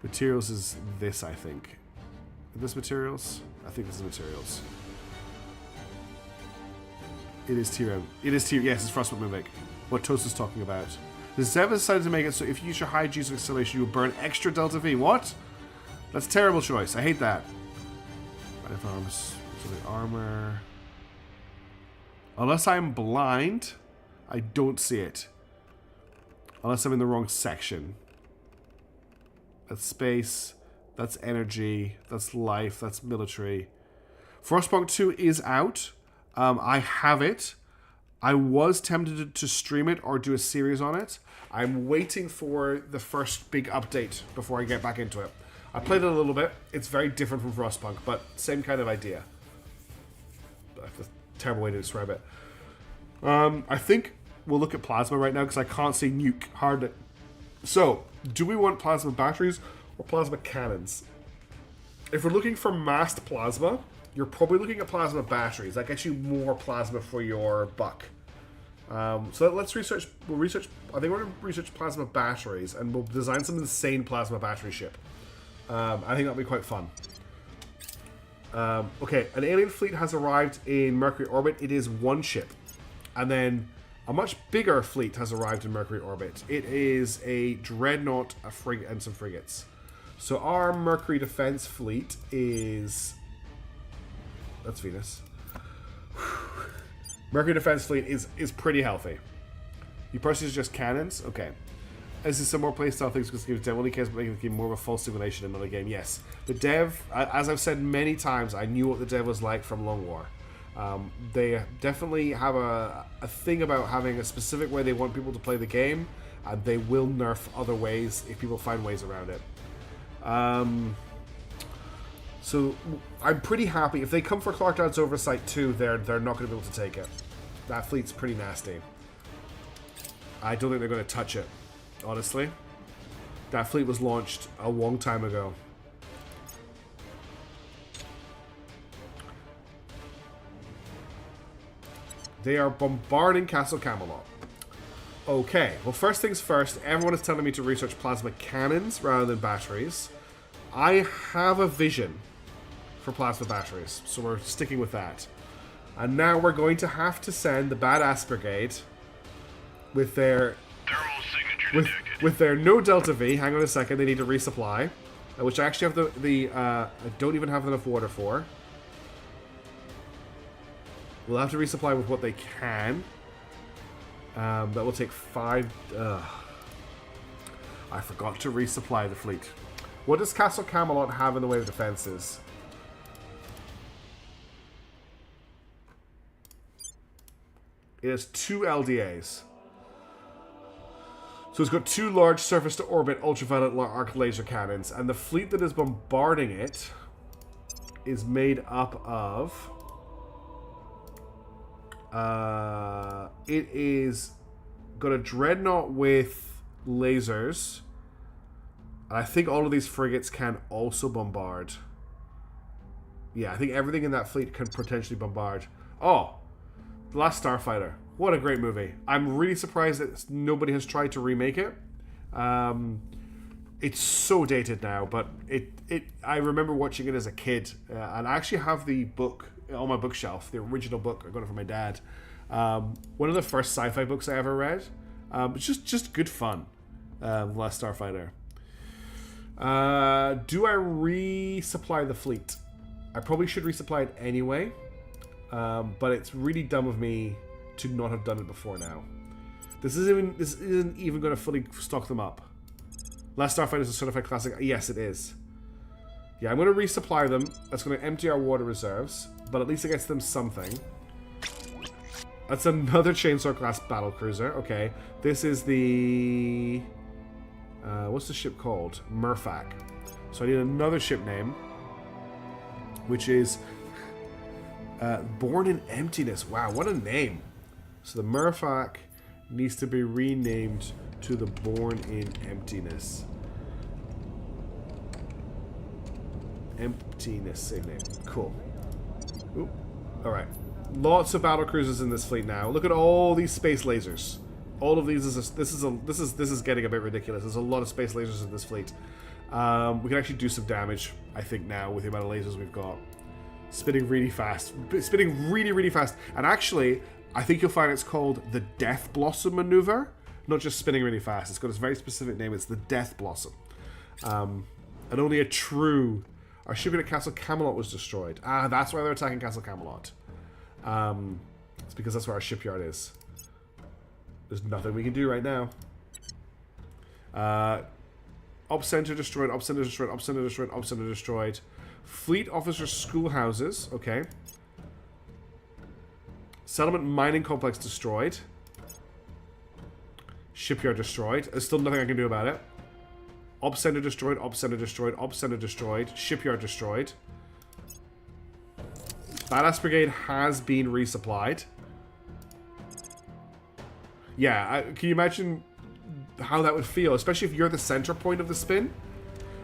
Materials is this, I think. Is this materials? I think this is materials. It is tier. It is tier. Yes, it's Frostbolt Mimic. What Toast is talking about. The Zev has decided to make it so if you use your high G's of acceleration, you will burn extra Delta V. What? That's a terrible choice. I hate that. Arms, armor. Unless I'm blind, I don't see it. Unless I'm in the wrong section. That's space. That's energy. That's life. That's military. Frostpunk 2 is out. I have it. I was tempted to stream it or do a series on it. I'm waiting for the first big update before I get back into it. I played it a little bit. It's very different from Frostpunk, but same kind of idea. That's a terrible way to describe it. I think we'll look at plasma right now because I can't see nuke hard. So, do we want plasma batteries or plasma cannons? If we're looking for massed plasma, you're probably looking at plasma batteries. That gets you more plasma for your buck. So let's research. We'll research. I think we're going to research plasma batteries, and we'll design some insane plasma battery ship. I think that'll be quite fun. Okay, an alien fleet has arrived in Mercury orbit. It is one ship, and then a much bigger fleet has arrived in Mercury orbit. It is a dreadnought, a frigate, and some frigates. So our Mercury defense fleet is. That's Venus. Mercury defense fleet is pretty healthy. You purchase just cannons? Okay. This is some more playstyle things because the dev only cares about making the game more of a full simulation in another game. Yes. The dev, as I've said many times, I knew what the dev was like from Long War. They definitely have a thing about having a specific way they want people to play the game, and they will nerf other ways if people find ways around it. So I'm pretty happy. If they come for Clark Dad's Oversight 2, they're not going to be able to take it. That fleet's pretty nasty. I don't think they're going to touch it, honestly. That fleet was launched a long time ago. They are bombarding Castle Camelot. Okay, well first things first, everyone is telling me to research plasma cannons rather than batteries. I have a vision for plasma batteries, so we're sticking with that. And now we're going to have to send the Badass Brigade with their Thermal signature detected. with their no Delta V. Hang on a second, they need to resupply, which I actually have I don't even have enough water for. We'll have to resupply with what they can. That will take 5. I forgot to resupply the fleet. What does Castle Camelot have in the way of defenses? It has 2 LDAs. So it's got 2 large surface-to-orbit ultraviolet arc laser cannons, and the fleet that is bombarding it is made up of... it is got a dreadnought with lasers. And I think all of these frigates can also bombard. Yeah, I think everything in that fleet can potentially bombard. Oh, The Last Starfighter. What a great movie. I'm really surprised that nobody has tried to remake it. It's so dated now, but I remember watching it as a kid. And I actually have the book on my bookshelf, the original book. I got it from my dad. One of the first sci-fi books I ever read. It's just good fun. The Last Starfighter. Do I resupply the fleet? I probably should resupply it anyway. But it's really dumb of me to not have done it before now. This isn't even going to fully stock them up. Last Starfighter is a certified classic. Yes, it is. Yeah, I'm going to resupply them. That's going to empty our water reserves, but at least it gets them something. That's another Chainsaw class battle cruiser. Okay, this is the what's the ship called? Murphak. So I need another ship name, which is Born in Emptiness. Wow, what a name! So the Murphak needs to be renamed to the Born in Emptiness. Emptiness, same name. Cool. Ooh. Alright. Lots of battle cruisers in this fleet now. Look at all these space lasers. All of these this is getting a bit ridiculous. There's a lot of space lasers in this fleet. We can actually do some damage, I think, now with the amount of lasers we've got. Spinning really fast. Spinning really, really fast. And actually, I think you'll find it's called the Death Blossom Maneuver. Not just spinning really fast. It's got a very specific name. It's the Death Blossom. And only a true... Our shipping at Castle Camelot was destroyed. Ah, that's why they're attacking Castle Camelot. It's because that's where our shipyard is. There's nothing we can do right now. Op Center destroyed, Op Center destroyed, Op Center destroyed, Op Center destroyed. Fleet Officer Schoolhouses, okay. Settlement Mining Complex destroyed. Shipyard destroyed. There's still nothing I can do about it. Op Center destroyed, Op Center destroyed, Op Center destroyed. Shipyard destroyed. Badass Brigade has been resupplied. Yeah, can you imagine how that would feel? Especially if you're the center point of the spin.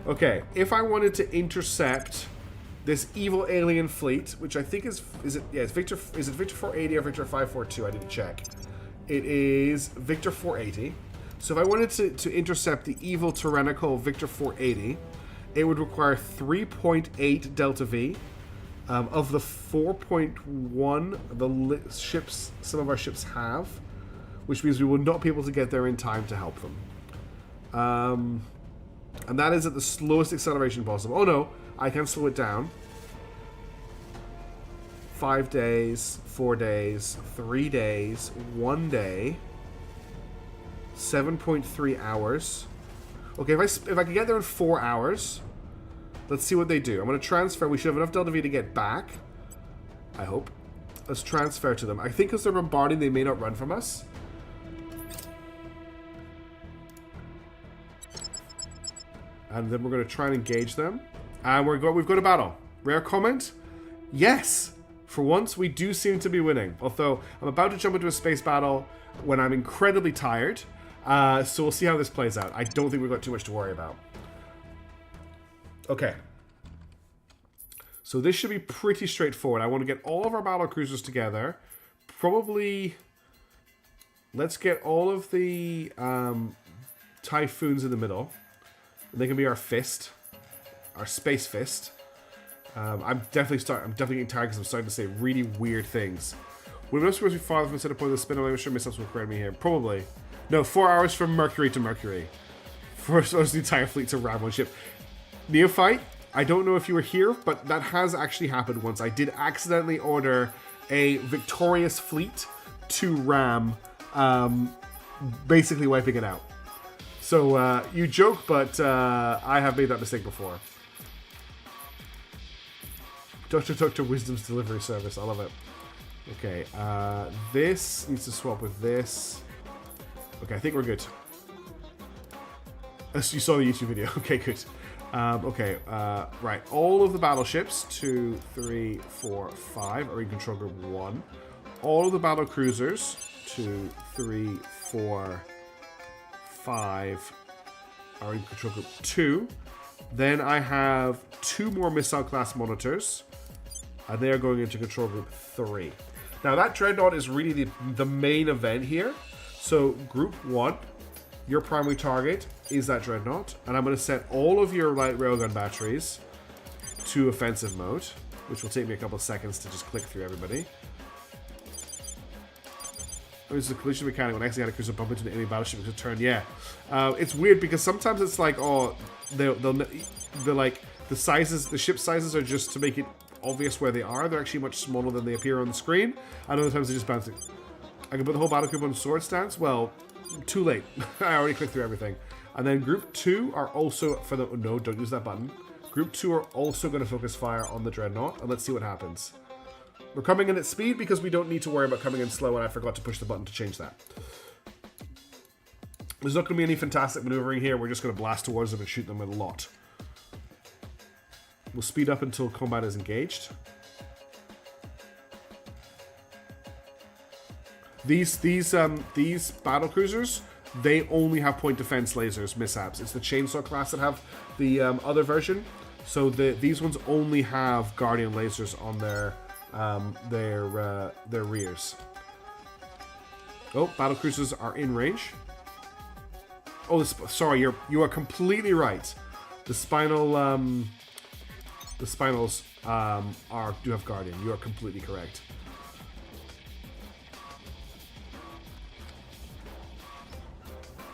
Okay, if I wanted to intercept this evil alien fleet, which I think is it Victor 480 or Victor 542? I didn't check. It is Victor 480. So if I wanted to intercept the evil tyrannical Victor 480, it would require 3.8 Delta V. Of the 4.1 the ships, some of our ships have, which means we will not be able to get there in time to help them. And that is at the slowest acceleration possible. Oh no, I can slow it down. 5 days, 4 days, 3 days, 1 day, 7.3 hours. Okay, if I can get there in 4 hours, let's see what they do. I'm going to transfer. We should have enough Delta V to get back. I hope. Let's transfer to them. I think because they're bombarding, they may not run from us. And then we're going to try and engage them. And we've got a battle. Rare comment? Yes! For once, we do seem to be winning. Although, I'm about to jump into a space battle when I'm incredibly tired. So we'll see how this plays out. I don't think we've got too much to worry about. Okay. So this should be pretty straightforward. I want to get all of our battle cruisers together. Probably... Let's get all of the Typhoons in the middle. They can be our fist. Our space fist. I'm definitely getting tired because I'm starting to say really weird things. Would I supposed to be farther from the center point of the spin? I'm sure myself will correct me here. Probably. No, 4 hours from Mercury to Mercury. For the entire fleet to ram one ship. Neophyte, I don't know if you were here, but that has actually happened once. I did accidentally order a victorious fleet to ram, basically wiping it out. So, you joke, but I have made that mistake before. Dr. Wisdom's delivery service. I love it. Okay, this needs to swap with this. Okay, I think we're good. As you saw the YouTube video. Okay, good. Right. All of the battleships, 2, 3, 4, 5, are in control group 1. All of the battle cruisers, 2, 3, 4, 5, are in control group 2. Then I have 2 more missile class monitors, and they are going into control group 3. Now that dreadnought is really the main event here. So group 1, your primary target is that dreadnought, and I'm going to set all of your light railgun batteries to offensive mode, which will take me a couple of seconds to just click through everybody. There's a collision mechanic when actually had a cruiser bump into the enemy battleship because turn. Yeah, it's weird because sometimes it's like, oh, they're like the sizes, the ship sizes are just to make it obvious where they are. They're actually much smaller than they appear on the screen. And other times they just bounce it. I can put the whole battle group on sword stance. Well, too late. I already clicked through everything. And then group 2 are also for the no, don't use that button. Group 2 are also going to focus fire on the Dreadnought, and let's see what happens. We're coming in at speed because we don't need to worry about coming in slow, and I forgot to push the button to change that. There's not going to be any fantastic maneuvering here. We're just going to blast towards them and shoot them with a lot. We'll speed up until combat is engaged. These battle cruisers, they only have point defense lasers mishaps. It's the chainsaw class that have the other version. So these ones only have guardian lasers on their rears. Oh, battle cruisers are in range. Oh, sorry, you are completely right. The spinals do have guardian. You are completely correct.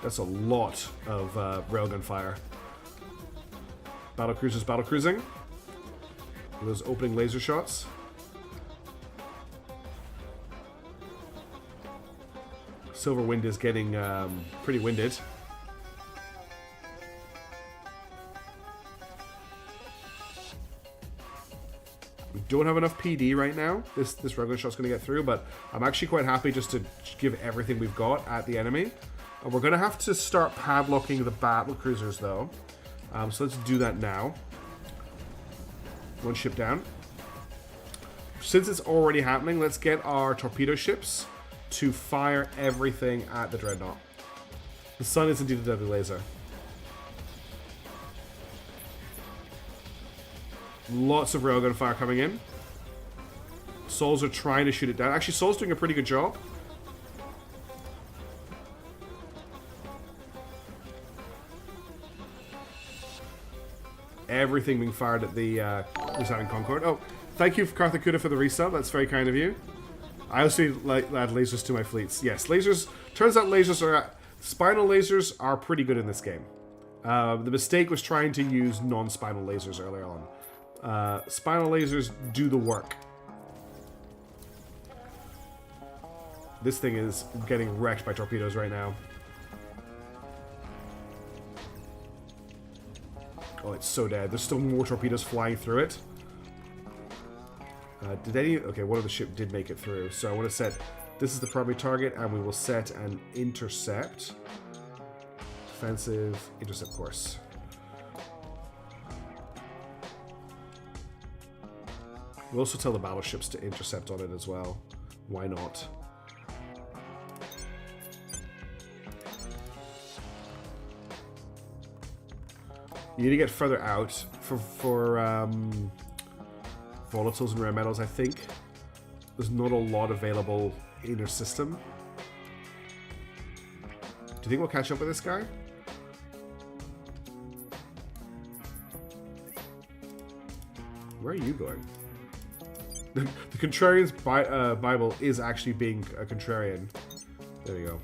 That's a lot of railgun fire. Battle cruisers battle cruising. Those opening laser shots. Silver Wind is getting pretty winded. We don't have enough PD right now. This railgun shot's going to get through, but I'm actually quite happy just to give everything we've got at the enemy. And we're going to have to start padlocking the battle cruisers, though. So let's do that now. One ship down. Since it's already happening, let's get our torpedo ships to fire everything at the Dreadnought. The sun is indeed a deadly laser. Lots of railgun fire coming in. Souls are trying to shoot it down. Actually, Soul's doing a pretty good job. Everything being fired at the Resounding Concord. Oh, thank you, Karthakuda, for the resub. That's very kind of you. I also like add lasers to my fleets. Yes, lasers. Turns out lasers are... Spinal lasers are pretty good in this game. The mistake was trying to use non-spinal lasers earlier on. Spinal lasers do the work. This thing is getting wrecked by torpedoes right now. Oh, it's so dead. There's still more torpedoes flying through it. Did any... Okay, one of the ship did make it through. So I want to set... This is the primary target, and we will set an intercept. Defensive intercept course. We'll also tell the battleships to intercept on it as well. Why not? You need to get further out for volatiles and rare metals, I think. There's not a lot available in your system. Do you think we'll catch up with this guy? Where are you going? The Contrarian's Bible is actually being a contrarian. There we go.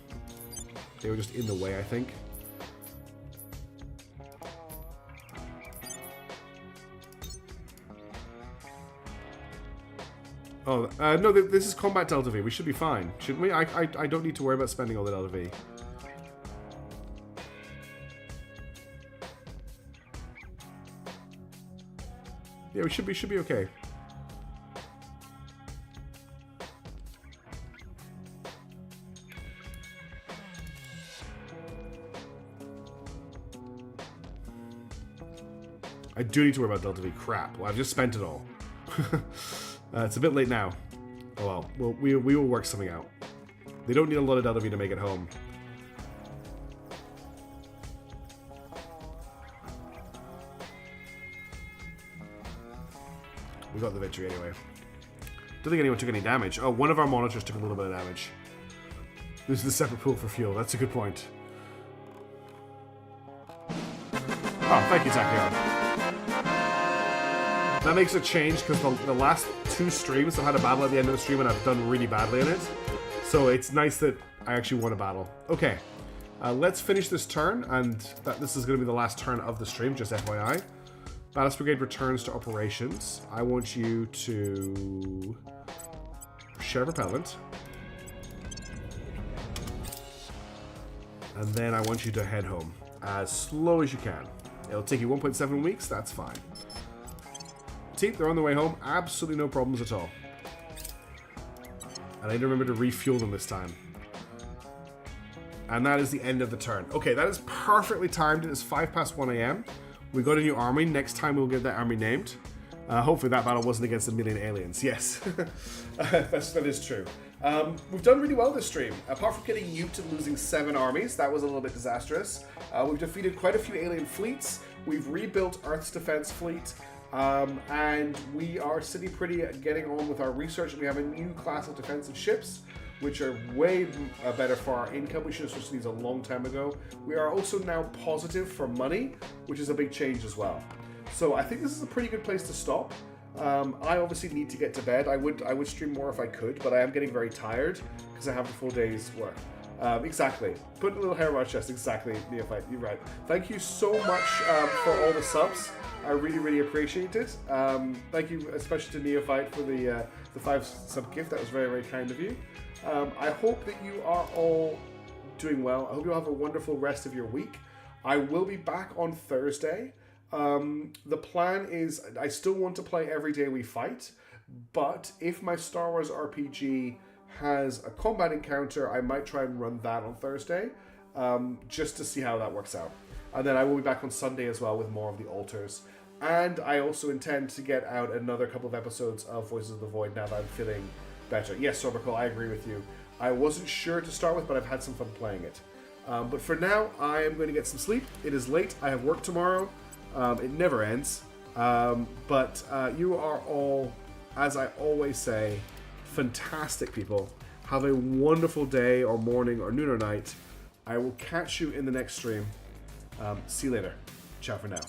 They were just in the way, I think. Oh, no, this is combat Delta V. We should be fine, shouldn't we? I don't need to worry about spending all the Delta V. Yeah, we should be okay. I do need to worry about Delta V. Crap. Well, I've just spent it all. It's a bit late now. Oh well, we will work something out. They don't need a lot of Delta V to make it home. We got the victory anyway. Don't think anyone took any damage. Oh, one of our monitors took a little bit of damage. This is the separate pool for fuel. That's a good point. Oh, thank you, Tachyon. That makes a change because the last two streams I had a battle at the end of the stream and I've done really badly in it. So it's nice that I actually won a battle. Okay, let's finish this turn, and this is going to be the last turn of the stream, just FYI. Ballast Brigade returns to operations. I want you to share repellent. And then I want you to head home as slow as you can. It'll take you 1.7 weeks, that's fine. See, they're on their way home. Absolutely no problems at all. And I need to remember to refuel them this time. And that is the end of the turn. Okay, that is perfectly timed. It is 5 past 1 a.m. We got a new army. Next time we'll get that army named. Hopefully that battle wasn't against a million aliens. Yes, that is true. We've done really well this stream. Apart from getting Ute and losing 7 armies, that was a little bit disastrous. We've defeated quite a few alien fleets. We've rebuilt Earth's defense fleet. And we are sitting pretty at getting on with our research. We have a new class of defensive ships, which are way better for our income. We should have switched these a long time ago. We are also now positive for money, which is a big change as well. So I think this is a pretty good place to stop. I obviously need to get to bed. I would stream more if I could, but I am getting very tired because I have a full day's work. Exactly. Put a little hair on my chest. Exactly, Neophyte. You're right. Thank you so much for all the subs. I really, really appreciate it. Thank you especially to Neophyte for the 5 sub gift. That was very, very kind of you. I hope that you are all doing well. I hope you'll have a wonderful rest of your week. I will be back on Thursday. The plan is I still want to play Every Day We Fight, but if my Star Wars RPG has a combat encounter, I might try and run that on Thursday, just to see how that works out. And then I will be back on Sunday as well with more of the altars. And I also intend to get out another couple of episodes of Voices of the Void now that I'm feeling better. Yes, Sorbical, I agree with you. I wasn't sure to start with, but I've had some fun playing it. But for now, I am going to get some sleep. It is late. I have work tomorrow. It never ends. But you are all, as I always say, fantastic people. Have a wonderful day or morning or noon or night. I will catch you in the next stream. See you later. Ciao for now.